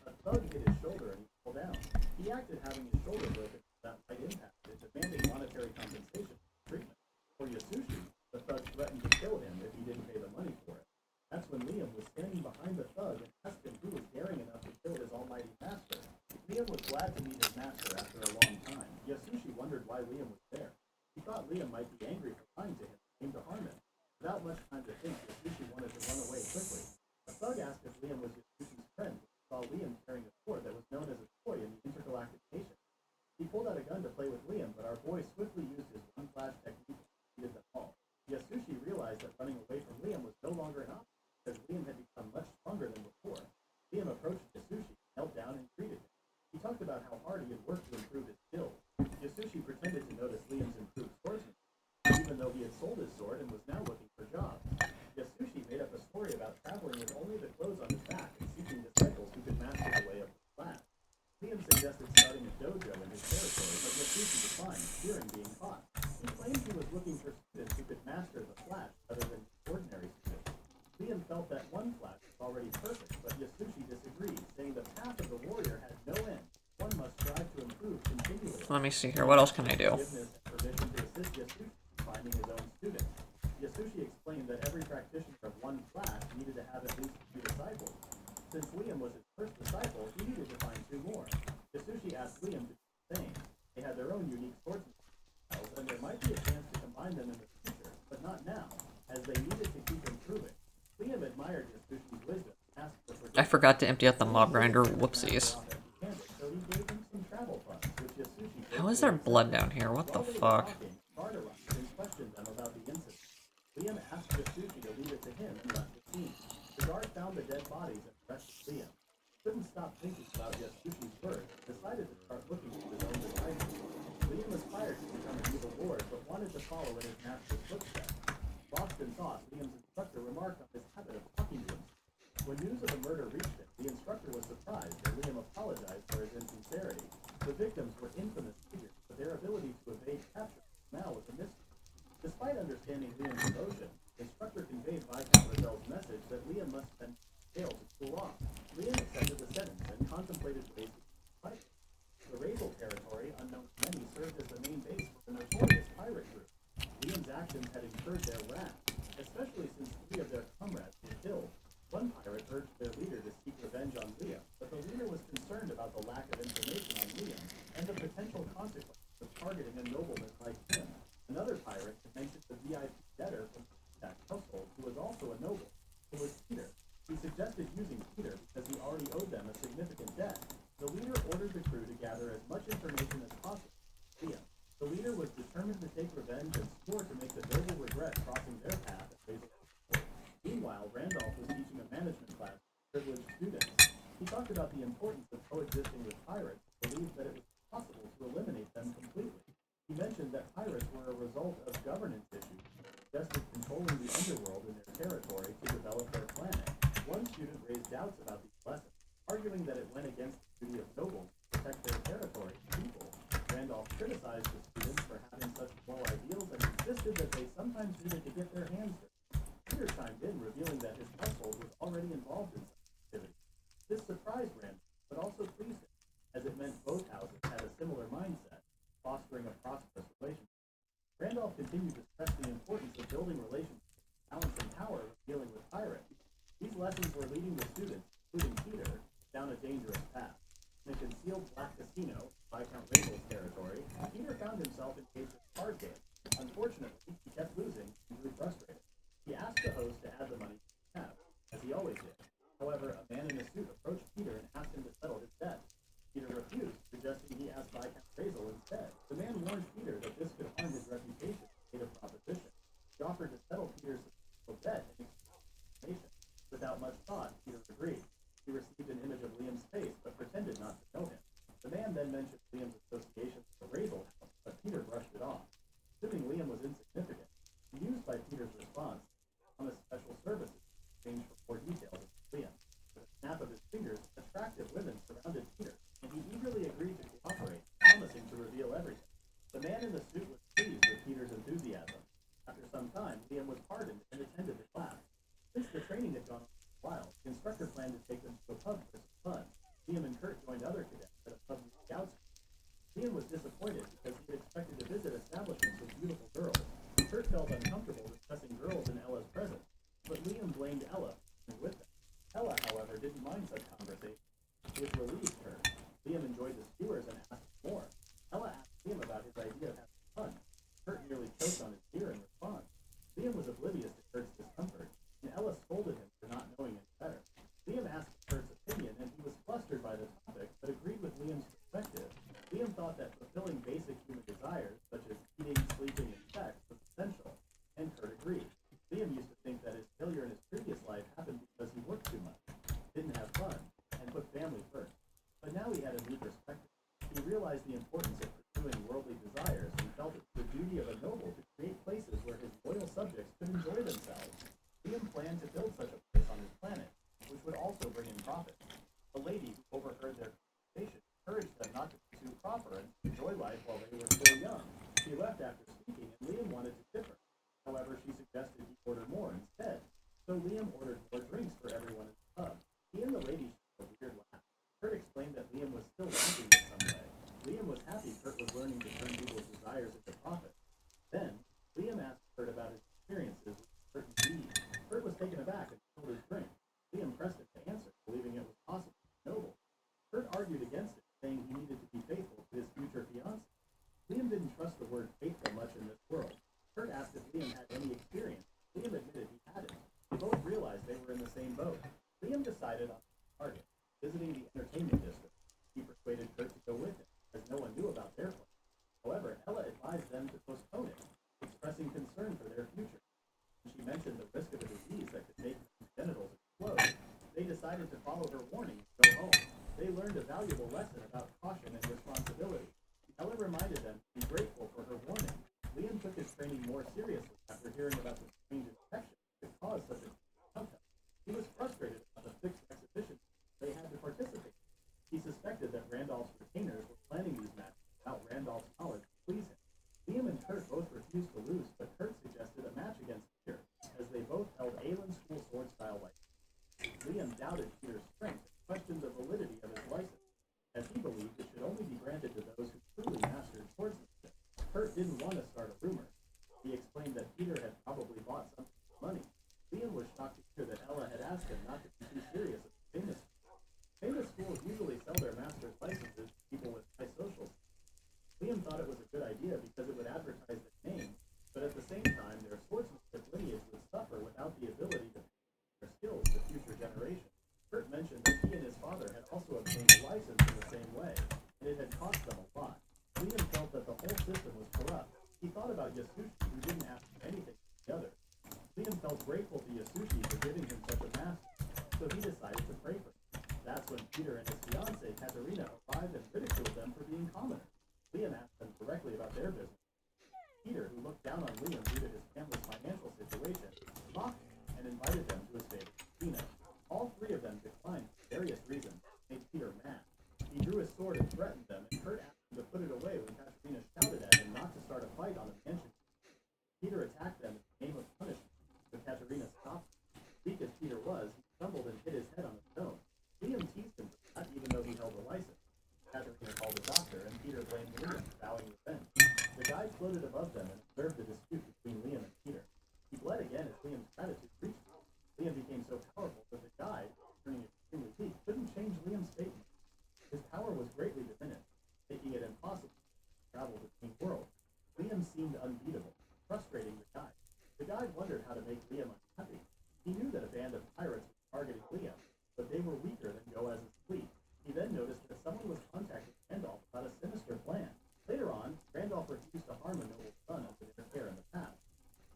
a thug hit his shoulder and he fell down. He acted having his shoulder broken that might impact it, demanding monetary compensation for treatment. For Yasushi, the thug threatened to kill him if he didn't pay the money for it. That's when Liam was standing behind the thug and asked him who was daring enough to kill his almighty master. Liam was glad to meet his master after a long time. Yasushi wondered why Liam was there. He thought Liam might be angry for lying to him and came to harm him. Without much time to think, Yasushi wanted to run away quickly. A thug asked if Liam was Yasushi's friend, but saw Liam carrying a sword that was known as a toy in the intergalactic nation. He pulled out a gun to play with Liam, but our boy swiftly used his one-flash technique and defeated them all. Yasushi realized that running away from Liam was no longer an option, because Liam had become much stronger than before. Liam approached Yasushi, knelt down, and greeted him. He talked about how hard he had worked to improve his skills. Yasushi pretended to notice Liam's improved swordsmanship, even though he had sold his sword and was now looking for jobs. Yasushi made up a story about traveling with only the clothes on his back and seeking disciples who could master the way of the class. Liam suggested starting a dojo in his territory, but Yasushi declined, fearing being caught. He claimed he was looking for students who could master the flash rather than ordinary students. Liam felt that one flash was already perfect, but Yasushi disagreed, saying the path of the warrior had no end. One must strive to improve continually. Let me see here. What else can I do? Forgiveness and permission to assist Yasushi in finding his own students. Yasushi explained that every practitioner of one flash needed to have at least 2 disciples. Since Liam was his first disciple, he needed to find 2 more. Yasushi asked Liam to do the same. They had their own unique swordsmanship styles, and there might be a chance to combine them in the future, but not now, as they needed to keep improving. Liam admired Yasushi's wisdom and asked for forgiveness. I forgot to empty out the mob grinder. Whoopsies. So he gave him some travel funds, which Yasushi How is there blood down here? What the fuck? Guard arrived and questioned them about the incident. Liam asked Yasushi to leave it to him and left the scene. The guard found the dead bodies and arrested Liam. Couldn't stop thinking about Yasushi's words and decided to start looking for his own disciples. Liam aspired to become an evil lord, but wanted to follow in his master's footsteps. Lost in thought, Liam's instructor remarked on his habit of talking to himself. When news of the murder reached him, the instructor was surprised, and Liam apologized for his insincerity. The victims were infamous figures, but their ability to evade capture now was a mystery. Despite understanding Liam's emotion, the instructor conveyed Viscount Razel's message that Liam must spend jail to cool off. Liam accepted the sentence and contemplated ways to fight. The Rabel territory, unknown to many, served as the main base for the notorious pirate group. Liam's actions had incurred their wrath, especially since 3 of their comrades were killed. One pirate, urged their leader to seek revenge on Liam, but the leader was concerned about the lack of information on Liam and the potential consequences of targeting a nobleman like him. Another pirate had mentioned the VIP debtor from that household, who was also a noble, who was Peter. He suggested using Peter because he already owed them a significant debt. The leader ordered the crew to gather as much information as possible. Liam. The leader was determined to take revenge and swore to make the noble regret crossing their path at Basil. Meanwhile, Randolph was teaching a management class to privileged students. He talked about the importance of coexisting with pirates and believed that it was possible to eliminate them completely. He mentioned that pirates were a result of governance issues, suggested controlling the underworld in their territory to develop their planet. One student raised doubts about these lessons, arguing that it went against the duty of nobles to protect their territory and people. Randolph criticized the students for having such low ideals and insisted that they sometimes needed to get their hands dirty. Peter chimed in, revealing that his household was already involved in such activities. This surprised Randolph, but also pleased him, as it meant both houses had a similar mindset, fostering a prosperous relationship. Randolph continued to stress the importance of building relationships, balancing power when dealing with pirates. These lessons were leading the students, including Peter, down a dangerous path. In a concealed black casino, Viscount Razel's territory, Peter found himself engaged in a card game. Unfortunately, he kept losing and grew frustrated. He asked the host to add the money to his tab, as he always did. However, a man in a suit approached Peter and asked him to settle his debt. Peter refused, suggesting he ask Viscount Razel instead. The man warned Peter that this could harm his reputation as a native proposition. He offered to settle Peter's debt in exchange. Without much thought, Peter agreed. He received an image of Liam's face, but pretended not to know him. The man then mentioned Liam's association with the Razel house, but Peter brushed it off. Assuming Liam was insignificant, amused by Peter's response, he promised special services in exchange for more details of Liam. With a snap of his fingers, attractive women surrounded Peter, and he eagerly agreed to cooperate, promising to reveal everything. The man in the suit was pleased with Peter's enthusiasm. After some time, Liam was pardoned and attended the class. Since the training had gone on for a while, the instructor planned to take them to a pub for some fun. Liam and Kurt joined other cadets at a pub near the outskirts. Liam was disappointed because he had expected to visit establishments with beautiful girls. Kurt felt uncomfortable discussing girls in Ella's presence, but Liam blamed Ella for being with them. Ella, however, didn't mind such conversation, which relieved her. Liam enjoyed the skewers and asked for more. Ella asked Liam about his idea of having fun. Kurt nearly choked on his beer in response. Liam was oblivious to Kurt's discomfort, and Ella scolded him for not knowing any better. Liam asked Kurt's opinion, and he was flustered by the topic, but agreed with Liam's perspective. Liam thought that fulfilling basic human desires, such as eating, sleeping, and sex, was essential, and Kurt agreed. Liam used to think that his failure in his previous life happened because he worked too much, didn't have fun, and put family first. But now he had a new perspective. He realized the importance of pursuing worldly desires and felt it was the duty of a noble to create places where his loyal subjects could enjoy themselves. Liam planned to build such a place on his planet, which would also bring in profits. A lady who overheard their conversation encouraged them not to pursue proper and enjoy life while they were still young. She left after speaking, and Liam wanted to differ. However, she suggested he order more instead. So Liam ordered more drinks for everyone in the pub. He and the lady shared a weird laugh. Kurt explained that Liam was still wanting in some way. Liam was happy Kurt was learning to turn people's desires into profit. Then, Liam asked Kurt about his experiences with certain deeds. Kurt was taken aback and spilled his drink. Liam pressed him to answer, believing it was possible to be noble. Kurt argued against it, saying he needed to be faithful to his future fiancée. Liam didn't trust the word faithful much in this world. Kurt asked if Liam had any experience. Liam admitted he hadn't. They both realized they were in the same boat. Liam decided on a target, visiting the entertainment district. He persuaded Kurt to go with him, as no one knew about their plan. However, Ella advised them to postpone it, expressing concern for their future. When she mentioned the risk of a disease that could make men's genitals explode, they decided to follow her warning and go home. They learned a valuable lesson about caution and responsibility. Ella reminded them to be grateful for her warning. Liam took his training more seriously after hearing about the strange infection that could cause such a outcome. He was frustrated about the fixed exhibitions they had to participate in. He suspected that Randolph's retainers were planning these matches without Randolph's knowledge to please him. Liam and Kurt both refused to lose, but Kurt suggested a match against Peter, as they both held Aylan school sword style license. Liam doubted Peter's strength and questioned the validity of his license, as he believed it should only be granted to those who truly mastered swordsmanship. Kurt didn't want to start a rumor. He explained that Peter had probably bought something with money. Liam was shocked to hear that Ella had asked him not to be too serious mentioned that he and his father had also obtained a license in the same way, and it had cost them a lot. Liam felt that the whole system was corrupt. He thought about Yasushi, who didn't ask for anything from the others. Liam felt grateful to Yasushi for giving him such a master, so he decided to pray for him. That's when Peter and his fiancée, Katerina, arrived and ridiculed them for being commoners. Liam asked them directly about their business. Peter, who looked down on Liam due to his family's financial situation, mocked him and invited them to his favorite casino. All three of them declined for various reasons, made Peter mad. He drew his sword and threatened them, and Kurt asked him to put it away when Katerina shouted at him not to start a fight on the mansion. Peter attacked them in the name of punishment, but Katerina stopped him. Weak as Peter was, he stumbled and hit his head on a stone. Liam teased him for that, even though he held a license. Katerina called a doctor, and Peter blamed Liam for vowing revenge. The guide floated above them and observed the dispute between Liam and Peter. He bled again as Liam's gratitude reached him. Liam became so powerful that the guide, turning extremely weak, couldn't change Liam's fate. His power was greatly diminished, making it impossible to travel between worlds. Liam seemed unbeatable, frustrating the guide. The guide wondered how to make Liam unhappy. He knew that a band of pirates was targeting Liam, but they were weaker than Goaz's fleet. He then noticed that someone was contacting Randolph about a sinister plan. Later on, Randolph refused to harm a noble son under their care in the past.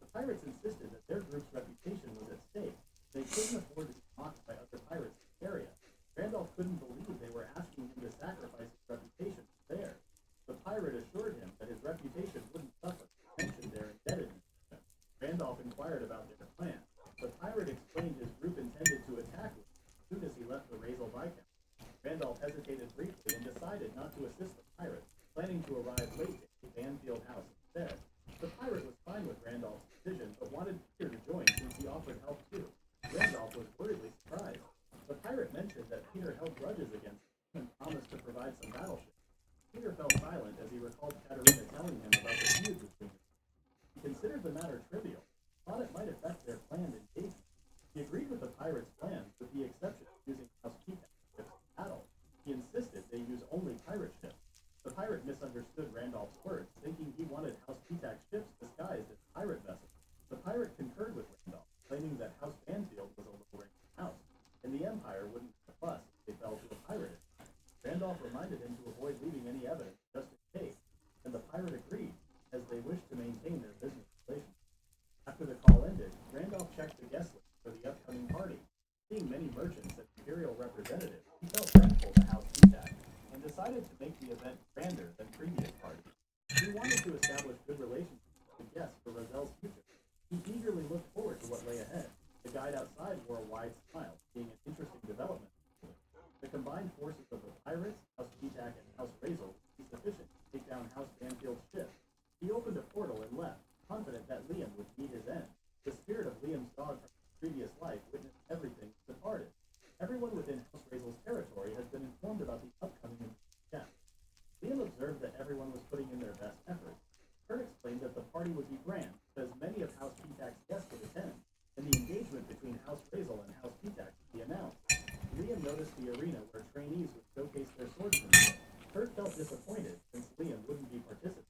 The pirates insisted that their group's reputation was at stake. They couldn't afford to be mocked by other pirates in the area. Randolph couldn't believe they were asking him to sacrifice his reputation for theirs. The pirate assured him that his reputation wouldn't suffer, mentioned their indebtedness to him. Randolph inquired about their plan. The pirate explained his group intended to attack him as soon as he left the Razel Viscount. Randolph hesitated briefly and decided not to assist the pirate, planning to arrive late to Banfield House instead. The pirate was fine with Randolph's decision, but wanted Peter to join since he offered help too. Randolph was worriedly surprised. The pirate mentioned that Peter held grudges against him and promised to provide some battleships. Peter fell silent as he recalled Katerina telling him about the feud between them. He considered the matter trivial, thought it might affect their planned engagement. He agreed with the pirate's plans, with the exception of using House Peacock ships in battle. He insisted they use only pirate ships. The pirate misunderstood Randolph's words, thinking he wanted House Peacock ships disguised as pirate vessels. The pirate concurred with Randolph, claiming that House Banfield was a low-ranking house, and the Empire wouldn't be a fuss if they fell to a pirate attack. Randolph reminded him to avoid leaving any evidence just in case, and the pirate agreed, as they wished to maintain their business relations. After the call ended, Randolph checked the guest list for the upcoming party. Seeing many merchants and imperial representatives, he felt thankful to House Peacock and decided to make the event grander than previous parties. He wanted to establish good relations with the guests for Rozel's future. He eagerly looked forward to what lay ahead. The guide outside wore a wide smile, being an interesting development. The combined forces of the pirates, House Peacock, and House Razel would be sufficient to take down House Banfield's ship. He opened a portal and left, confident that Liam would meet his end. The spirit of Liam's dog from his previous life witnessed everything that departed. Everyone within House Razel's territory has been informed about the upcoming death. Liam observed that everyone was putting in their best efforts. Kurt explained that the party would be grand, because many of House Peacock's guests would attend, and the engagement between House Razel and House Peacock would be announced. Liam noticed the arena where trainees would showcase their swordsmanship. Kurt felt disappointed, since Liam wouldn't be participating.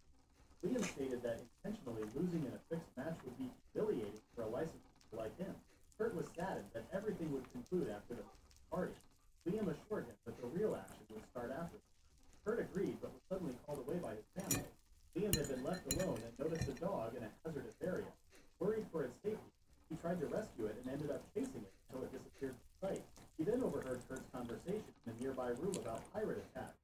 Liam stated that intentionally losing in a fixed match would be humiliating for a licensed like him. Kurt was saddened that everything would conclude after the party. Liam assured him that the real action would start after. Kurt agreed, but was suddenly called away by his family. Liam had been left alone and noticed a dog in a hazardous area. Worried for its safety, he tried to rescue it and ended up chasing it until it disappeared from sight. He then overheard Kurt's conversation in a nearby room about pirate attacks.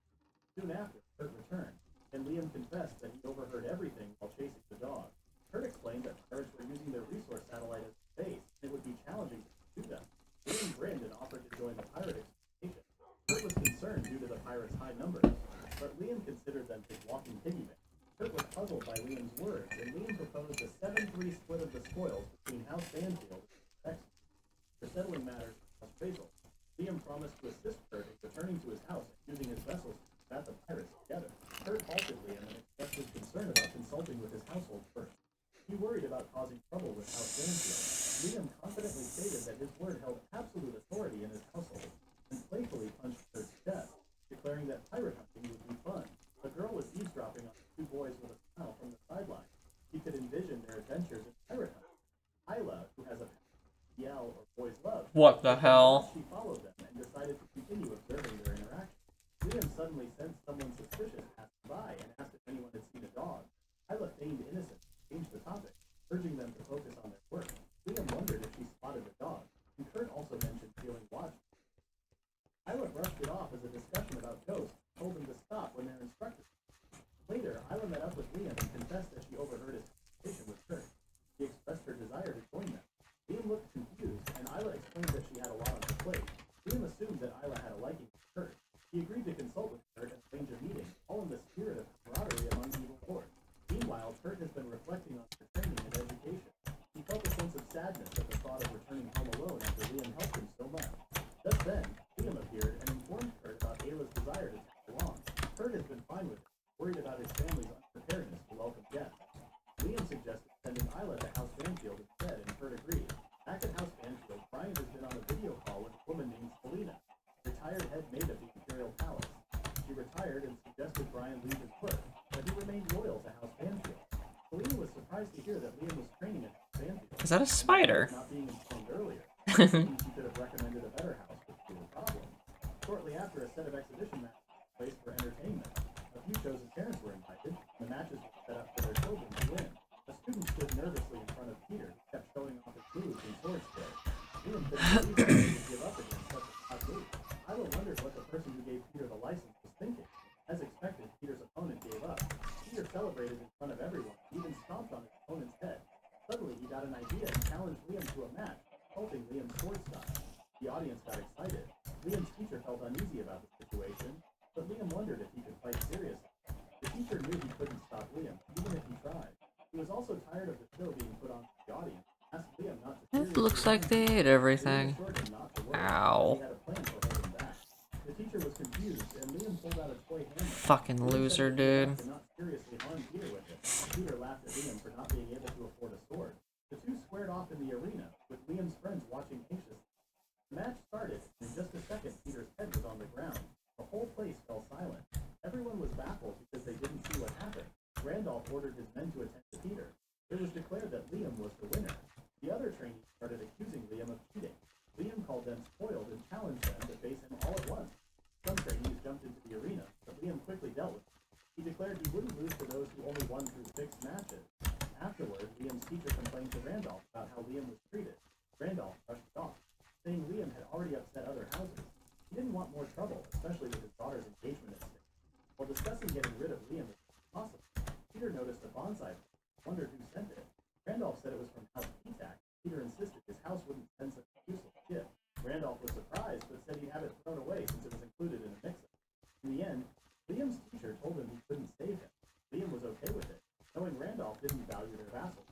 Soon after, Kurt returned, and Liam confessed that he overheard everything while chasing the dog. Kurt explained that pirates were using their resource satellite as a base, and it would be challenging to pursue them. Liam grinned and offered to join the pirate expedition. Kurt was concerned due to the pirates' high numbers, but Liam considered them his walking piggy bank. Kurt was puzzled by Liam's words, and Liam proposed a 7-3 split of the spoils between House Banfield and Texas. For settling matters with House Basil, Liam promised to assist Kurt in returning to his house and using his vessels to combat the pirates together. Kurt halted Liam and expressed his concern about consulting with his household first. He worried about causing trouble with House Banfield. Liam confidently stated that his word held absolute authority in his household, and playfully punched Kurt's chest, declaring that pirate hunting would be fun. A girl was eavesdropping on the two boys with a smile from the sideline. He could envision their adventures in pirate hunting. Isla, who has a yell or boys love. What the hell? She followed them and decided brushed it off as a discussion about ghosts, told them to stop when their instructor. Later, Isla met up with Liam and confessed that she overheard his conversation with Kurt. She expressed her desire to join them. Liam looked confused, and Isla explained that she had a lot on her plate. Liam assumed that Isla had a liking for Kurt. He agreed to consult with Kurt and arrange a meeting, all in the spirit of camaraderie among evil lords. Meanwhile, Kurt has been reflecting on her training and education. He felt a sense of sadness at the thought of returning home alone after Liam helped him so much. Just then, Liam appeared and informed Kurt about Ayla's desire to tag along. Kurt has been fine with it, worried about his family's unpreparedness to welcome guests. Liam suggested sending Isla to House Banfield instead, and Kurt agreed. Back at House Banfield, Brian has been on a video call with a woman named Selena, retired head maid of the Imperial Palace. She retired and suggested Brian leave his work, but he remained loyal to House Banfield. Selena was surprised to hear that Liam was training at House Banfield. Is that a spider? Not being informed earlier, she could have recommended a better house with fewer problems. Shortly after, a set of exhibition matches took place for entertainment. A few chosen parents were invited, and the matches were set up for their children to win. A student stood nervously in front of Peter, who kept showing off his moves and sword skills. Liam couldn't believe that he would give up against such a hot move. Isla wondered what the person who gave Peter the license was thinking. As expected, Peter's opponent gave up. Peter celebrated in front of everyone, even stomped on his opponent's head. Suddenly, he got an idea and challenged Liam to a match, insulting Liam's sword style. The audience got excited. Liam's teacher felt uneasy about the situation, but Liam wondered if he could fight seriously. The teacher knew he couldn't stop Liam, even if he tried. He was also tired of the show being put on to the audience, and asked Liam not to It looks like they ate everything. Ow. He had a plan to hold him back. The teacher was confused, and Liam pulled out a toy hammer. Fucking loser, dude. To not seriously harm Peter with it. Peter laughed at Liam for not being able to afford a sword. The two squared off in the arena, with Liam's friends watching anxiously. The match started, and in just a second, Peter's head was on the ground. The whole place fell silent. Everyone was baffled because they didn't see what happened. Randolph ordered his men to attend to Peter. It was declared that Liam was the winner. The other trainees started accusing Liam of cheating. Liam called them spoiled and challenged them to face him all at once. Some trainees jumped into the arena, but Liam quickly dealt with them. He declared he wouldn't lose to those who only won through fixed matches. Afterward, Liam's teacher complained to Randolph about how Liam was treated. Randolph brushed it off, saying Liam had already upset other houses. He didn't want more trouble, especially with his daughter's engagement at stake. While discussing getting rid of Liam as possible, Peter noticed a bonsai plant, wondered who sent it. Randolph said it was from House P-Tac. Peter insisted his house wouldn't send such a useless gift. Randolph was surprised, but said he'd have it thrown away since it was included in a mix-up. In the end, Liam's teacher told him he couldn't save him. Liam was okay with it, knowing Randolph didn't value their vassals.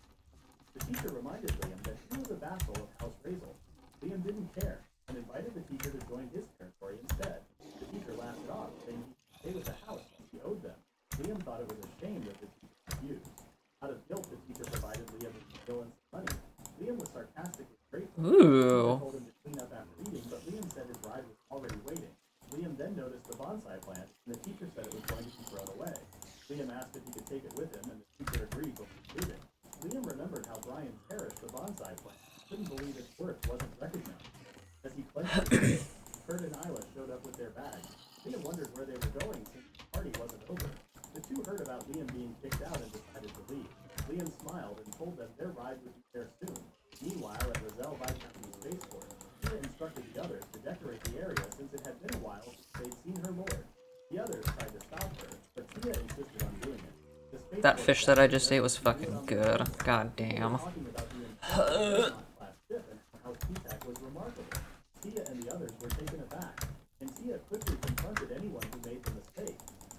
The teacher reminded Liam that he was a vassal of House Razel. Liam didn't care, and invited the teacher to join his territory instead. The teacher laughed it off, saying he could stay with the house since he owed them. Liam thought it was a shame that the teacher refused. Out of guilt, the teacher provided Liam with skill and some money. Liam was sarcastically grateful. The teacher told him to clean up after eating, but Liam said his ride was already waiting. Liam then noticed the bonsai plant, and the teacher said it was going to be thrown away. Liam asked if he could take it with him, and the teacher agreed before leaving. Liam remembered how Brian cherished the bonsai plant. Couldn't believe its worth wasn't recognized. As he clenched his fist, Kurt and Isla showed up with their bags. Liam wondered where they were going since the party wasn't over. The two heard about Liam being kicked out and decided to leave. Liam smiled and told them their ride would be there soon. Meanwhile, at Roselle Viscount's spaceport, Tia instructed the others to decorate the area since it had been a while since they'd seen her lord. The others tried to stop her, but Tia insisted on doing it. That fish that I just ate was fucking good. God damn. Tia and the others were taken aback, and Tia quickly confronted anyone who made the mistake.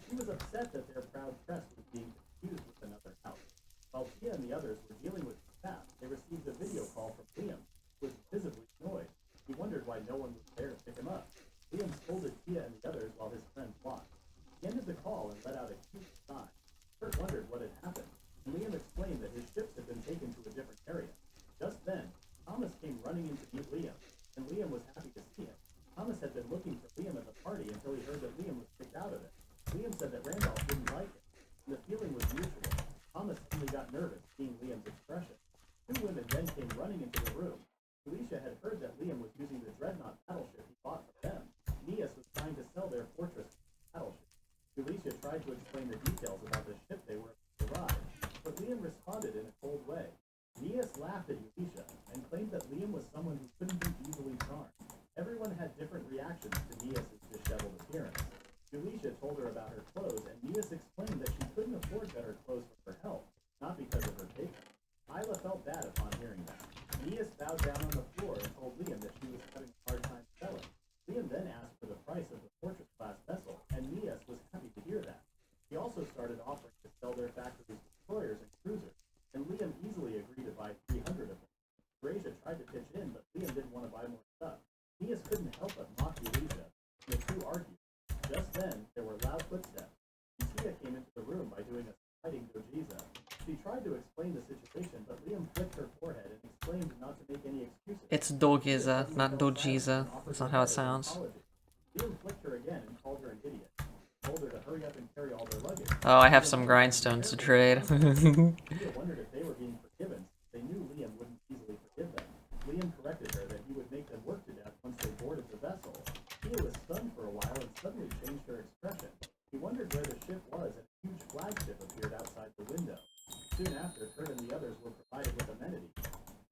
She was upset that their proud crest was being confused with another house. While Tia and the others were dealing with the staff, they received a video call from Liam, who was visibly annoyed. He wondered why no one was there to pick him up. Liam scolded Tia and the others while his friends watched. He ended the call and let out a cute sigh. Kurt wondered what had happened, and Liam explained that his ships had been taken to a different area. Just then, Thomas came running in to meet Liam, and Liam was happy to see him. Thomas had been looking for Liam at the party until he heard that Liam was kicked out of it. Liam said that Randolph didn't like him, and the feeling was mutual. Thomas suddenly got nervous seeing Liam's expression. Two women then came running into the room. Felicia had heard that Liam was using the dreadnought battleship he bought from them. Neas was trying to sell their fortress battleship. Felicia tried to explain the details about the ship they were to ride, but Liam responded in a cold way. Neas laughed at Elisha and claimed that Liam was someone who couldn't be easily charmed. Everyone had different reactions to Neas' It's Dogiza, not Dojiza. That's not how it sounds. Liam flicked her again and called her an idiot. Told her to hurry up and carry all their luggage. Oh, I have some grindstones to trade. Tia wondered if they were being forgiven. They knew Liam wouldn't easily forgive them. Liam corrected her that he would make them work to death once they boarded the vessel. Tia was stunned for a while and suddenly changed her expression. He wondered where the ship was, and a huge flagship appeared outside the window. Soon after, Kurt and the others were provided with amenities.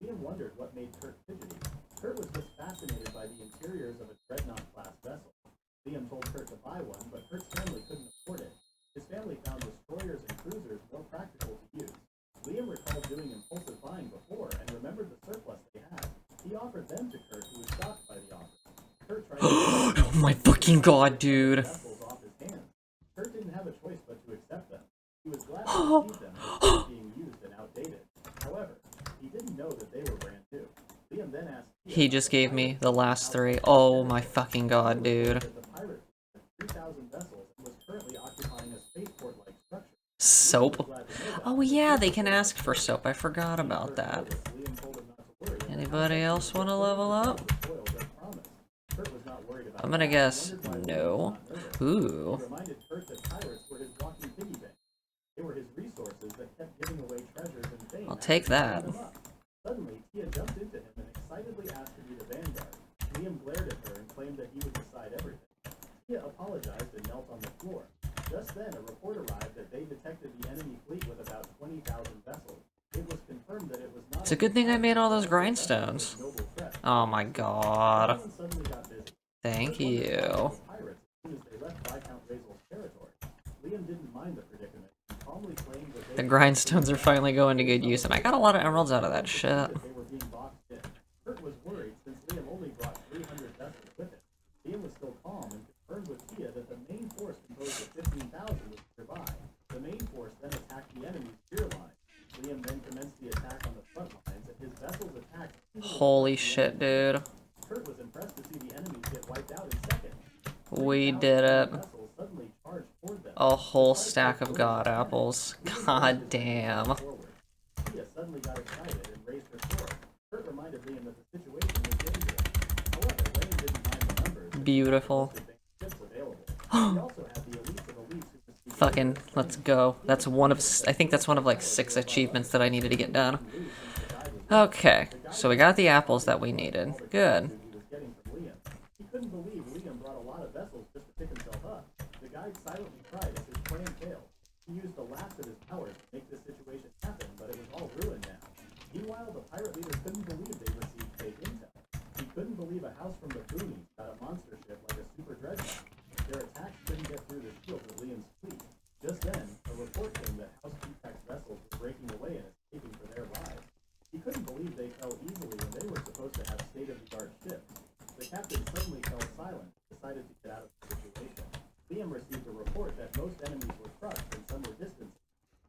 Liam wondered what made Kurt fidgety. Kurt was just fascinated by the interiors of a dreadnought-class vessel. Liam told Kurt to buy one, but Kurt's family couldn't afford it. His family found destroyers and cruisers more practical to use. Liam recalled doing impulsive buying before and remembered the surplus they had. He offered them to Kurt, who was shocked by the offer. Kurt tried to Oh my fucking god, dude. vessels off his hands. Kurt didn't have a choice but to accept them. He was glad to receive them, but they were being used and outdated. However, he didn't know that they were brand new. Liam then asked He just gave me the last 3. Oh my fucking god, dude. the pirate had 3,000 vessels and was currently occupying a spaceport-like structure. Soap? Oh yeah, they can ask for soap. I forgot about that. Liam told him not to worry. Anybody else want to level up? Spoiled as promised. Kurt was not worried about I'm gonna guess no. Ooh. He reminded Kurt that pirates were his walking piggy bank. They were his resources that kept giving away treasures and fame. I'll take that. Suddenly, Tia jumped into him and excitedly asked to be the vanguard. Liam glared at her and claimed that he would decide everything. Tia apologized and knelt on the floor. Just then, a report arrived that they detected the enemy fleet with about 20,000 vessels. It was confirmed that it was not It's a good thing I made all those grindstones. a noble threat. Oh my god. Everyone suddenly got busy. Thank you. Pirates as soon as they left Viscount Razel's territory. Liam didn't mind the predicament and calmly claimed that The grindstones are finally going to good use, and I got a lot of emeralds out of that shit. they were being boxed in. Kurt was worried since Liam only brought 300 vessels with him. Liam was still calm and confirmed with Tia that the main force composed of 15,000 was nearby. The main force then attacked the enemy's rear line. Liam then commenced the attack on the front lines, and his vessels attacked. Holy shit, dude. Kurt was impressed to see the enemies get wiped out in seconds. We did it. Vessels suddenly charged toward them. A whole stack of god apples. God damn. Forward. Tia suddenly got excited and raised her sword. Kurt reminded Liam that the situation was dangerous. However, Liam didn't mind the numbers. Beautiful. Ships available. He also had the elites of elites who could speak Fucking, let's go. That's one of, I think that's one of like 6 achievements that I needed to get done. Okay, so we got the apples that we needed. Good. he was getting from Liam. He couldn't believe Liam brought a lot of vessels just to pick himself up. The guide silently cried as his plan failed. He used the last of his powers to make this situation happen, but it was all ruined now. Meanwhile, the pirate leader couldn't believe they received fake intel. He couldn't believe a house from the boonies got a monster ship like a super dreadnought. Their attacks couldn't get through the shield of Liam's fleet. Just then, a report came that House P-Tech's vessels were breaking away and escaping for their lives. He couldn't believe they fell easily when they were supposed to have state-of-the-art ships. The captain suddenly fell silent and decided to get out of the situation. Liam received a report that most enemies were crushed and some were distanced.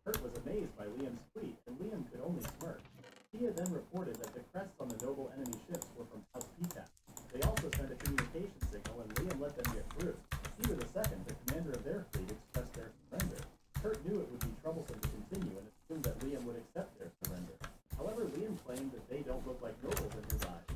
Kurt was amazed by Liam's fleet, and Liam could only smirk. Tia then reported that the crests on the noble enemy ships were from House P-Tech. They also sent a communication signal, and Liam let them get through. Peter II, the commander of their fleet, expressed their surrender. Kurt knew it would be troublesome to continue and assumed that Liam would accept their surrender. However, Liam claimed that they don't look like nobles in his eyes.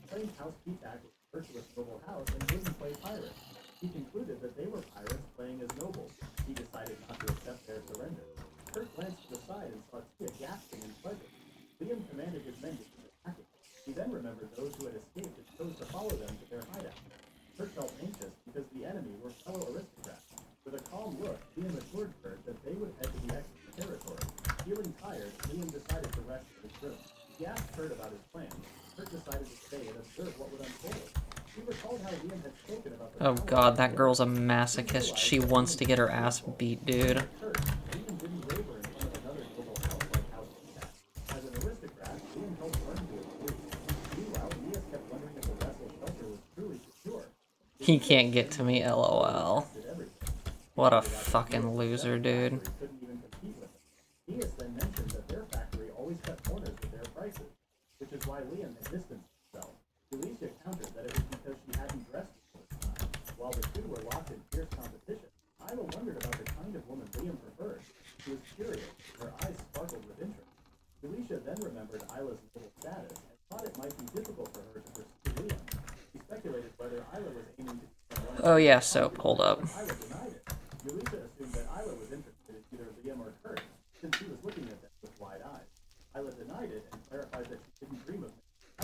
He claimed House P-Tech was a virtuous noble house and wouldn't play pirates. He concluded that they were pirates playing as nobles. He decided not to accept their surrender. Kurt glanced to the side and saw Tia gasping in pleasure. Liam commanded his men to keep attacking. He then remembered those who had escaped and chose to follow them to their hideout. Kurt felt anxious because the enemy were fellow aristocrats. With a calm look, Liam assured Kurt that they would head to the extra territory. Feeling tired, Liam decided to rest in his room. He asked Kurt about his plans. Kurt decided to stay and observe what would unfold. He recalled how Liam had spoken about the Oh god, that girl's a masochist. She wants to get her ass beat, dude. Kurt. Liam didn't waver in front of another noble house like House P-Tech. As an aristocrat, Liam held firm to his beliefs. Meanwhile, Liam kept wondering if the vessel's shelter was truly secure. He can't get to me, lol. Did everything. What a fucking loser, dude. Couldn't even compete with him. Diaz then mentioned that their factory always cut corners with their prices, which is why Liam had distanced himself. Alicia countered that it was because she hadn't dressed before this time. While the two were locked in fierce competition, Isla wondered about the kind of woman Liam preferred. She was curious, her eyes sparkled with interest. Alicia then remembered Isla's noble status and thought it might be difficult for her Oh yeah, so hold up. Isla denied it. Yulisa assumed that Isla was interested in either Liam or Kurt, since she was looking at them with wide eyes. Isla denied it and clarified that she didn't dream of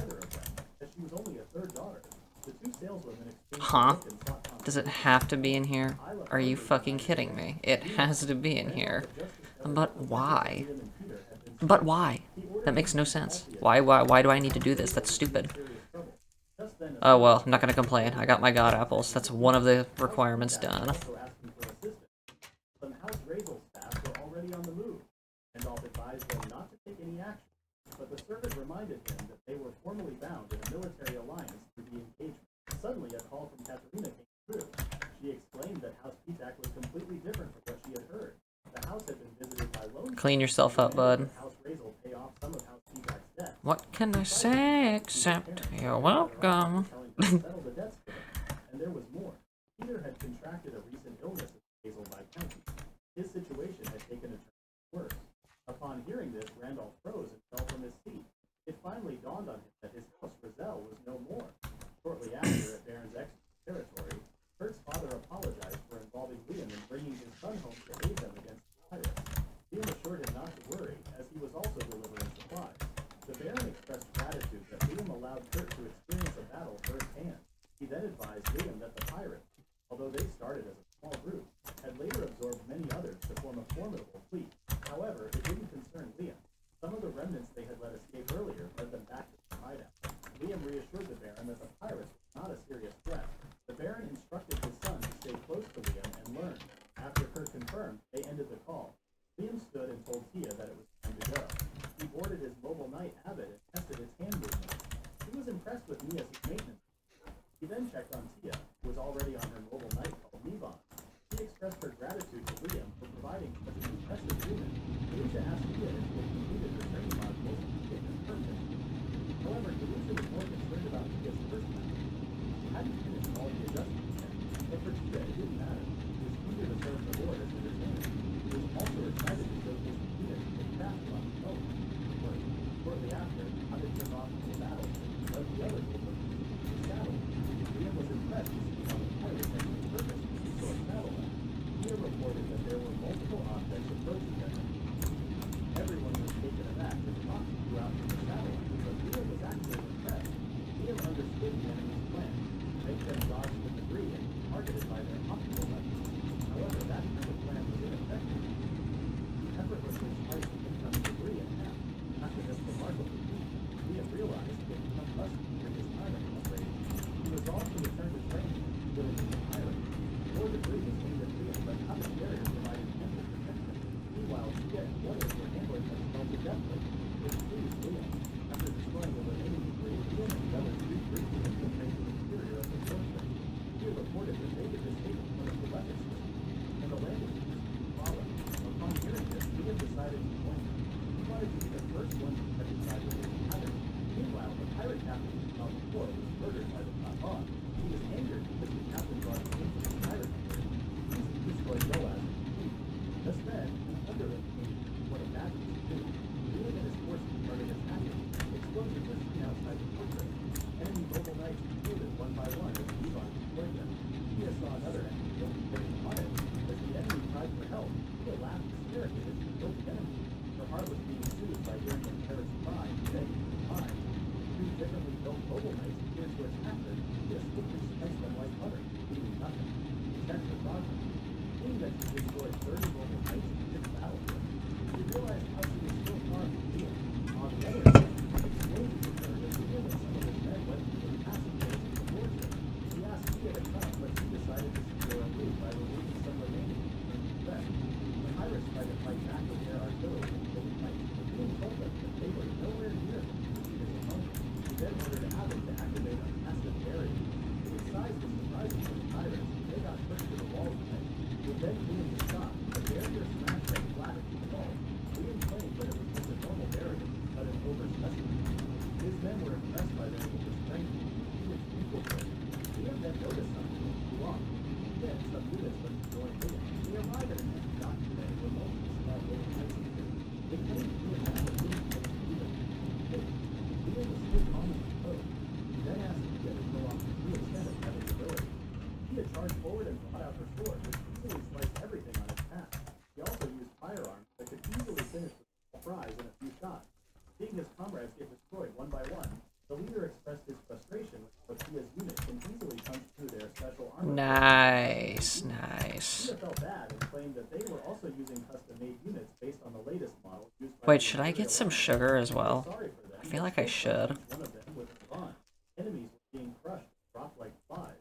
either of them, as she was only a third daughter. The two saleswomen exchanged a look and sought Does it have to be in here? Isla Are you firmly fucking denied kidding it. me? It has to be in here. Just discovered But that why? Liam and Peter had been But why? He ordered That makes them no to sense. halt the Why do I need to do this? That's stupid. serious trouble. Just then, Oh well, I'm not gonna complain. I got my god apples. That's one of the requirements done. also asking for assistance. Some House Razel staff were already on the move. Randolph advised them not to take any action, but the servant reminded him that they were formally bound in a military alliance through the engagement. Suddenly, a call from Katerina came through. She explained that House Petak was completely different from what she had heard. The house had been visited by lone Clean yourself up, bud. House Razel pay off some of House Petak's debt. What can I say except you're welcome? Settle the debts for them. And there was more. Peter had contracted a recent illness at Hazel by county. His situation had taken a turn worse. Upon hearing this, Randolph froze and fell from his seat. It finally dawned on him that his house Roselle was no more. Shortly after, at Baron's exit territory, Kurt's father apologized for involving Liam in bringing his son home to aid them against the pirates. Liam assured him not to worry, as he was also delivering supplies. The Baron expressed gratitude that Liam allowed Kurt to experience a battle firsthand. He then advised Liam that the pirates, although they started as a small group, had later absorbed many others to form a formidable fleet. However, it didn't concern Liam. Some of the remnants they had let escape earlier led them back to the hideout. Liam reassured the Baron that the pirates were not a serious threat. The Baron instructed his son to stay close to Liam and learn. After Kurt confirmed, they ended the call. Liam stood and told Tia that it was time to go. He boarded his mobile night Abbott and tested its hand movement. He was impressed with Mia's maintenance. He then checked on Tia, who was already on her mobile night called Mivon. She expressed her gratitude to Liam for providing such an impressive unit. Delusia asked Tia if she had completed her training modules and fit her perfect. However, Delusia was more concerned about Tia's first match. She hadn't finished all the adjustments yet, but for Tia it didn't matter. She was eager to serve the Lord as entertainer. She was also excited to showcase the unit and craft on its own. Shortly after, Abbott took off to the battle and led the other group of the saddle. Liam was impressed to see how the pirates had repurposed the resource battle. Tia reported that there were multiple objects approaching them. Everyone was taken aback as talks flew out from the satellite, but Liam was actually impressed. Liam understood the enemy's plan, to make them dodge the debris and be targeted by their optical weapons. However, that kind of plan was ineffective. He effortlessly sliced the incoming debris in half. After this remarkable feat, Liam realized he had become rusty during his time at the operation. He resolved to return to training and build a pilot. More debris was aimed at Liam, but Abbott barrier provided ample protection. Meanwhile, Tia and the others were handling themselves adeptly, which pleased Liam. After destroying the remaining debris, Liam and the others briefly infiltrated the interior of the fortress. Tia reported that they had disabled one of the weapon systems, and the landing systems followed. Upon hearing this, Liam decided to join them. He wanted to be the first one to catch a side with his captain. Meanwhile, the pirate captain on the floor was murdered by the top boss. He was angered because the captain brought him into the pirate camp. He destroyed Boaz and fleet. Just then, an underling came what a bad thing to do. Liam and his forces started attacking. Explosions were seen outside the fortress. Enemy mobile knights exploded one by one as Mivon destroyed them. Tia saw another enemy getting on it. As the enemy cried for help, Tia laughed hysterically as she killed the enemy. Her heart was being soothed by hearing the pirates cry and begging for time. Two differently built mobile knights appeared to attack her. Tia swiftly sliced them like butter, leaving nothing. She checked her progress. Seeing that she destroyed 30 mobile knights in 6 battlefields, she realized how she was so far from Liam. On the other hand, explosions occurred as Liam and some of his men went through the passageways of the fortress. He asked Tia to come, but she decided to secure a route by removing some remaining from the threat. The pirates tried to fight back with their artillery and killed knights, but Liam told them that they were nowhere near the defeated opponent. He then ordered Abbott to activate a massive barrier. Its size was surprising for the pirates, and they got pushed to the walls of it. With then Liam to stop, the barrier smashed them flat into the wall. Liam claimed that it was just a normal barrier, but an overspecimen. His men were impressed by their strength and huge equal force. Liam then noticed something was too off. Then some units went to join Liam. They arrived at an empty dock today where most of the small little knights appeared. They claimed to Liam that the Liam had even Liam was still calm as a code. He then asked Tia to go off the field set of having ability. Tia charged forward and brought out her sword, which easily sliced everything on its path. He also used firearms that could easily finish the prize in a few shots. Seeing his comrades get destroyed one by one, the leader expressed his frustration with Sofia's unit can easily punch through their special armor. Nice, nice. Sophia felt bad and claimed that they were also using custom-made units based on the latest model used by Wait, should I get some sugar as well? Sorry for them, I feel like I should. one of them with a bond. Enemies were being crushed, dropped like flies.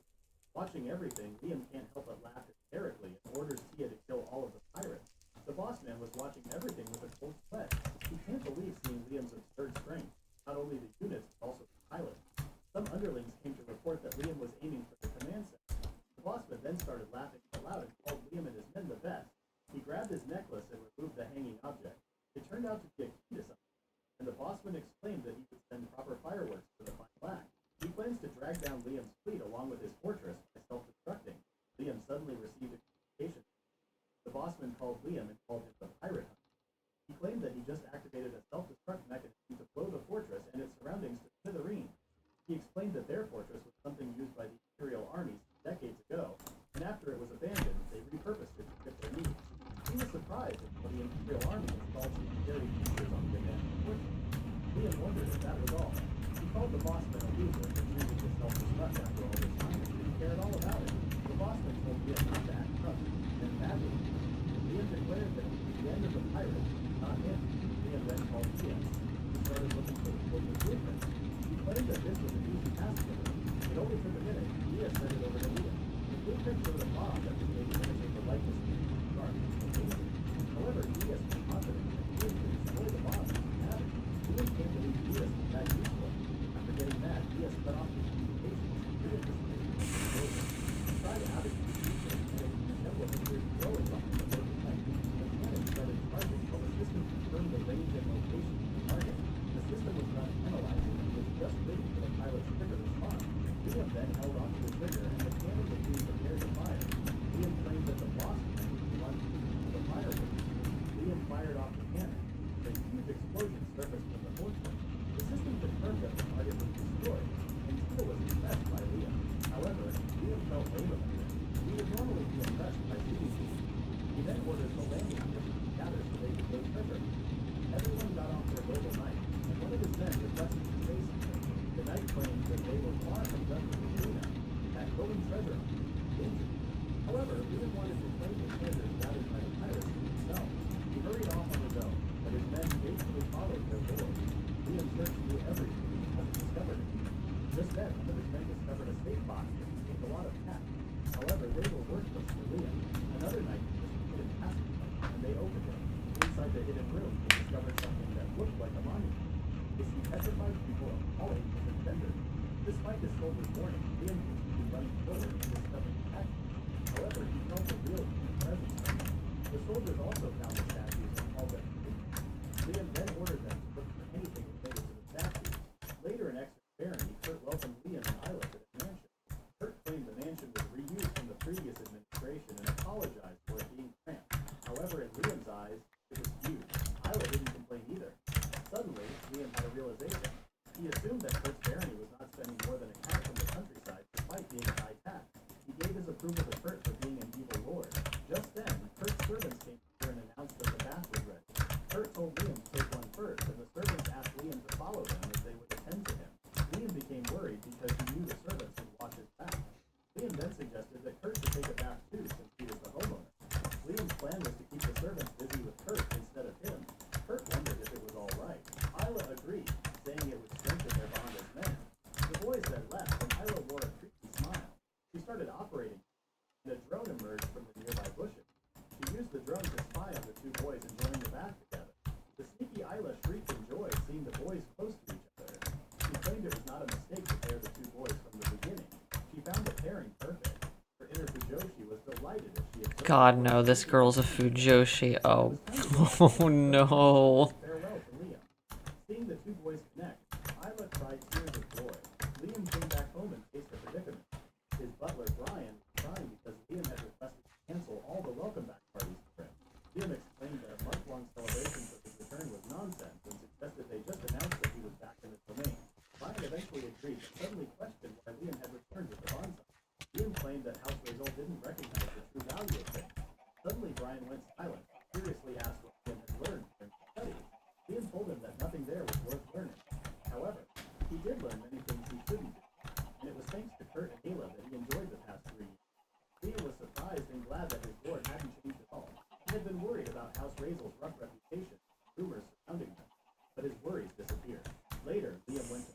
Watching everything, Liam can't help but laugh hysterically and orders Tia to kill all of the pirates. The boss man was watching everything with a cold sweat. He can't believe seeing Liam's absurd strength, not only the units, but also the pilots. Some underlings came to report that Liam was aiming for the command center. The bossman then started laughing out loud and called Liam and his men the best. He grabbed his necklace and removed the hanging object. It turned out to be a key to something, and the bossman explained that he could send proper fireworks to the final act. He plans to drag down Liam's fleet along with his fortress by self-destructing. Liam suddenly received a communication. The bossman called Liam and called him the pirate hunter. He claimed that he just activated a self-destruct mechanism to blow the fortress and its surroundings to smithereens. He explained that their fortress was something used by the Imperial armies decades ago, and after it was abandoned, they repurposed it to fit their needs. He was surprised until the Imperial army installed some scary features on the abandoned fortress. Liam wondered if that was all. He called the bossman a loser for choosing to self-destruct after all this time and didn't care at all about it. The bossman told Liam not to act tough and badly. Liam declared that it was the end of the pirates, not him. Liam then called Tia. He started looking for the blueprint. He claimed that this was an easy task for him. It only took a minute. Tia sent it over to Liam. The blueprint showed a bomb that was made to imitate the likeness of the shark. However, Tia was confident that Liam could destroy the bomb if he had it. Liam can't believe Tia was that useful. After getting mad, Tia cut off his communications. Liam just he tried to outage the blueprint and it resembled a weird throwing bomb in the broken tank. The cannon started charging while the system confirmed the range and location of the target. The system was not analyzing and was just waiting for the pilot's trigger to respond. Liam then held onto the trigger and the cannon was being prepared to fire. Liam claimed that the boss man was the one who the fireworks. Liam fired off the cannon. A huge explosion surfaced from the fortress. The system confirmed that the target was destroyed, and Tia was impressed by Liam. However, Liam felt lame about it. He would normally be impressed by shooting people. He then ordered the landing gear to gather so they could go treasure. Everyone got off their mobile knight, and one of his men requested to say something. The knight claimed that they were far from done with the cleanup, that going treasure was dangerous. However, Liam wanted to claim the treasure gathered by the pirates for himself. He hurried off on his own, but his men faithfully followed their lord. Liam searched through everything and discovered it. Just then, one of his men discovered a safe box that contained a lot of cash. However, they were worthless for Liam. Another night, just hidden passage, and they opened it. Inside the hidden room, they discovered something that looked like a monument. They see petrified people of all ages and genders. Despite the soldier's warning, Liam continued running forward and discovered the statue. However, he felt a real presence from them. The soldiers also found the statues and called them demons. Liam then ordered them to look for anything related to the statues. Later in Exeter Barony, Kurt welcomed Liam and Isla to his mansion. Kurt claimed the mansion was reused from the previous administration and apologized for it being cramped. However, in Liam's eyes, it was huge. Isla didn't complain either. Suddenly, Liam had a realization. He assumed that Kurt's barony was not spending more than a cat from the countryside despite being a high tax. He gave his approval to Kurt for being an evil lord. Just then, Kurt's servants came over and announced that the bath was ready. Kurt told Liam to take one first, and the servants asked Liam to follow them as they would attend to him. Liam became worried because he knew the servants would watch his bath. Liam then suggested that Kurt should take a bath too, since he was the homeowner. Liam's plan was to keep the servants busy with Kurt instead of him. Kurt wondered if it was all right. Isla agreed, saying it would strengthen their bond as men. The boys then left, and Isla wore a creepy smile. She started operating, and a drone emerged from the nearby bushes. She used the drone to spy on the two boys enjoying the bath together. The sneaky Isla shrieked in joy, seeing the boys close to each other. She claimed it was not a mistake to pair the two boys from the beginning. She found the pairing perfect. Her inner Fujoshi was delighted as she observed. God, no, this girl's a Fujoshi. Oh, oh no. Farewell to Liam. Seeing the two boys connect, Isla cried tears of joy. Liam came back home and faced a predicament. His butler, Brian, was crying because Liam had requested to cancel all the welcome back parties for him. Liam explained that a month-long celebration of his return was nonsense and suggested they just announced that he was back in his domain. Brian eventually agreed, but suddenly questioned why Liam had returned with the bonsai. Liam claimed that House Rezul's surprised and glad that his board hadn't changed at all. He had been worried about House Raisel's rough reputation, rumors surrounding them, but his worries disappeared. Later, Liam went to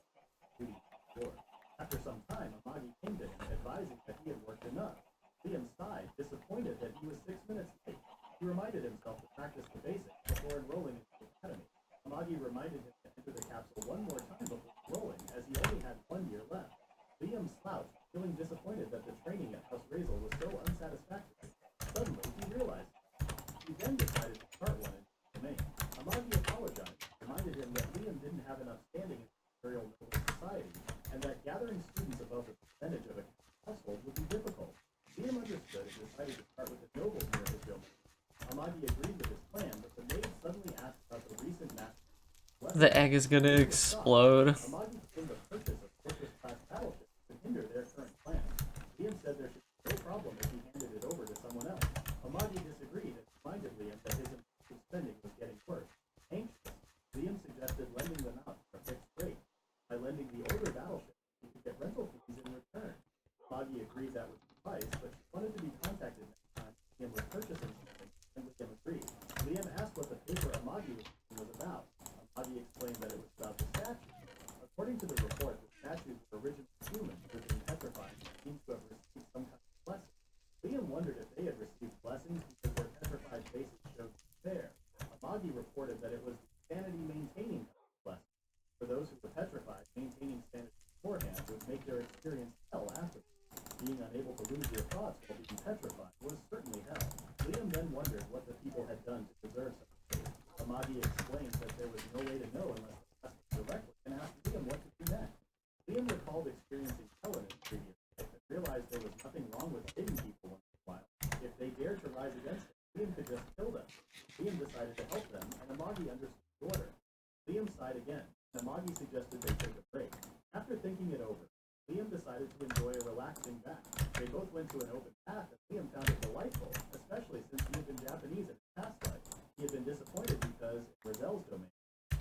duty board. After some time, Amagi came to him, advising that he had worked enough. Liam sighed, disappointed that he was 6 minutes late. He reminded himself to practice the basics before enrolling into the academy. Amagi reminded him to enter the capsule one more time before enrolling, as he only had 1 year left. Liam slouched, feeling disappointed that the training at House Raisel was so unsatisfactory. Suddenly, he realized he then decided to start one in the domain. Amagi apologized, reminded him that Liam didn't have enough standing in the Imperial Noble Society, and that gathering students above the percentage of a household would be difficult. Liam understood and decided to start with the nobles near his domain. Amagi agreed with his plan, but the maid suddenly asked about the recent mass. The egg is gonna explode. Amagi claimed the purchase of fortress-class battleships could hinder their current plans. Liam said there should be no problem if he handed it over to someone else. Amagi disagreed and reminded Liam that his impulsive spending was getting worse. Anxious, Liam suggested lending them out for a fixed rate. By lending the older battleships, he could get rental fees in return. Amagi agreed that was the price, but she wanted to be contacted next time Liam was purchasing something, and Liam agreed. Liam asked what the paper Amagi was about. Amagi explained that it was about the statue. According to the report, the statues were originally human who had been petrified and seemed to have received some kind of blessing. Liam wondered if they had received blessings because their petrified faces showed despair. Amagi reported that it was the sanity-maintaining blessing. For those who were petrified, maintaining sanity beforehand would make their experience hell afterwards. Being unable to lose your thoughts while being petrified was certainly hell. Liam then wondered what the people had done to deserve such a fate. Amagi explained that there was no way to know unless they asked him directly and asked Liam what to do next. Liam recalled experiencing hell in his previous life and realized there was nothing wrong with hitting people once in a while. If they dared to rise against him, Liam could just kill them. Liam decided to help them, and Amagi understood the order. Liam sighed again, and Amagi suggested they take a break. After thinking it over, Liam decided to enjoy a relaxing bath. They both went to an open path, and Liam found it delightful, especially since he had been Japanese in his past life. He had been disappointed because, in Razel's domain,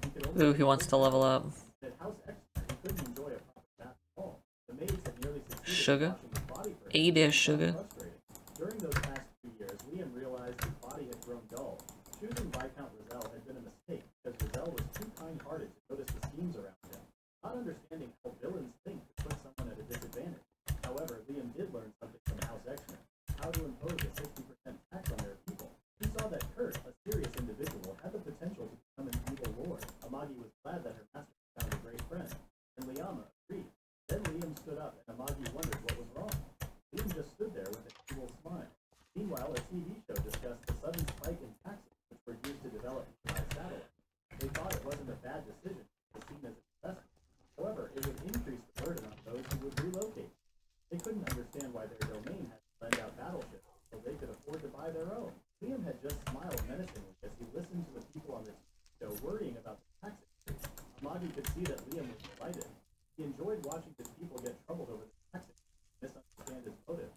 he could only... Ooh, he wants to level up. At House Exeter, he couldn't enjoy a proper bath at all. The maids had nearly succeeded Sugar? in washing his body for him. A dish sugar. Frustrating. During those past 2 years, Liam realized his body had grown dull. Choosing Viscount Razel had been a mistake, because Razel was too kind-hearted to notice the schemes around him. Not understanding how villains think could put someone at a disadvantage. However, Liam did learn something from House Exeter, how to impose a 60% tax on their people. He saw that Kurt, a serious individual, had the potential to become an evil lord. Amagi was glad that her master found a great friend, and Liama agreed. Then Liam stood up, and Amagi wondered what was wrong. Liam just stood there with an evil smile. Meanwhile, a TV show discussed the sudden spike in taxes, which were used to develop by satellite. They thought it wasn't a bad decision, it was seen as an investment. However, it would increase the burden on those who would relocate. They couldn't understand why their domain had to lend out battleships so they could afford to buy their own. Liam had just smiled menacingly as he listened to the people on the show worrying about the tax increase. Amagi could see that Liam was delighted. He enjoyed watching his people get troubled over the tax increase, misunderstand his motive,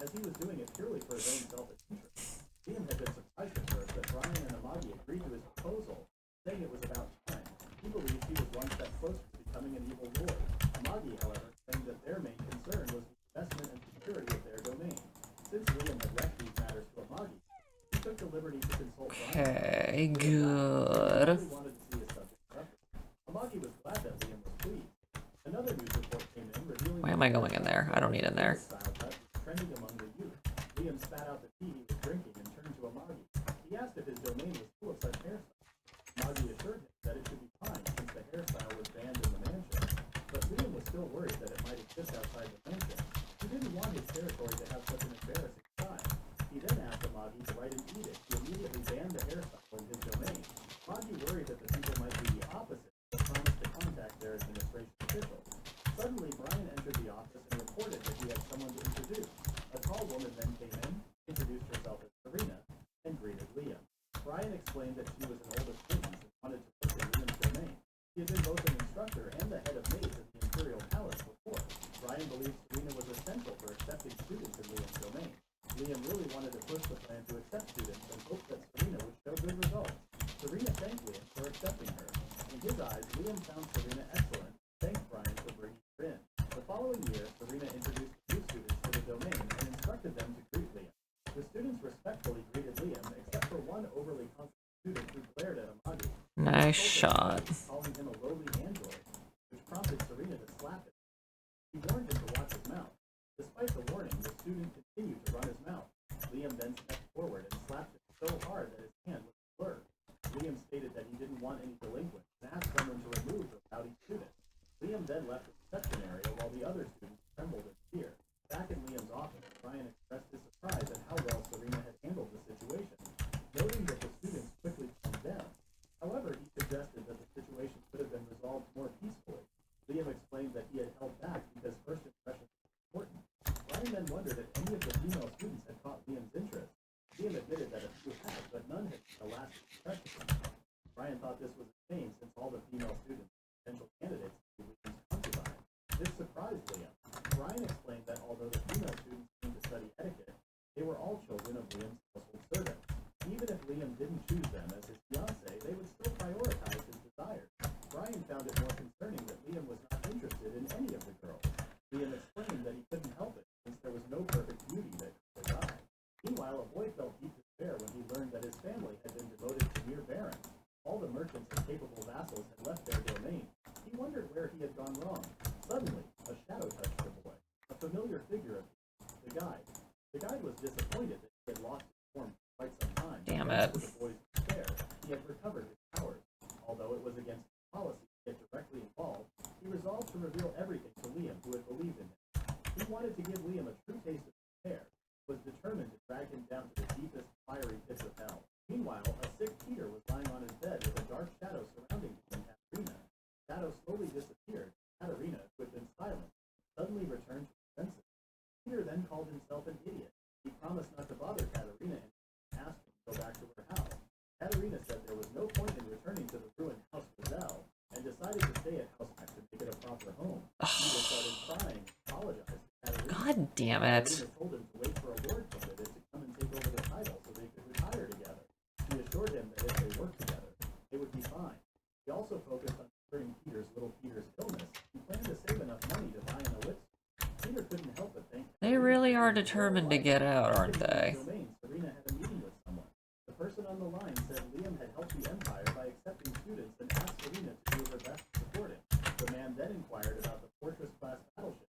as he was doing it purely for his own selfish interest. Liam had been surprised at first that Brian and Amagi agreed to his proposal, saying it was about time. He believed he was one step closer to becoming an evil lord. Amagi, however, claimed that their main concern was the investment and security of their domain. Since Liam had left these matters to Amagi, he took the liberty to consult Brian. Okay, good. He wanted to see his subject suffer. Amagi was glad that Liam was pleased. Another news report came in revealing... Why am I going in there? I don't need in there. ...style cut was trending among the youth. Liam spat out the tea he was drinking and turned to Amagi. He asked if his domain was full of such hairstyles. Amagi assured him that it should be fine since the hairstyle was banned in the mansion. But Liam was still worried that it might exist outside the mansion. He didn't want his territory to have such an embarrassing style. He then asked Amagi to write an edict to immediately ban the hairstyle in his domain. Amagi worried that the people might do the opposite, but promised to contact their administration officials. Suddenly, Brian entered the office and reported that he had someone to introduce. A tall woman then came in, introduced herself as Serena, and greeted Liam. Brian explained that she was an old acquaintance and wanted to work in Liam's domain. He had been both an instructor and the head of maids at the Imperial Palace before. Brian believed Serena was essential for accepting students in Liam's domain. Liam really wanted to push the plan to accept students and hoped that Serena would show good results. Serena thanked Liam for accepting her. In his eyes, Liam found Serena excellent and thanked Brian for bringing her in. The following year, Serena introduced new students to the domain and instructed them to greet Liam. one overly confident student who glared at Amagi, Nice shot. calling him a lowly android, which prompted Serena to slap him. He warned him to watch his mouth. Despite the warning, the student continued to run his mouth. Liam then stepped forward and slapped him so hard that his hand was blurred. Liam stated that he didn't want any delinquents and asked someone to remove the rowdy student. Liam then left the reception area while the other students trembled in fear. Back in Liam's office, Ryan expressed his surprise at how well Serena had handled the situation, noting that the students quickly calmed down. However, he suggested that the situation could have been resolved more peacefully. Liam explained that he had held back because first impressions were important. Ryan then wondered if any of the female students had caught Liam's interest. Liam admitted that a few had, but none had a lasting impression. Ryan thought this was a shame since all the female students were potential candidates to be Liam's concubine. This surprised Liam. Ryan explained that although the female students came to study etiquette, they were all children of Liam's household servants. Even if Liam didn't choose them as his fiancé, they would still prioritize his desires. Ryan found it more concerning that Liam was not interested in any of the girls. Liam explained that he couldn't help it since there was no perfect beauty that could die. Meanwhile, a boy felt deep despair when he learned that his family had been devoted to mere barons. All the merchants and capable vassals had left their domain. He wondered where he had gone wrong. Suddenly, a shadow touched the boy, a familiar figure of the guide. The guide was disappointed that he had lost his form for quite some time. Damn it. To the boy's despair, he had recovered his powers. Although it was against his policy to get directly involved, he resolved to reveal everything to Liam, who had believed in him. He wanted to give Liam a true taste of despair, was determined to drag him down to the deepest, fiery pits of hell. Meanwhile, a sick Peter was lying on his bed with a dark shadow surrounding him and Katerina. The shadow slowly disappeared. Katerina, who had been silent, suddenly returned to her senses. Peter then called himself an idiot. He promised not to bother Katerina and asked him to go back to her house. Katerina said there was no point in returning to the ruined house Gazelle, and decided to stay at House Max to make it a proper home. Peter started crying and apologized to Katerina. God damn it. Katerina told him to wait for a lord candidate to come and take over the title so they could retire together. She assured him that if they worked together, they would be fine. He also focused on curing Peter's illness and planned to save enough money to buy an elixir. Peter couldn't help but think They really are determined to get out, aren't they? Serena had a meeting with someone. The person on the line said Liam had helped the Empire by accepting students and asked Serena to do her best to support him. The man then inquired about the Fortress-class battleship.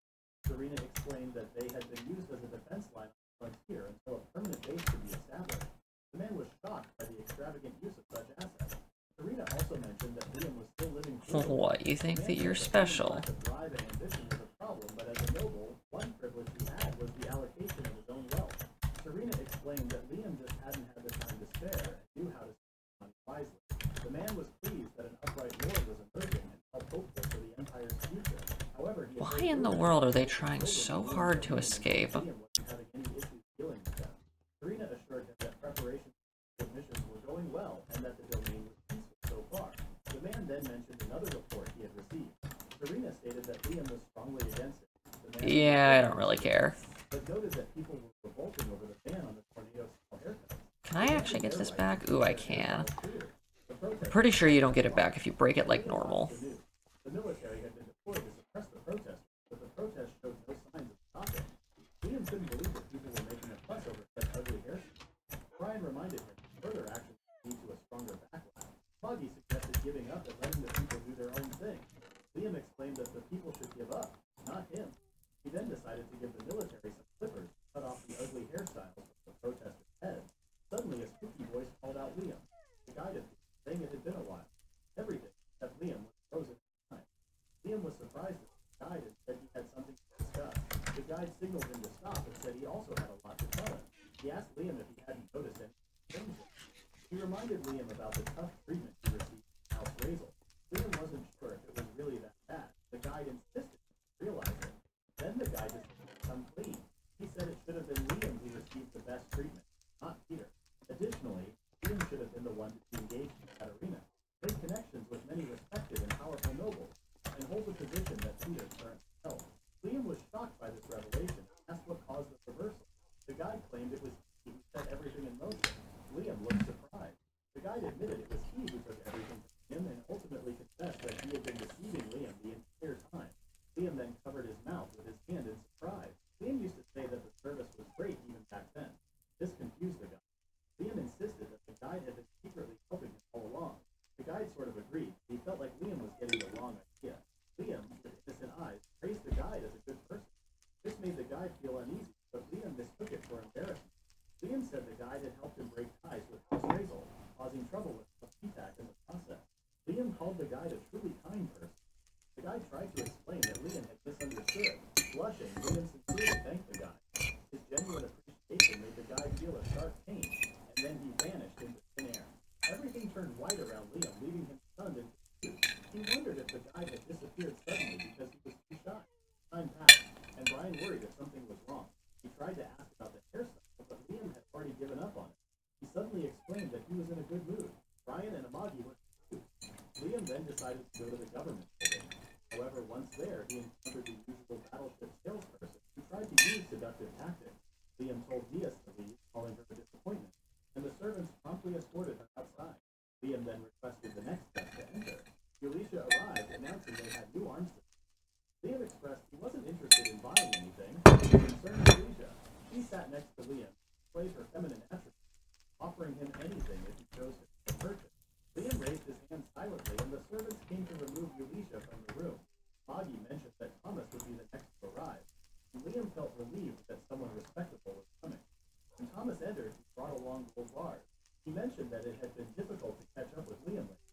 Serena explained that they had been used as a defense line on the frontier until a permanent base could be established. The man was shocked by the extravagant use of such assets. Serena also mentioned that Liam was still living frugally. What, you think that you're special? Lack of drive and ambition was a problem, but as a noble, one privilege he had was the allocation of his own wealth. Serena explained that Liam just hadn't had the time to spare and knew how to spend money wisely. The man was pleased that an upright lord was emerging and felt hopeful for the Empire's future. However, he Why in the world are they trying so hard to escape? Liam wasn't having any issues dealing with them. Serena assured him that preparations for missions were going well and that the domain was peaceful so far. The man then mentioned another report he had received. Serena stated that Liam was strongly against it. Yeah, I don't really care. But noted that people were revolting over the ban on the tornado-style haircuts. Can I actually get this back? Ooh, I can. I'm pretty sure you don't get it back if you break it like normal. The military had been deployed to suppress the protesters, but the protests showed no signs of stopping. Liam couldn't believe that people were making a fuss over such ugly hairstyles. Brian reminded him that further action would lead to a stronger backlash. Foggy suggested giving up and letting the people do their own thing. Liam explained that the people should give up, not him. He then decided to give the military some clippers to cut off the ugly hairstyles from the protesters' heads. Suddenly, a spooky voice called out Liam. The guided him, saying it had been a while. Everything except Liam was frozen in time. Liam was surprised at the guide and said he had something to discuss. The guide signaled him to stop and said he also had a lot to tell him. He asked Liam if he hadn't noticed any strange. He reminded Liam about the tough treatment he received in House Razel. Liam wasn't sure if it was really that bad. The guide insisted he realized it. Then the guide decided to come clean. He said it should have been Liam who received the best treatment, not Peter. Additionally, Liam should have been the one to be engaged with Katerina, made connections with many respected and powerful nobles, and hold the position that Peter currently held. Liam was shocked by this revelation and asked what caused the reversal. The guide claimed it was he who set everything in motion. Liam looked surprised. The guide admitted it was he who took everything from him and ultimately confessed that he had been deceiving Liam the entire time. Liam then covered his mouth with his hand in surprise. Liam used to say that the service was great even back then. This confused the guide. Liam insisted that the guide guide had helped him break ties with House Razel, causing trouble with House P-TAG in the process. Liam called the guide a truly kind person. The guide tried to explain that Liam had misunderstood. Blushing, Liam sincerely thanked the guide. His genuine appreciation made the guide feel a sharp pain, and then he vanished into thin air. Everything turned white around Liam, leaving him stunned and confused. He wondered if the guide had disappeared suddenly because he was too shy. Time passed, and Brian worried that something was wrong. He tried to ask about the hairstyle, but Liam had already given up on it. He suddenly explained that he was in a good mood. Brian and Amagi were confused. Liam then decided to go to the government building. However, once there, he encountered the usual battleship salesperson who tried to use seductive tactics. Liam told Diaz to leave, calling her a disappointment, and the servants promptly escorted her outside. Liam then requested the next guest to enter. Elisha arrived, announcing they had new arms. Liam expressed he wasn't interested in buying anything, but concerned Elisha. She sat next to Liam, displayed her feminine attributes, offering him anything if he chose to purchase. Liam raised his hand silently, and the servants came to remove Elisha from the room. Maggie mentioned that Thomas would be the next to arrive, and Liam felt relieved that someone respectable was coming. When Thomas entered, he brought along gold bars. He mentioned that it had been difficult to catch up with Liam lately.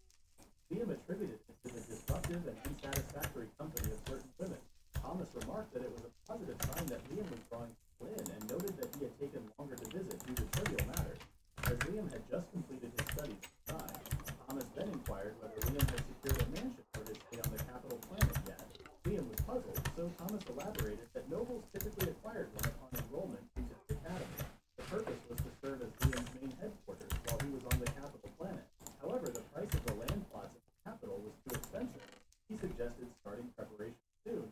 Liam attributed it to the disruptive and unsatisfactory company of certain women. Thomas remarked that it was a positive sign that Liam was drawing people in, and noted that he had taken longer to visit due to trivial matters. As Liam had just completed his studies inside, Thomas then inquired whether Liam had secured a mansion for his stay on the capital planet yet. Liam was puzzled, so Thomas elaborated that nobles typically acquired one upon enrollment into the academy. The purpose was to serve as Liam's main headquarters while he was on the capital planet. However, the price of the land plots in the capital was too expensive. He suggested starting preparation soon,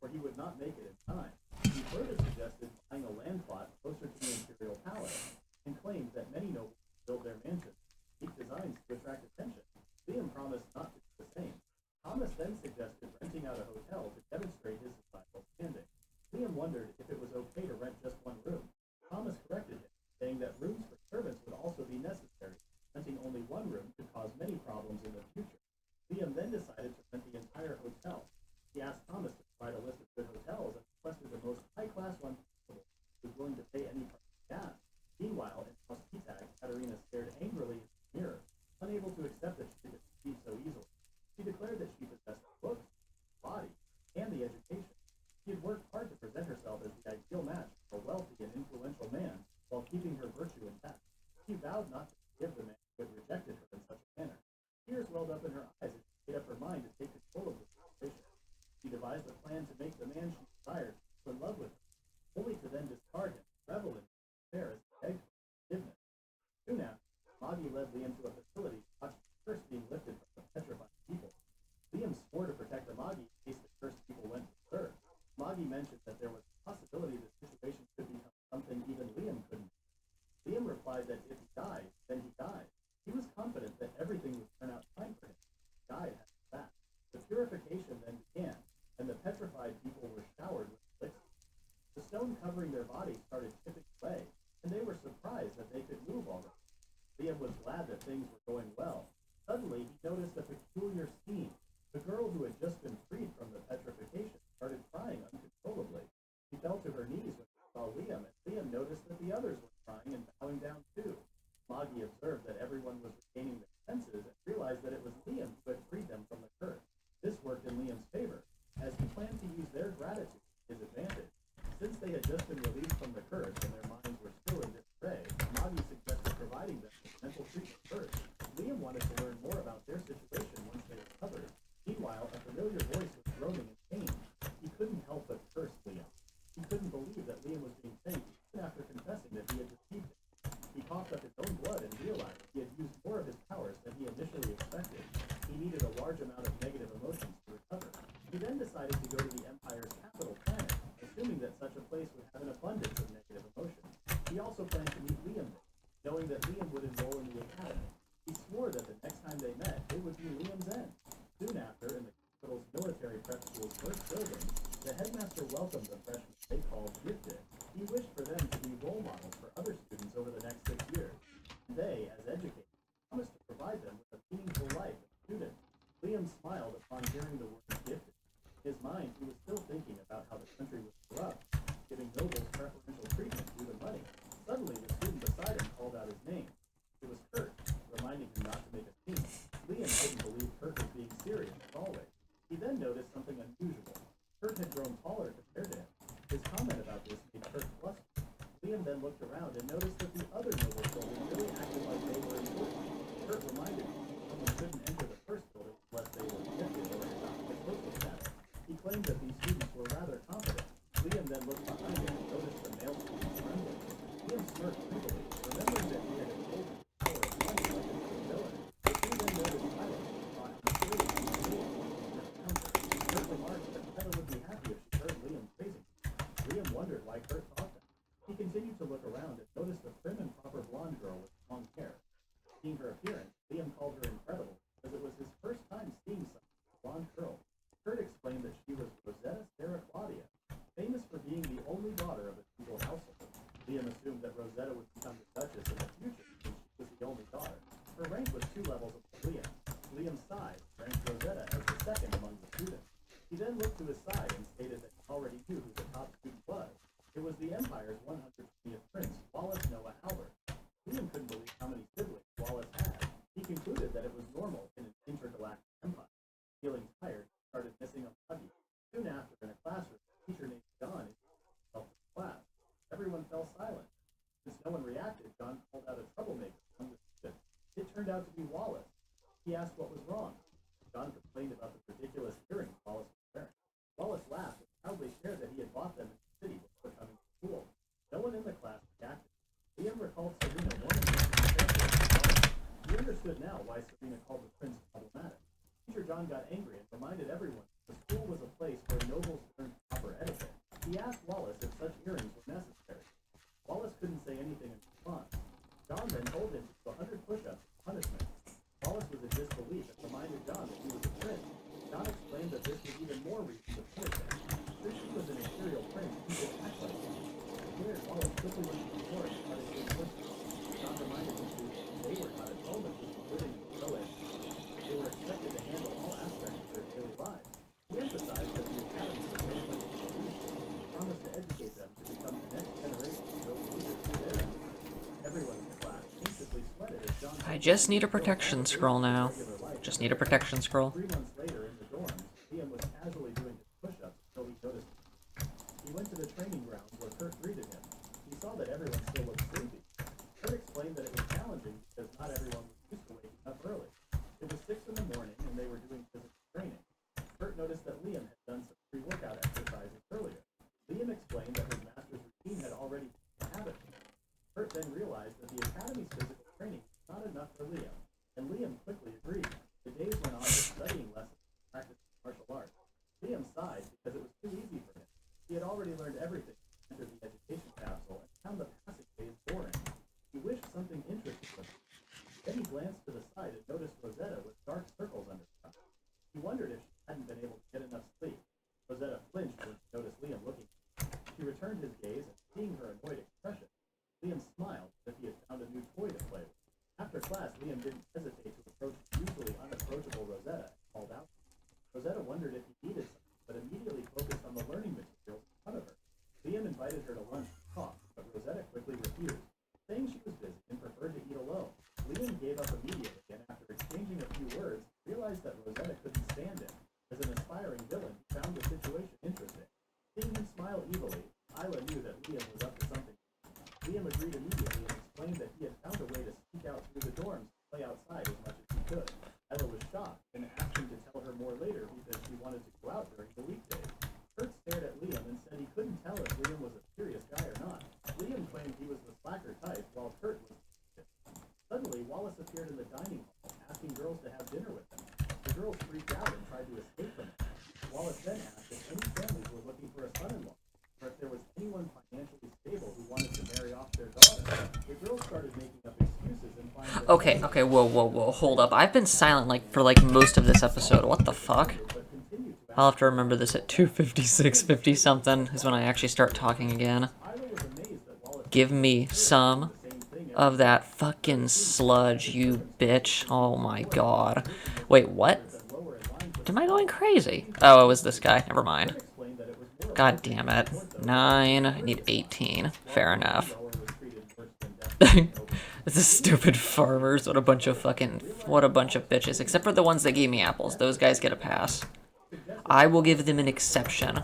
or he would not make it in time. He further suggested buying a land plot closer to the imperial palace, and claimed that many nobles build their mansions with unique designs to attract attention. Liam promised not to do the same. Thomas then suggested renting out a hotel to demonstrate his societal standing. Liam wondered if it was okay to rent just one room. Thomas corrected him, saying that rooms for servants would also be necessary. Renting only one room could cause many problems in the future. Liam then decided to rent the entire hotel. He asked Thomas to provide a list of good hotels and requested the most high-class one possible. He was willing to pay any price he asked. Meanwhile, in House P-TAG, Katerina stared angrily into the mirror, unable to accept that she could be so easily. She declared that she possessed the looks, the body, and the education. She had worked hard to present herself as the ideal match for a wealthy and influential man while keeping her virtue intact. She vowed not to forgive the man who had rejected her in such a manner. Tears welled up in her eyes as she made up her mind to take control of the situation. She devised a plan to make the man she desired fall in love with her, only to then discard him, revel in his affair as he begged for forgiveness. Soon after, Maggie led Liam to a facility to watch the curse being lifted from the petrified people. Liam swore to protect Amagi in case the cursed people went to serve. Amagi mentioned that there was a possibility the situation could become something even Liam couldn't. Liam replied that if he died, then he died. He was confident that everything would turn out fine for him. He died after that. The purification then began, and the petrified people were showered with elixir. The stone covering their bodies started chipping away, and they were surprised that they could move already. Liam was glad that things were going well. Suddenly, he noticed a peculiar scene. The girl who had just been freed from the petrification started crying uncontrollably. She fell to her knees when she saw Liam, and Liam noticed that the others were crying and bowing down too. Maggie observed that everyone was regaining their senses and realized that it was Liam who had freed them from the curse. This worked in Liam's favor, as he planned to use their gratitude to his advantage. Since they had just been released from the curse and their minds were still in disarray, Maggie suggested providing them with mental treatment first. Liam wanted to learn more about their situation once they recovered. Meanwhile, a familiar voice was groaning in pain. He couldn't help but curse Liam. He couldn't believe that Liam was being saved even after confessing that he had deceived him. He coughed up his own blood and realized he had used more of his powers than he initially expected. He needed a large amount of negative emotions to recover. He then decided to go to the Empire's capital planet, assuming that such a place would have an abundance of negative emotions. He also planned to meet Liam there, knowing that Liam would enroll in the academy. He swore that the next time they met, it would be Liam's end. Soon after, in the capital's military prep school's first building, the headmaster welcomed the freshmen they called gifted. He wished for them to be role models for other students over the next 6 years. They, as educators, promised to provide them with a meaningful life as students. Liam smiled upon hearing the word gifted. In his mind, he was still thinking about how the country was corrupt, giving nobles preferential treatment due to money. Suddenly, the student beside him called out then looked around and noticed that the other noble children really acted like they were important. Kurt reminded him someone couldn't enter the first building unless they were gifted or adopted social status. He claimed that these students were rather confident. Liam then looked behind him and noticed the male students trembling. Liam smirked creepily, remembering that he had told him power of money like a villain. The two then noticed silence and thought mysterious and amazing first counter. Kurt remarked that Tyler would be happy if she heard Liam praising him. Liam wondered why Kurt thought that. He continued to look around and noticed a prim and proper blonde girl with long hair. Seeing her appearance, Liam called her incredible because it was his first time seeing someone with blonde curls. Kurt explained that she was Rosetta Sarah Claudia, famous for being the only daughter of a single household. Liam assumed that Rosetta would become the Duchess in the future since she was the only daughter. Her rank was 2 levels above Liam. Liam's size ranked Rosetta as the second among the students. He then looked to his side and stated that he already knew who the top student was. It was the Empire's 120th prince, Wallace Noah Albert. Liam couldn't believe how many siblings Wallace had. He concluded that it was normal in an intergalactic empire. Feeling tired, he started missing a buggy. Soon after, in a classroom, a teacher named John introduced himself to the class. Everyone fell silent. Since no one reacted, John called out a troublemaker among the students. It turned out to be Wallace. He asked what was wrong. John complained about the ridiculous earrings Wallace was wearing. Wallace laughed and proudly shared that he had bought them in the city before coming to school. No one in the class reacted. Liam recalled Serena warning him to be careful with Wallace. He understood now why Serena called the prince problematic. Teacher John got angry and reminded everyone that the school was a place where nobles learned proper etiquette. He asked Wallace if such earrings were necessary. Wallace couldn't say anything in response. John then told him to do 100 push-ups as punishment. Wallace was in disbelief and reminded John that he was a prince. John explained that this was even more reason to punish him. Since he was an imperial prince, he could act like him. Scared, Wallace quickly went to the floor and started doing push-ups. John reminded the students that they were not at home at this living in co-ed. They were expected to handle all aspects of their daily lives. He emphasized that the academy was no place for students. He promised to educate them to become the next generation of those leaders for their empire. Everyone in the class anxiously sweated as John I just need a protection scroll now. Just need a protection scroll. 3 months later, in the dorms, Liam was casually doing his push-ups until he noticed him. He went to the training grounds where Kurt greeted him. He saw that everyone still looked sleepy. Kurt explained that it was challenging because not everyone was used to waking up early. It was 6 in the morning and they were doing physical training. Kurt noticed that Liam had done some pre-workout exercises earlier. Liam explained that his master's routine had already been a habit. Kurt then realized that the academy's physical training was not enough for Liam, and Liam quickly agreed. The days went on with studying lessons and practicing martial arts. Liam sighed because it was too easy for him. He had already learned everything when he entered the education capsule and found the passageways boring. He wished something interesting would happen. Then he glanced to the side and noticed Rosetta with dark circles under her eyes. He wondered if she hadn't been able to get enough sleep. Rosetta flinched when she noticed Liam looking at her. She returned his gaze, and seeing her annoyed expression, Liam smiled as if he had found a new toy to play with. After class, Liam didn't hesitate to approach the usually unapproachable Rosetta and called out to her. Rosetta wondered if he needed something, but immediately focused on the learning materials in front of her. Liam invited her to lunch and talk, but Rosetta quickly refused, saying she was busy and preferred to eat alone. Liam gave up immediately, and after exchanging a few words, realized that Rosetta couldn't stand him. As an aspiring villain, he found the situation interesting. Seeing him smile evilly, Isla knew that Liam was up to something. Liam agreed immediately and explained that he had found a way to sneak out through the dorms and play outside as much as he could. Isla was shocked and asked him to tell her more later because she wanted to go out during the weekdays. Kurt stared at Liam and said he couldn't tell if Liam was a serious guy or not. Liam claimed he was the slacker type, while Kurt was the Suddenly, Wallace appeared in the dining hall, asking girls to have dinner with him. The girls freaked out and tried to escape from him. Wallace then asked if any families were looking for a son-in-law, or if there was anyone financially stable who wanted to marry off their daughter. The girls started making up excuses and finding that Okay, whoa, hold up. I've been silent for most of this episode. What the fuck? but continued to I'll have to remember this at 2:56, 50 something is when I actually start talking again. Isla was amazed that Wallace Give me some of that fucking sludge, you bitch. Oh my god. Wait, what? Am I going crazy? Oh, it was this guy. Never mind. explained that it was more God damn it. 9. I need 18. Fair enough. was treated worse than death. This is stupid farmers. What a bunch of bitches. Except for the ones that gave me apples. Those guys get a pass. I will give them an exception.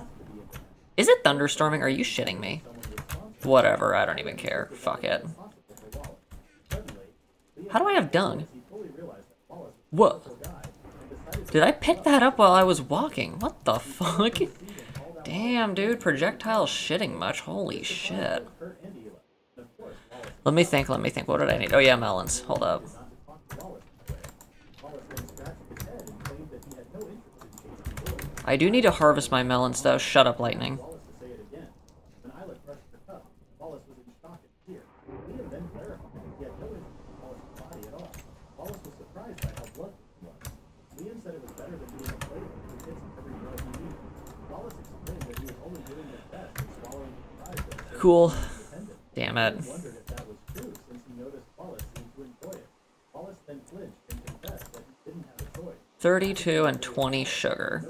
Is it thunderstorming? Are you shitting me? Whatever, I don't even care. Fuck it. How do I have dung? What? Did I pick that up while I was walking? What the fuck? Damn, dude, projectile shitting much. Holy shit. Let me think. What did I need? Oh yeah, melons. Hold up. I do need to harvest my melons, though. Shut up, lightning. Cool. Damn it. 32 and 20 sugar.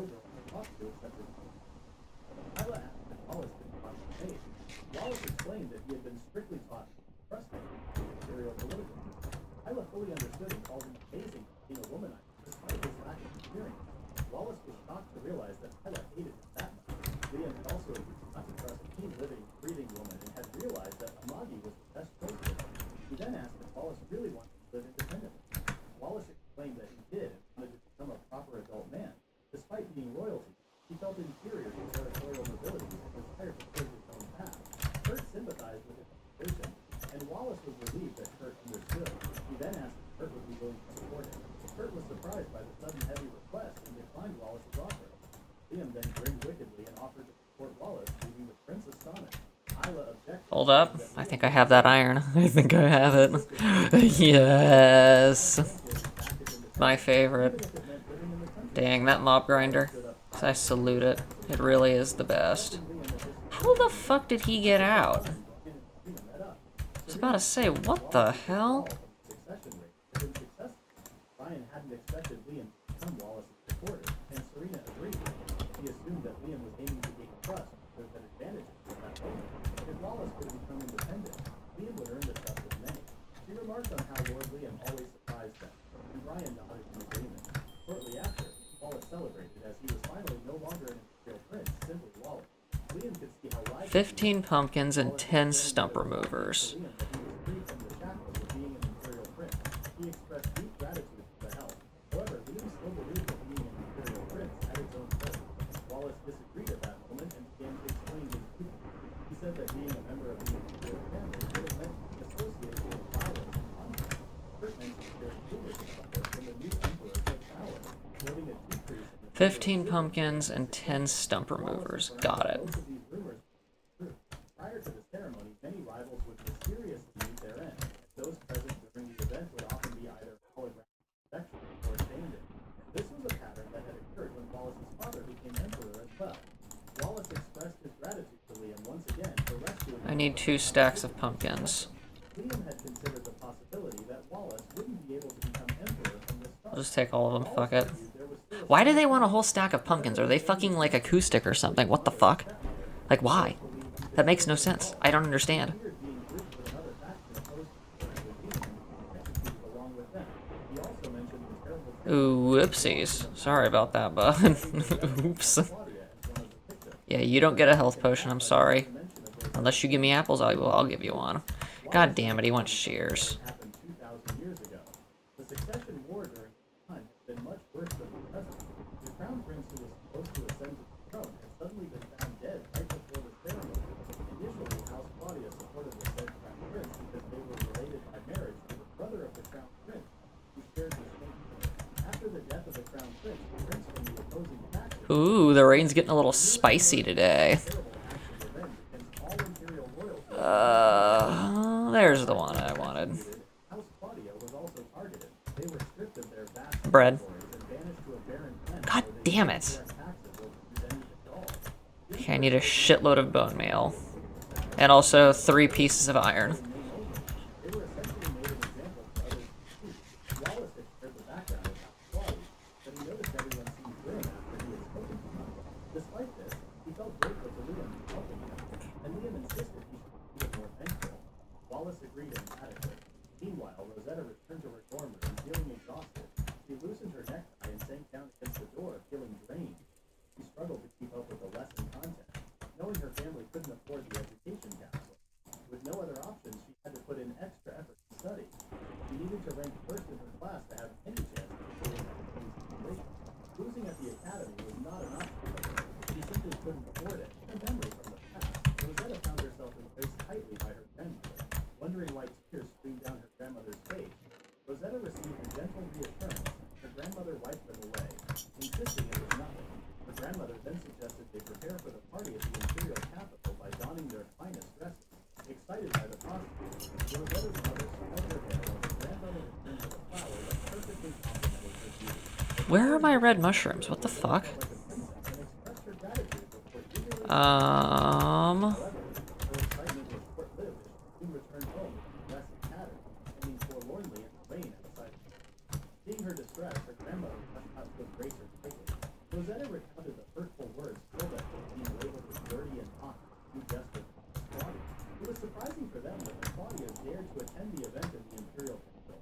Hold up. I think I have that iron. I think I have it. Yes. My favorite. Dang, that mob grinder. I salute it. It really is the best. How the fuck did he get out? I was about to say, what the hell? Brian hadn't expected Liam to become Wallace's supporter, and Serena agreed. He assumed that Liam was aiming to gain trust with an advantage at that moment. If Wallace could become independent, Liam would earn the trust of many. She remarked on how Lord Liam always surprised them, and Brian nodded in agreement. Shortly after, Wallace celebrated as he was finally no longer an imperial prince, simply Wallace. Liam could see how 15 pumpkins and 10 stump removers. He expressed deep gratitude for the help. However, Liam still believed that being an imperial prince had its own perks. Wallace disagreed at that moment and began to explain his views. He said that being a member of the imperial family would have meant associated with violence and conflict. Kurt mentioned their foolish support from the new emperor took power, noting a decrease in the 15 pumpkins and 10 stump removers. Got it. Prior to the ceremony, many rivals would mysteriously meet their end. Those present during the event would often be either holographic protection or stand-in. This was a pattern that had occurred when Wallace's father became emperor as well. Wallace expressed his gratitude to Liam once again for rescuing him. I need 2 stacks of pumpkins. Liam had considered the possibility that Wallace wouldn't be able to become emperor from the start. I'll just take all of them, fuck it. Why do they want a whole stack of pumpkins? Are they fucking like acoustic or something? What the fuck? Like, why? That makes no sense. I don't understand. Ooh, whoopsies. Sorry about that, bud. Oops. Yeah, you don't get a health potion, I'm sorry. Unless you give me apples, I'll give you one. God damn it, he wants shears. The succession war during this time has been much worse than the present. The crown prince who was supposed to ascend to the throne had suddenly been found dead right before the ceremony. Initially, House Claudia supported the said crown prince because they were related by marriage to the brother of the crown prince, who shared the same kingdom. After the death of the crown prince, the prince from the opposing faction... Ooh, the rain's getting a little spicy today. There's the one I wanted. Bread. God damn it. Okay, I need a shitload of bone meal. And also 3 pieces of iron. Wallace agreed emphatically. Meanwhile, Rosetta returned to her dorm room, feeling exhausted. She loosened her necktie and sank down against the door, feeling drained. She struggled to keep up with the lesson content, knowing her family couldn't afford the education capsule. to rank first in her class to have any chance of securing that situation. Losing at the academy was not an option for her. She simply couldn't afford it. A memory from the past. Rosetta found herself embraced tightly by her grandmother, wondering why tears streamed down her grandmother's face. Rosetta received a gentle reassurance. Her grandmother wiped them away, insisting it was nothing. Her grandmother then suggested they prepare for the party at the imperial capital by donning their finest dresses. Excited by the prospect, Rosetta's mother smelled her hair while her grandmother returned with a flower that perfectly complemented her beauty. Where are my red mushrooms? What the fuck? Like a princess and expressed her gratitude before eagerly However, her excitement was short-lived as she soon returned home with her dress in tatters, hanging forlornly in the rain outside. Seeing her distress, her grandmother rushed out to embrace her tightly. Rosetta recounted the hurtful words hurled at her being labeled as dirty and hot, two jesters, Claudia. It was surprising for them that the Claudias dared to attend the event in the imperial capital.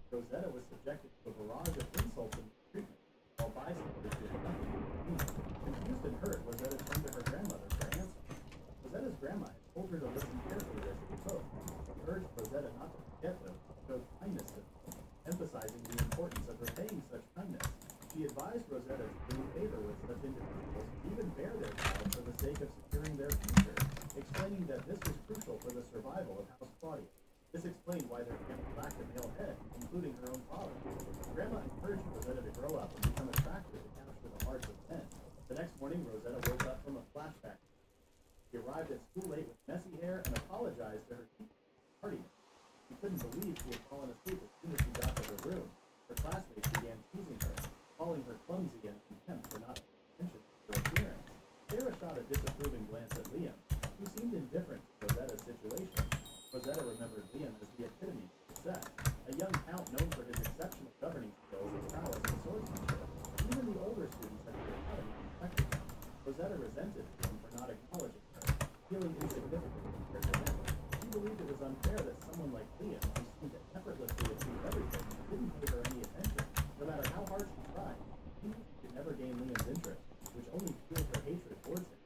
Rosetta was subjected to a barrage of insults and treatment, while bystanders did nothing to intervene. Confused and hurt, Rosetta turned to her grandmother for answers. Rosetta's grandma had told her to listen carefully as she spoke. She urged Rosetta not to forget those who showed kindness to them, emphasizing the importance of repaying such kindness. She advised Rosetta to gain favor with such individuals and even bear their child for the sake of securing their future, explaining that this was crucial for the survival of House Claudia. This explained why their family lacked a male head, including her own father. Grandma encouraged Rosetta to grow up and become attractive to capture the hearts of men. The next morning, Rosetta woke up from a flashback. She arrived at school late with messy hair and apologized to her teacher for tardiness. She couldn't believe she had fallen asleep as soon as she got to her room. Her classmates began teasing her, calling her clumsy and contempt for not paying attention to her appearance. Sarah shot a disapproving glance at Liam, who seemed indifferent to Rosetta's situation. Rosetta remembered Liam as the epitome of success, a young count known for his exceptional governing skills and prowess in swordsmanship. Even the older students at the academy respected him. Rosetta resented Liam for not acknowledging her, feeling insignificant compared to him. She believed it was unfair that someone like Liam, who seemed to effortlessly achieve everything, didn't pay her any attention, no matter how hard she tried. She knew she could never gain Liam's interest, which only fueled her hatred towards him.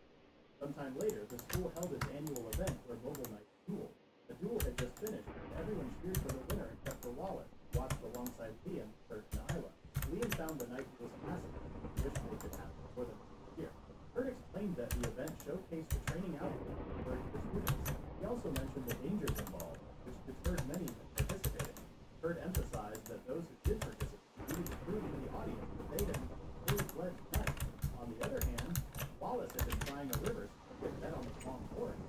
Sometime later, the school held its annual event for Mobile Night Duel. The duel had just finished, and everyone cheered for the winner except for Wallace, who watched alongside Liam, Kurt, and Isla. Liam found the night he was fascinating and wished they could happen for the next year. Kurt explained that the event showcased the training output for students. He also mentioned the dangers involved, which deterred many from participating. Kurt emphasized that those who did participate needed to prove to the audience that they had become full-fledged knights. On the other hand, Wallace had been trying a river to get bet on the wrong horse.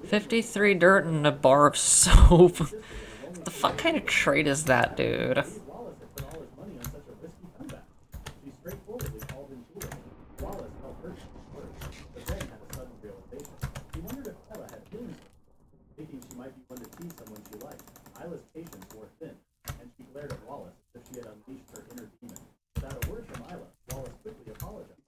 53 dirt and a bar of soap. What the fuck kind of trait is that, dude? Wallace had put all his money on such a risky comeback. She straightforwardly called him foolish. Wallace felt hurt first, but then had a sudden realization. He wondered if Isla had feelings for him. Thinking she might be one to tease someone she liked, Isla's patience wore thin, and she glared at Wallace as if she had unleashed her inner demon. Without a word from Isla, Wallace quickly apologized.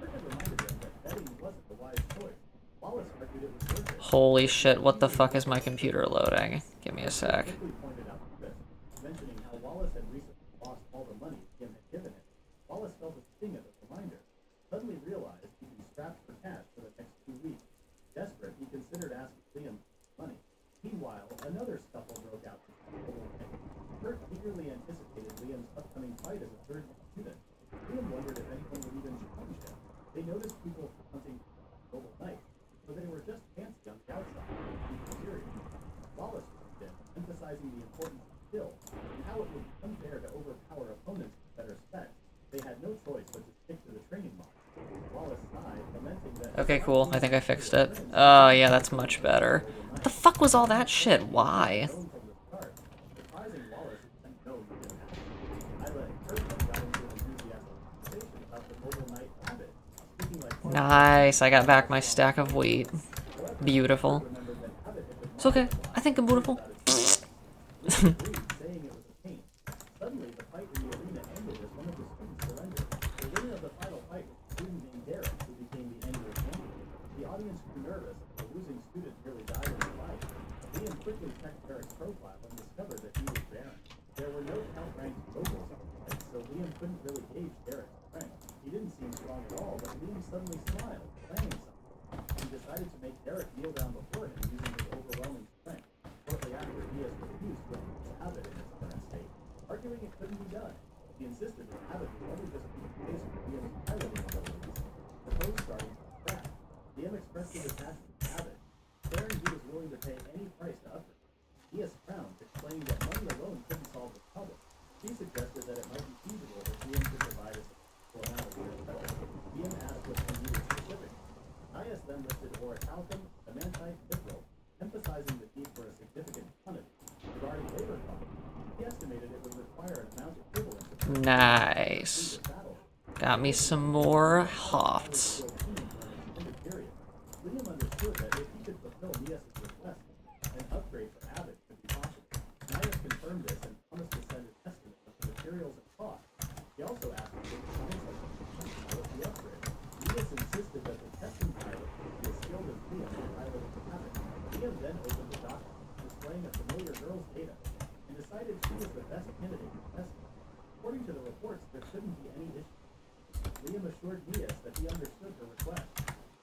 Kurt had reminded them that betting wasn't the wise choice. Wallace argued it was worth it. Holy shit, what the fuck is my computer loading? Give me a sec. Quickly pointed out the risk, mentioning how Wallace had recently lost all the money Liam had given him. Wallace felt a sting at the reminder. Suddenly realized he'd be strapped for cash for the next 2 weeks. Desperate, he considered asking Liam for money. Meanwhile, another scuffle broke out between Mobile Knight. Kurt eagerly anticipated Liam's upcoming fight as a third student. Liam wondered if anyone would even challenge him. They noticed people hunting Mobile Knight, so they were just fancy on the outside, interior. Wallace moved in, emphasizing the importance of skill and how it would be unfair to overpower opponents with better specs. They had no choice but to stick to the training model. Wallace sighed, lamenting that. Okay, cool. I think I fixed it. Oh, yeah, that's much better. What the fuck was all that shit? Why? Known from the start, surprising Wallace didn't know he didn't have it. Isla and Kurt then got into an enthusiastic conversation about the Mobile Knight habit, speaking like Nice, I got back my stack of wheat. Beautiful. remembered that habit had been It's okay. I think I'm beautiful. Liam agreed, saying it was a pain. Suddenly, the fight in the arena ended as one of the students surrendered. The winner of the final fight was a student named Derek, who became the annual champion. The audience grew nervous as the losing student nearly died in the fight. Liam quickly checked Derek's profile and discovered that he was barren. There were no count-ranked nobles on the fight, so Liam couldn't really gauge Derek's strength. He didn't seem strong at all, but Liam suddenly smiled, planning something. He decided to make Derek kneel down before him using his overwhelming strength. Shortly after, he has refused to end his habit in its current state. couldn't be done. He insisted that Abbott would only just be replaced with Liam's piloting abilities, proposed starting from scratch. Liam expressed his attachment to Abbott, declaring he was willing to pay any price to upgrade. Diaz frowned, explaining that money alone couldn't solve the problem. She suggested that it might be feasible if Liam could provide a substantial amount of pure credit. Liam asked what he needed specifically. Diaz then listed orichalcum, amantite, mithril, emphasizing the need for a significant quantity. Regarding labor costs, he estimated it would require an amount equivalent to Nice. battle. Got me some more hofts. Liam understood that if he could fulfill Nias's request, an upgrade for Abbott could be possible. Nias confirmed this and promised to send an estimate of the materials and costs. He also asked if the pilot be upgraded. Nias insisted that the testing pilot would be as skilled as Liam in piloting Abbott. Liam then opened the document, displaying a familiar girl's data, and decided she was the best candidate for testing. According to the reports, there shouldn't be any issue. Liam assured Nias that he understood her request.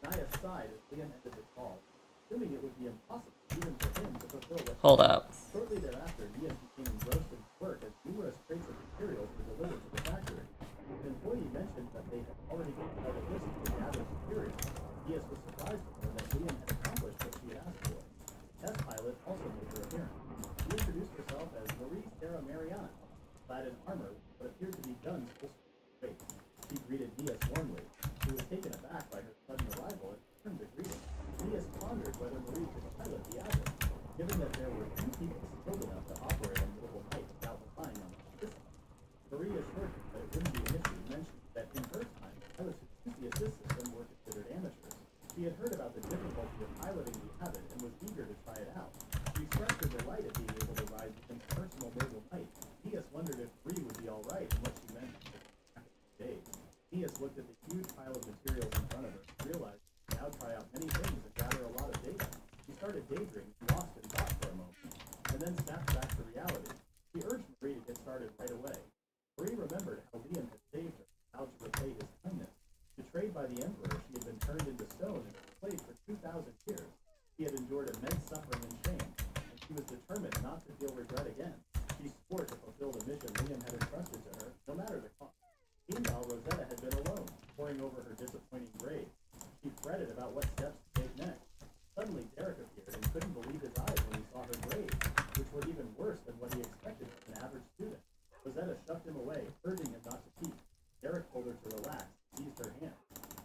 Nias sighed as Liam ended the call, assuming it would be impossible even for him to fulfill what. Hold up. Shortly thereafter, Nias became engrossed in work as numerous crates of materials were delivered to the factory. An employee mentioned that they had already compiled a list of the gathered materials. Nias was surprised to learn that Liam had accomplished what she had asked for. Test pilot also made her appearance. She introduced herself as Marie Sarah Mariana, clad in armor with what appeared to be guns holstered in face. She greeted Nias warmly. He was taken aback by her sudden arrival and returned the greeting. Nias pondered whether Marie could pilot the Abbott, given that there were few people skilled enough to operate on mobile night without relying on the system. Marie assured him that it wouldn't be an issue, mentioning that in her time, pilots who used the assist system were considered amateurs. She had heard about the difficulty of piloting the Abbott and was eager to try it out. She expressed her delight at being able to ride Liam's personal mobile night. Nias wondered if Marie would be alright and what she meant for back in the days. Nias looked at the huge pile of materials in front of her and realized she could now try out many things and gather a lot of data. She started daydreaming, lost in thought for a moment, and then snapped back to reality. She urged Marie to get started right away. Marie remembered how Liam had saved her, how to repay his kindness. Betrayed by the Emperor, she had been turned into stone and enslaved for 2,000 years. She had endured immense suffering and shame, and she was determined not to feel regret again. She swore to fulfill the mission Liam had entrusted to her, no matter the cost. Meanwhile, Rosetta had been alone, poring over her disappointing grades. She fretted about what steps to take next. Suddenly, Derek appeared and couldn't believe his eyes when he saw her grades, which were even worse than what he expected from an average student. Rosetta shoved him away, urging him not to peek. Derek told her to relax and seized her hand.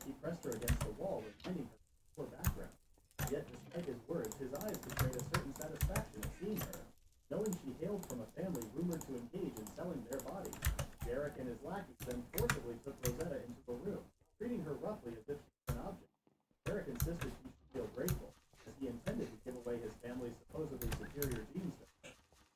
He pressed her against the wall, reminding her of her poor background. Yet, despite his words, his eyes betrayed a certain satisfaction at seeing her, knowing she hailed from a family rumored to engage in selling their bodies. Derek and his lackeys then forcibly took Rosetta into a room, treating her roughly as if she were an object. Derek insisted she should feel grateful, as he intended to give away his family's supposedly superior genes to her,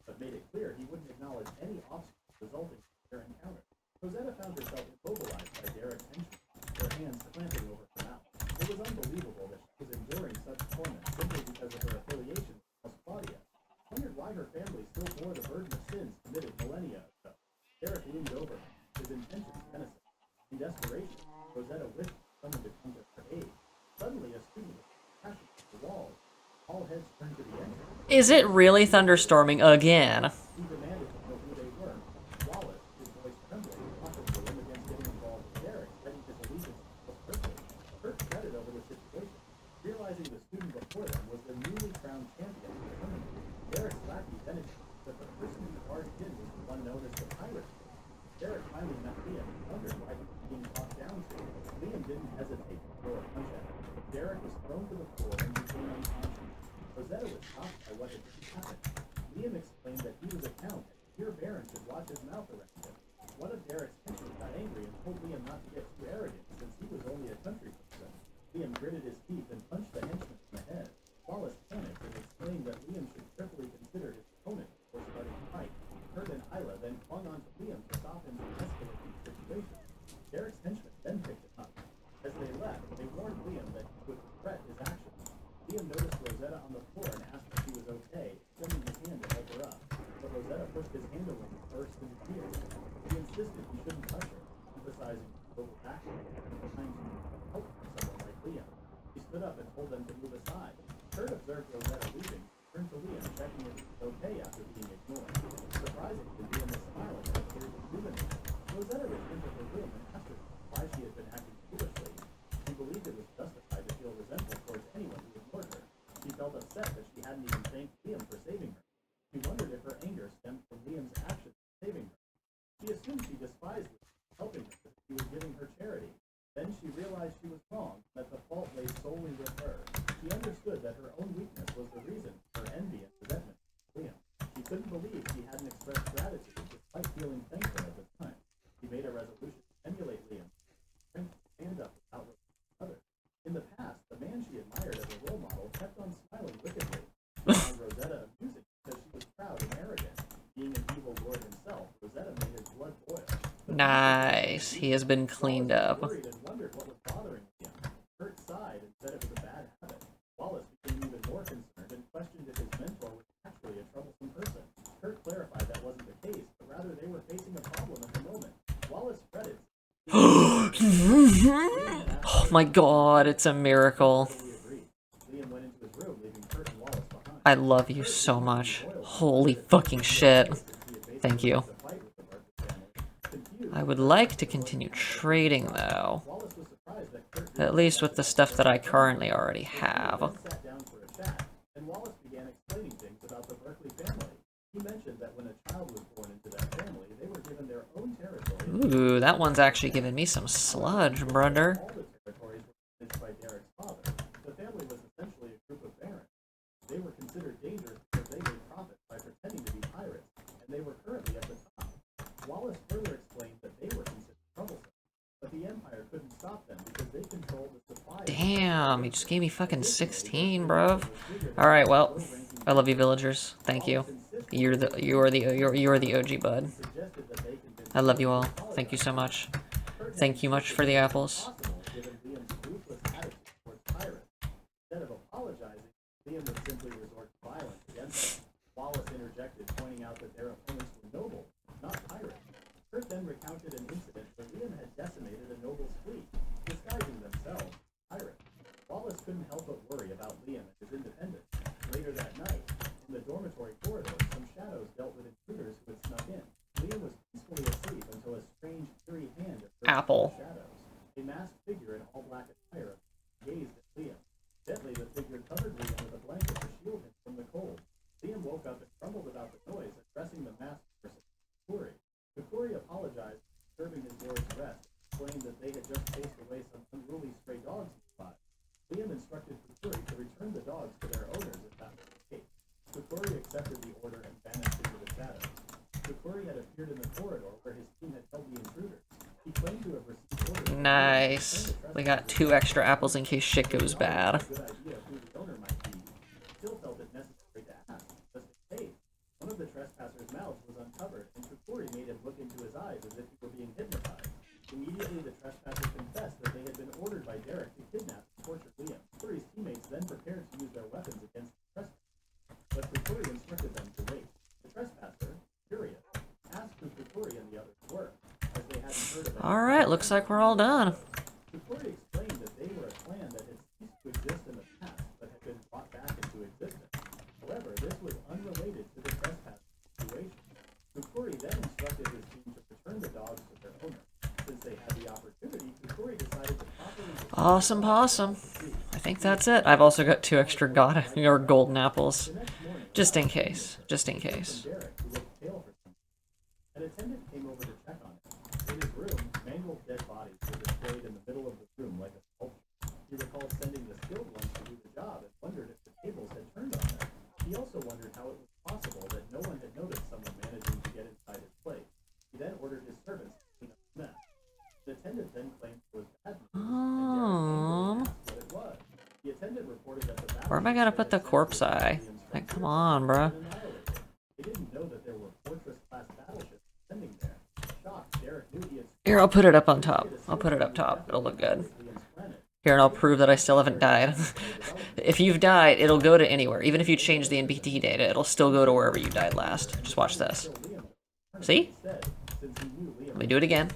but made it clear he wouldn't acknowledge any obstacles resulting from their encounter. Rosetta found herself immobilized by Derek's henchmen, her hands clamping over her mouth. It was unbelievable that she was enduring such torment simply because of her affiliation with House Claudia. Wondered why her family still bore the burden of sins committed millennia ago. Derek leaned over her, his intentions menacing. In desperation, Rosetta wished for someone to come to her aid. Suddenly, a student was crashing through the walls. All heads turned to the entrance. Is it really thunderstorming again? He demanded to know who they were. Wallace, his voice trembling, cautioned William against getting involved with Derek, citing his allegiance to Berkeley. Kurt fretted over the situation, realizing the student before them was the newly crowned champion of the tournament. Derek's lackey then insisted that the person who barged in was the one known as the Pirate. Derek finally met Liam and wondered why he was being talked down to. Liam didn't hesitate to throw a punch at him. Derek was thrown to the floor and became unconscious. Rosetta was shocked by what had just happened. Liam explained that he was a count and Dear Baron should watch his mouth around him. One of Derek's henchmen got angry and told Liam not to get too arrogant since he was only a country person. Liam gritted his teeth and punched the henchman in the head. Wallace panicked and explained that Liam should carefully consider his opponent before starting the fight. Kurt and Isla then clung on to Liam to stop him from escalating the situation. Derek's henchmen then picked him up. As they left, they warned Liam that he would regret his actions. Liam noticed Rosetta on the floor and asked if she was okay, extending his hand to help her up. But Rosetta pushed his hand away and burst into tears. He insisted he shouldn't touch her, emphasizing global action and behind help from someone like Liam. He stood up and told them to move aside. Kurt observed Rosetta leaving, turned to Liam, checking if he was okay after being ignored. Surprisingly, Liam was smiling and appeared to Rosetta returned to her room and asked her why she had been acting foolishly. She believed it was justified to feel resentful towards anyone who ignored her. She felt upset that she hadn't even thanked Liam for saving her. She wondered if her anger stemmed from Liam's actions in saving her. She assumed she despised Liam for helping her because he was giving her charity. Then she realized she was wrong, that the fault lay solely with her. She understood that her own weakness was the reason for her envy and resentment for Liam. She couldn't believe she hadn't expressed gratitude despite feeling thankful at the time. She made a resolution to emulate Liam, strength to stand up without resenting others. In the past, the man she admired as a role model kept on smiling wickedly. She found Rosetta amusing because she was proud and arrogant. Being an evil lord himself, Rosetta made his blood boil. Nice. He has been cleaned up. Worried and wondered what was bothering Liam. Kurt sighed and said it was a bad habit. Wallace became even more concerned and questioned if his mentor was actually a troublesome person. Kurt clarified that wasn't the case, but rather they were facing a problem at the moment. Wallace fretted. Oh my god, it's a miracle. Liam went into his room, leaving Kurt and Wallace behind. I love you so much. Holy fucking shit. Thank you. I would like to continue trading, though. At least with the stuff that I currently already have. Sat down for a chat, and Wallace began explaining things about the Berkeley family. He mentioned that when a child was born into that family, they were given their own territory. Ooh, that one's actually giving me some sludge, brother. All the territories were managed by Derek's father. The family was essentially a group of barons. They were considered dangerous because they made profits by pretending to be pirates, and they were currently at the top. Wallace further explained that they were considered troublesome, but the Empire couldn't stop them because they controlled the supply. Damn, he just gave me fucking 16, bro. Alright, well, I love you, villagers. Thank you. You're the OG, bud. I love you all. Thank you so much. Thank you much for the apples. Given Liam's ruthless attitude towards pirates. Instead of apologizing, Liam would simply resort to violence against them. Wallace interjected, pointing out that their opponents were noble, not pirates. Kurt then recounted an incident where Liam had decimated a noble's fleet, disguising themselves as pirates. Wallace couldn't help but worry about Liam and his independence. Later that night, in the dormitory corridor, some shadows dealt with intruders who had snuck in. Liam was peacefully asleep until a strange, eerie hand approached Apple. the shadows. A masked figure in all-black attire gazed at Liam. Gently, the figure covered Liam with a blanket to shield him from the cold. Liam woke up and grumbled about the noise, addressing the masked person, Kukuri. Kukuri apologized for disturbing his lord's rest, and explained that they had just chased away some unruly stray dogs nearby. Liam instructed Kukuri to return the dogs to their owners if that was the case. Kukuri accepted the order and vanished into the shadows. Kukuri had appeared in the corridor where his team had held the intruders. He claimed to have received orders. Nice. We got 2 extra apples in case shit goes bad. Good idea of who the owner might be. Still felt it necessary to ask, just in case. One of the trespassers' mouths was uncovered, and Kukuri made him look into his eyes as if he were being hypnotized. Immediately, the trespasser confessed that they had been ordered by Derek to kidnap and torture Liam. Kukuri's teammates then prepared to use their weapons against the trespassers, but Kukuri instructed them to wait. The trespasser, furious, asked who Kukuri and the others were, as they hadn't heard of them. Alright, looks like we're all done. Kukuri explained that they were a clan that had ceased to exist in the past, but had been brought back into existence. However, this was unrelated to the trespass situation. Kukuri then instructed his team to return the dogs to their owner. Since they had the opportunity, Kukuri decided to properly Awesome possum. I think that's it. I've also got 2 extra or golden apples. Just in case. Just in case. Derek, who looked pale for some reason. An attendant came over to check on him. In his room, mangled dead bodies were displayed in the middle of the room like a sculpture. He recalled sending the skilled ones to do the job and wondered if the tables had turned on them. He also wondered how it was possible that no one had noticed someone managing to get inside his place. He then ordered his servants to clean up the mess. The attendant then claimed it was bad news, and Derek asked what it was. The attendant reported that the Where am I gonna put the corpse eye? Like, come on, bruh. They didn't know that there were fortress-class battleships sending there. Shocked, Derek knew he had Here, I'll put it up on top. I'll put it up top. It'll look good. Liam's planet. Here, and I'll prove that I still haven't died. If you've died, it'll go to anywhere. Even if you change the NPT data, it'll still go to wherever you died last. Just watch this. See? Since he knew Liam Let me do it again.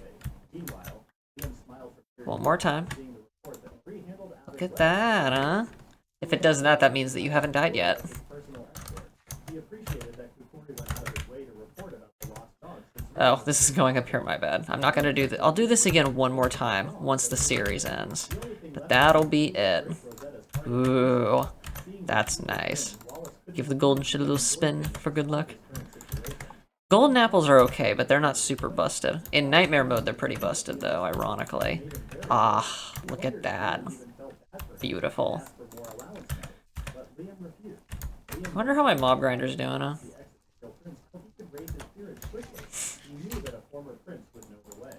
Meanwhile, Liam smiled for One more time. seeing the report that Bree handled out Look at that, huh? If it does that means that you haven't died yet. his personal escort. He appreciated that Kukuri went out of his way to report about the lost dogs. Oh, this is going up here, my bad. I'm not gonna do that. I'll do this again one more time once the series ends. But that'll be it. Ooh, that's nice. Give the golden shit a little spin for good luck. Golden apples are okay, but they're not super busted. In nightmare mode, they're pretty busted, though, ironically. Ah, look at that. Beautiful. I wonder how my mob grinder's doing, huh? He knew that a former prince would know the way.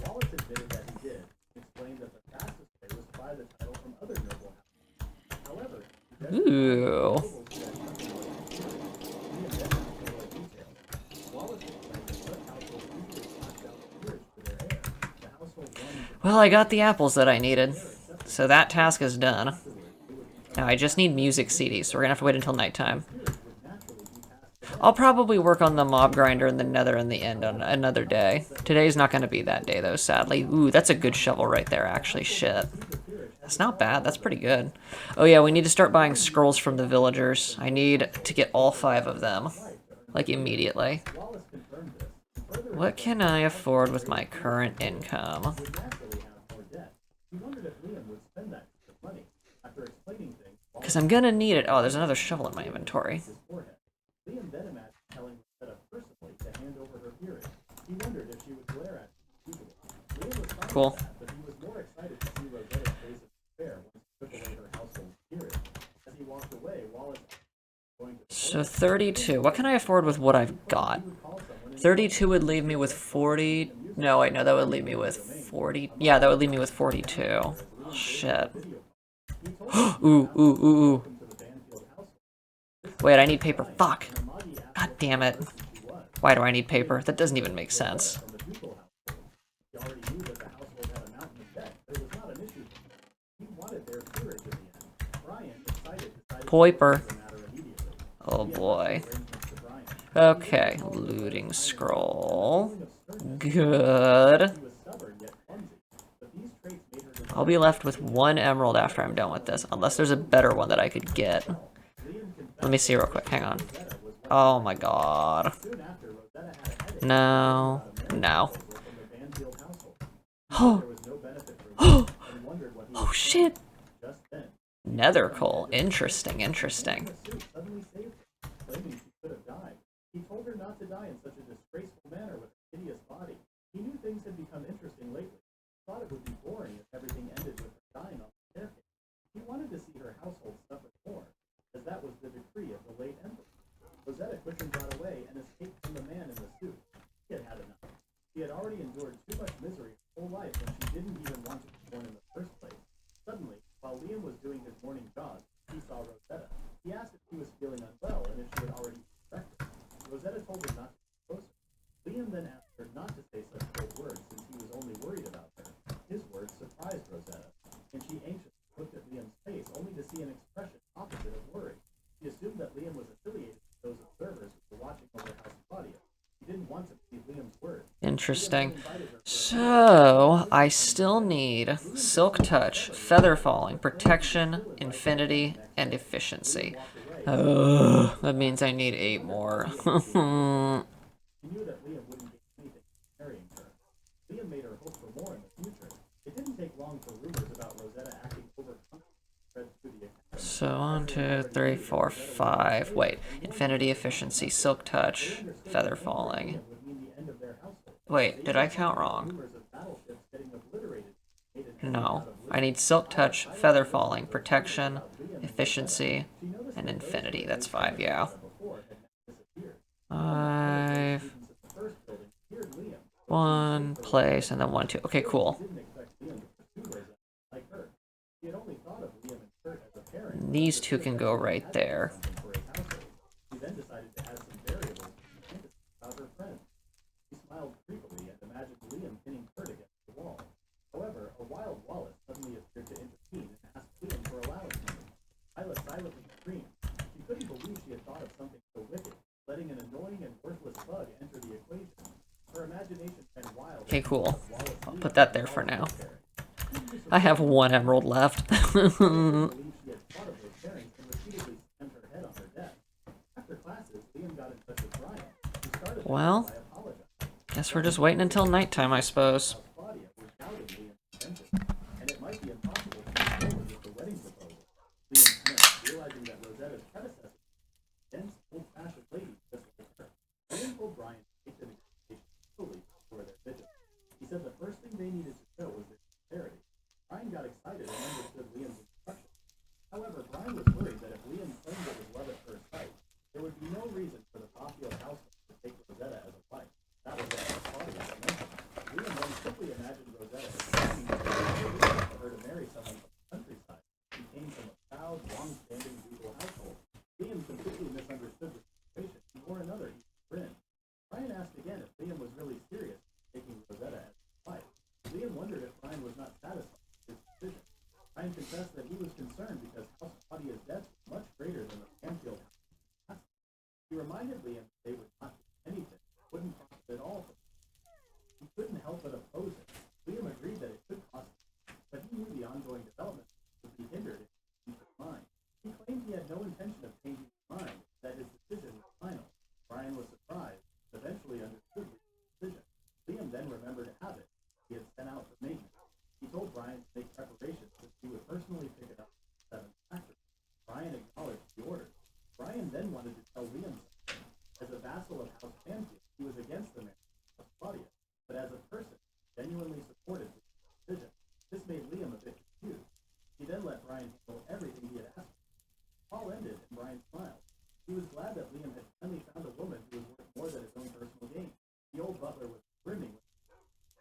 Wallace admitted that he did, and explained that the fastest way was to buy the title from other noble houses. However, Ooh. Well, I got the apples that I needed, so that task is done. Now I just need music CDs, so we're gonna have to wait until nighttime. I'll probably work on the mob grinder and the nether in the end on another day. Today's not gonna be that day, though, sadly. Ooh, that's a good shovel right there, actually. Shit. That's not bad. That's pretty good. Oh yeah, we need to start buying scrolls from the villagers. I need to get all 5 of them. Like, immediately. What can I afford with my current income? Because I'm gonna need it. Oh, there's another shovel in my inventory. Liam then imagined telling Rosetta personally to hand over her peerage. He wondered if she would glare at him as usual. Liam was fine Cool. with that, but he was more excited to see Rosetta's face of despair once he took away her household peerage. As he walked away, Wallace going to So 32. What can I afford with what I've got? 32 would leave me with 40. No, wait, no, that would leave me with 40. Yeah, that would leave me with 42. Shit. Ooh, ooh, ooh, ooh. Wait, I need paper. Fuck. God damn it. Why do I need paper? That doesn't even make sense. He already knew that the household had a mountain of debt, but it was not an issue. He wanted their peerage in the end. Brian, excited, decided Poiper. to the matter immediately. Oh boy. Okay, looting scroll. Good. I'll be left with 1 emerald after I'm done with this, unless there's a better one that I could get. Let me see real quick, hang on. Oh my god. No. No. Oh. Oh shit. Nether coal. Interesting, interesting. He told her not to die in such a disgraceful manner with a hideous body. He knew things had become interesting lately. He thought it would be boring if everything ended with her dying on the staircase. He wanted to see her household suffer more, as that was the decree of the late emperor. Rosetta quickly got away and escaped from the man in the suit. He had had enough. She had already endured too much misery her whole life when she didn't even want to be born in the first place. Suddenly, while Liam was doing his morning jog, he saw Rosetta. He asked if she was feeling unwell and if she had already breakfast. Rosetta told him not to get closer. Liam then asked her not to say such cold words since he was only worried about her. His words surprised Rosetta, and she anxiously looked at Liam's face only to see an expression opposite of worry. She assumed that Liam was affiliated with those observers who were watching over House Claudia. She didn't want to believe Liam's words. Interesting. So, I still need Silk Touch, Feather Falling, Protection, Infinity, and Efficiency. That means I need 8 more. She knew that Liam wouldn't get anything from marrying her. Liam made her hope for more in the future. It didn't take long for rumors about Rosetta acting overconfident spread through the academy. So 1, 2, 3, 4, 5. Wait. Infinity, Efficiency, Silk Touch, Feather Falling. Wait, did I count wrong? No. I need Silk Touch, Feather Falling, Protection, Efficiency, and Infinity. That's 5, yeah. 5. 1 place, and then 1, 2. Okay, cool. These 2 can go right there. She then decided to add some variables about her friend. She smiled creepily and imagined Liam pinning Kurt against the wall. However, a wild Wallace suddenly appeared to intervene and asked Liam for allowance. Isla silently screamed. She couldn't believe she had thought of something so wicked, letting an annoying and worthless bug enter the equation. Her imagination ran wild. Okay, cool. I'll put that there for now. I have 1 emerald left. Well, Guess we're just waiting until nighttime, I suppose. Claudia was doubtingly inventive, and it might be impossible to move forward with the wedding proposal. Liam Smith, realizing that Rosetta's predecessor was a dense, old-fashioned lady just like her, Liam told Brian to take the negotiations slowly before their visit. He said the first thing they needed to show was their sincerity. Brian got excited and understood Liam's instructions. However, Brian was worried that if Liam claimed it was love at first sight, there would be no reason for the Bofield household to take Rosetta as a wife. That was what Claudia had mentioned. Liam then simply imagined Rosetta as asking for her to marry someone from the countryside who came from a proud, long-standing regal household. Liam completely misunderstood the situation and wore another evil grin. Brian asked again if Liam was really serious in taking Rosetta as his wife. Liam wondered if Brian was not satisfied with his decision. Brian confessed that he was concerned because House Claudia's debts were much greater than the Banfield house. He reminded Liam that they would not do anything, wouldn't profit at all from it. He couldn't help but oppose it. Liam agreed that it could cost him, but he knew the ongoing development would be hindered if he changed his mind. He claimed he had no intention of changing his mind, that his decision was final. Brian was surprised, but eventually understood Liam's decision. Liam then remembered Abbott, he had sent out for maintenance. He told Brian to make preparations since he would personally pick it up at 7th factory. Brian acknowledged the order. Brian then wanted to tell Liam something. As a vassal of House Banfield, he was against the marriage of Claudia, but as a person, he genuinely supported the decision. This made Liam a bit confused. He then let Brian handle everything he had asked for. The call ended, and Brian smiled. He was glad that Liam had finally found a woman who was worth more than his own personal gain. The old butler was brimming with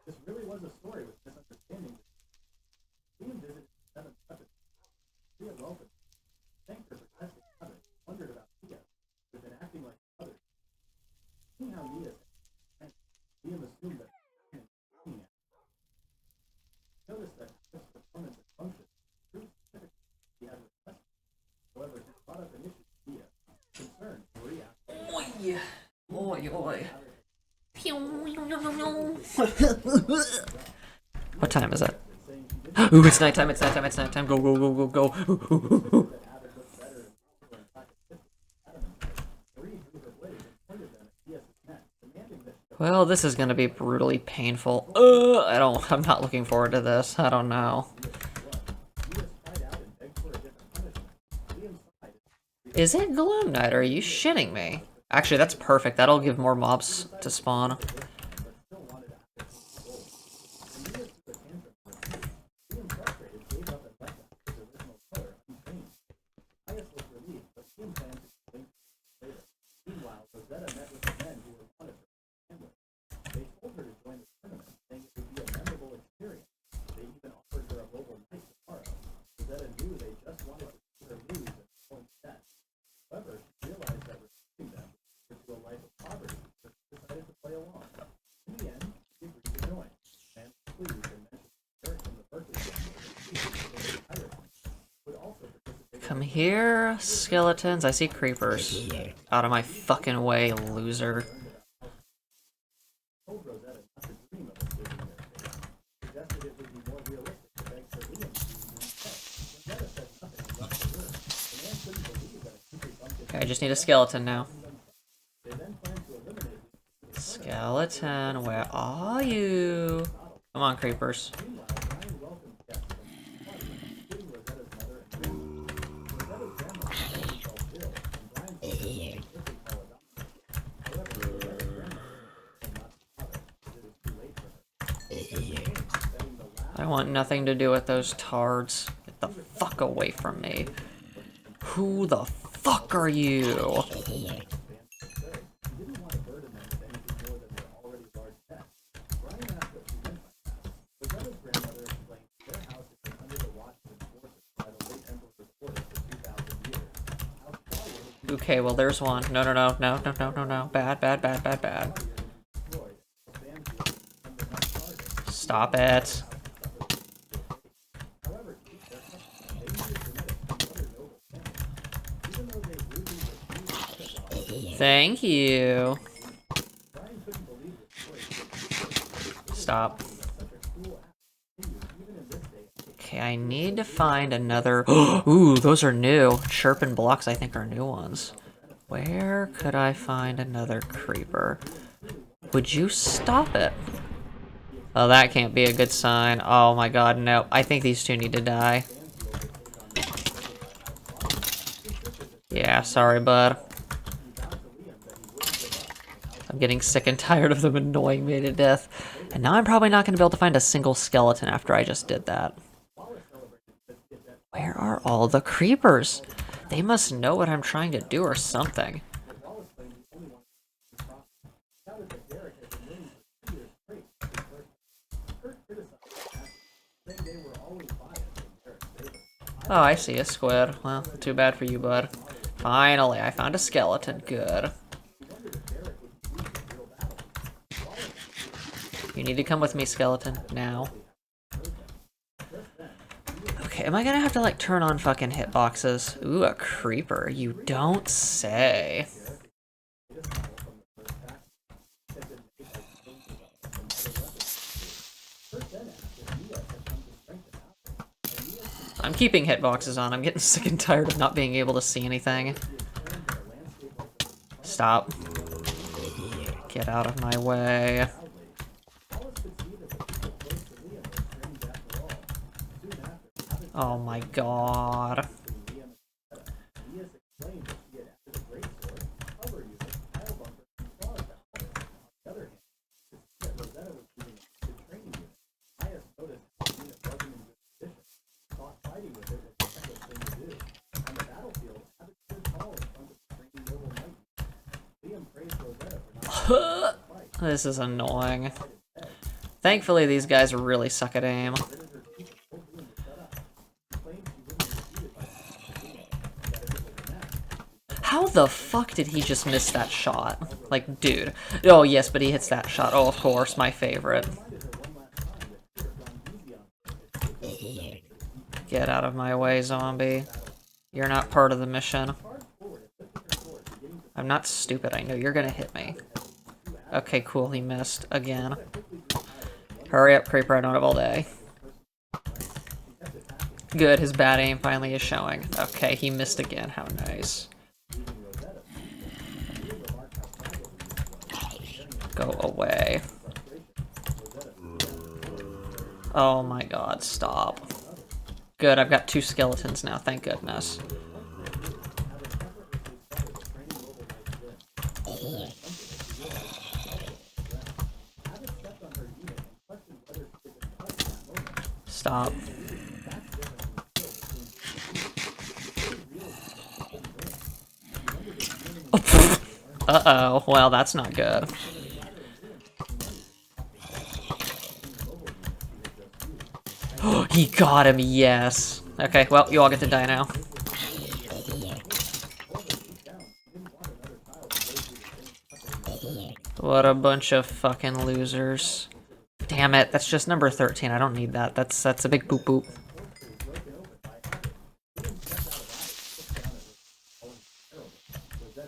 this really was a story with misunderstandings. Liam visited the 7th weapon. Leah welcomed him, thanked her for testing Abbott, wondered about Mia, who had been acting like others. Seeing how Mia said, Liam assumed that Brian was looking at her. He noticed that Abbott's performance and function proved specifically he had requested. However, he brought up an issue with Mia, concerned Maria. Oi, oi, oi. What time is it? Ooh, it's nighttime, it's nighttime, it's nighttime. Go, go, go, go, go. Ooh. Well, this is gonna be brutally painful. I'm not looking forward to this. I don't know. Is it Gloom Night? Are you shitting me? Actually, that's perfect. That'll give more mobs to spawn. Come here, skeletons. I see creepers. Out of my fucking way, loser. Okay, I just need a skeleton now. Skeleton, where are you? Come on, creepers. I want nothing to do with those tards. Get the fuck away from me. Who the fuck are you? Okay, well there's one. No, no, no, no, no, no, no, no. Bad, bad, bad, bad, bad. Stop it. Thank you. Stop. Okay, I need to find another... Ooh, those are new. Chirpin blocks, I think, are new ones. Where could I find another creeper? Would you stop it? Oh, that can't be a good sign. Oh my god, no. I think these two need to die. Yeah, sorry, bud. I'm getting sick and tired of them annoying me to death. And now I'm probably not going to be able to find a single skeleton after I just did that. Where are all the creepers? They must know what I'm trying to do or something. Oh, I see a squid. Well, too bad for you, bud. Finally, I found a skeleton. Good. You need to come with me, skeleton. Now. Okay, am I gonna have to, like, turn on fucking hitboxes? Ooh, a creeper. You don't say. I'm keeping hitboxes on. I'm getting sick and tired of not being able to see anything. Stop. Get out of my way. Oh my god. This is annoying. Thankfully, these guys really suck at aim. How the fuck did he just miss that shot? Like, dude. Oh, yes, but he hits that shot. Oh, of course, my favorite. Get out of my way, zombie. You're not part of the mission. I'm not stupid. I know you're gonna hit me. Okay, cool. He missed again. Hurry up, creeper. I don't have all day. Good. His bad aim finally is showing. Okay, he missed again. How nice. Go away. Oh my god, stop. Good, I've got 2 skeletons now, thank goodness. Stop. Uh-oh, well, that's not good. He got him, yes. Okay, well, you all get to die now. What a bunch of fucking losers. Damn it, that's just number 13. I don't need that. That's a big boop boop.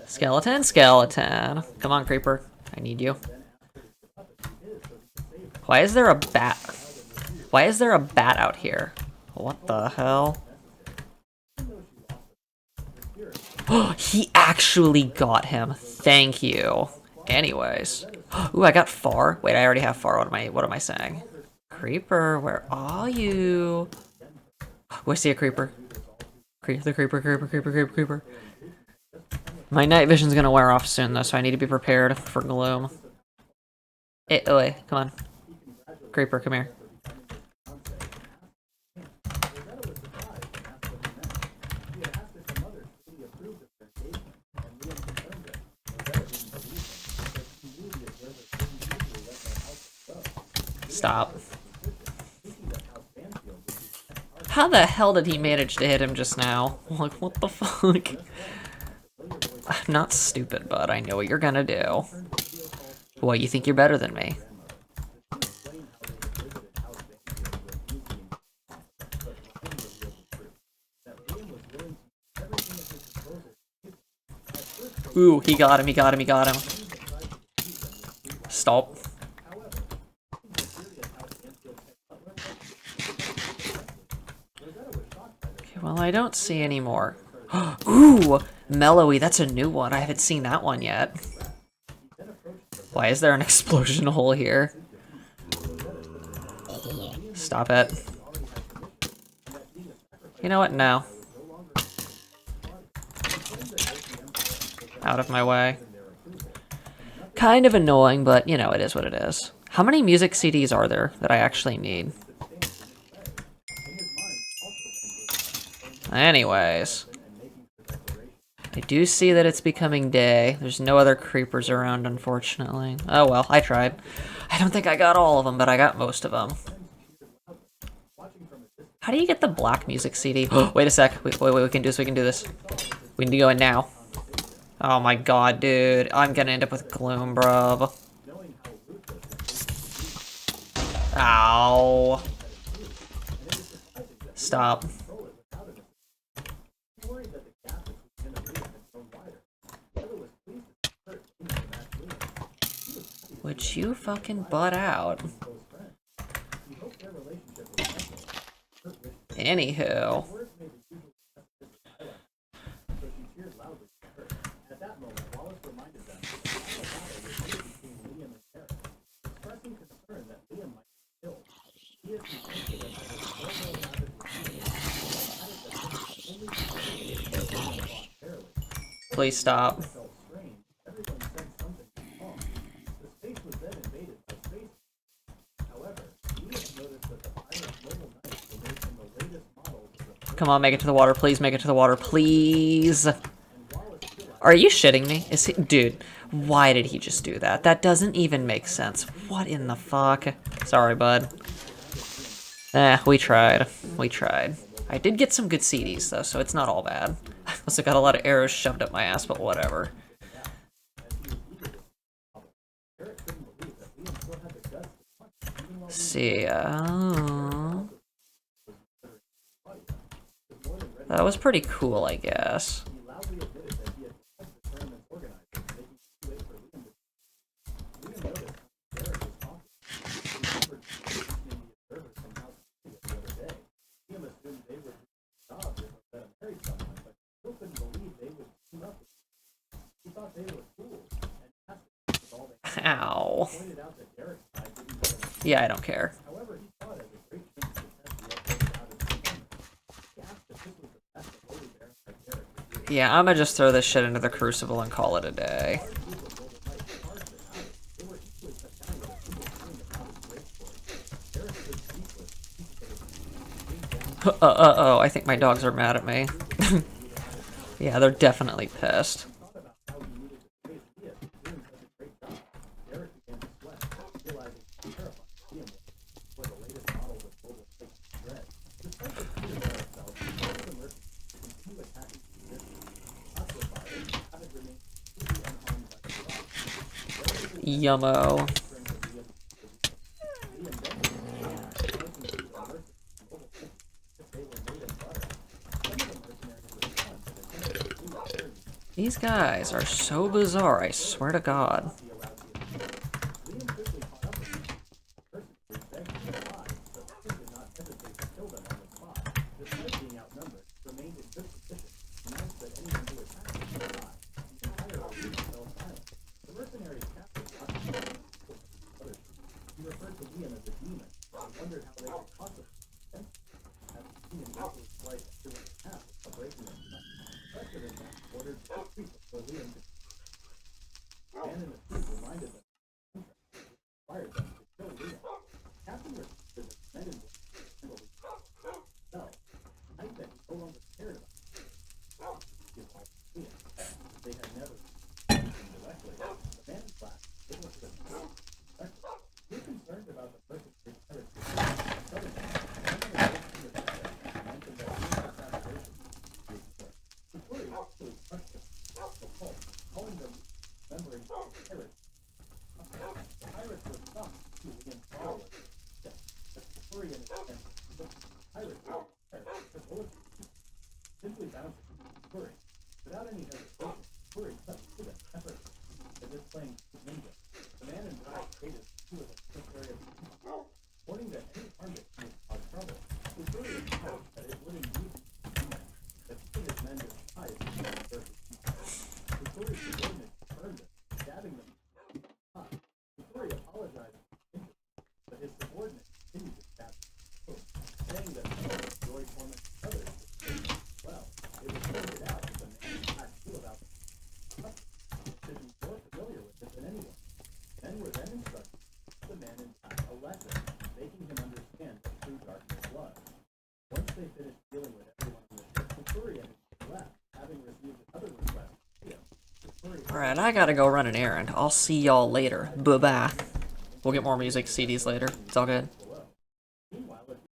Skeleton, skeleton. Come on, creeper. I need you. Why is there a bat? Why is there a bat out here? What the hell? Oh, he actually got him. Thank you. Anyways. Ooh, I got far. Wait, I already have far. What am I saying? Creeper, where are you? Oh, I see a creeper. Creeper. My night vision's gonna wear off soon, though, so I need to be prepared for gloom. Wait, come on. Creeper, come here. Stop. How the hell did he manage to hit him just now? Like, what the fuck? I'm not stupid, bud. I know what you're gonna do. What, you think you're better than me? Ooh, he got him. Stop. Okay, well, I don't see any more. Ooh, Mellowy, that's a new one. I haven't seen that one yet. Why is there an explosion hole here? Stop it. You know what? No. Out of my way. Kind of annoying, but you know, it is what it is. How many music CDs are there that I actually need? Anyways. I do see that it's becoming day. There's no other creepers around, unfortunately. Oh well, I tried. I don't think I got all of them, but I got most of them. How do you get the black music CD? Wait a sec. Wait, we can do this, we can do this. We need to go in now. Oh my god, dude. I'm gonna end up with gloom, bruv. Ow. Stop. Would you fucking butt out? Anywho. Please stop. Come on, make it to the water. Please make it to the water. Please. Are you shitting me? Is he... Dude, why did he just do that? That doesn't even make sense. What in the fuck? Sorry, bud. We tried. We tried. I did get some good CDs, though, so it's not all bad. I also got a lot of arrows shoved up my ass, but whatever. Let's see, that was pretty cool, I guess. Ow. Yeah, I don't care. Yeah, I'm gonna just throw this shit into the crucible and call it a day. Uh-oh, I think my dogs are mad at me. Yeah, they're definitely pissed. Yummo. These guys are so bizarre, I swear to God. man inside a lesson, making him understand what true darkness was. Once they finished dealing with everyone on the ship, Turian left, having received another request from Theo. Alright, I gotta go run an errand. I'll see y'all later. Bye-bye. We'll get more music CDs later. It's all good.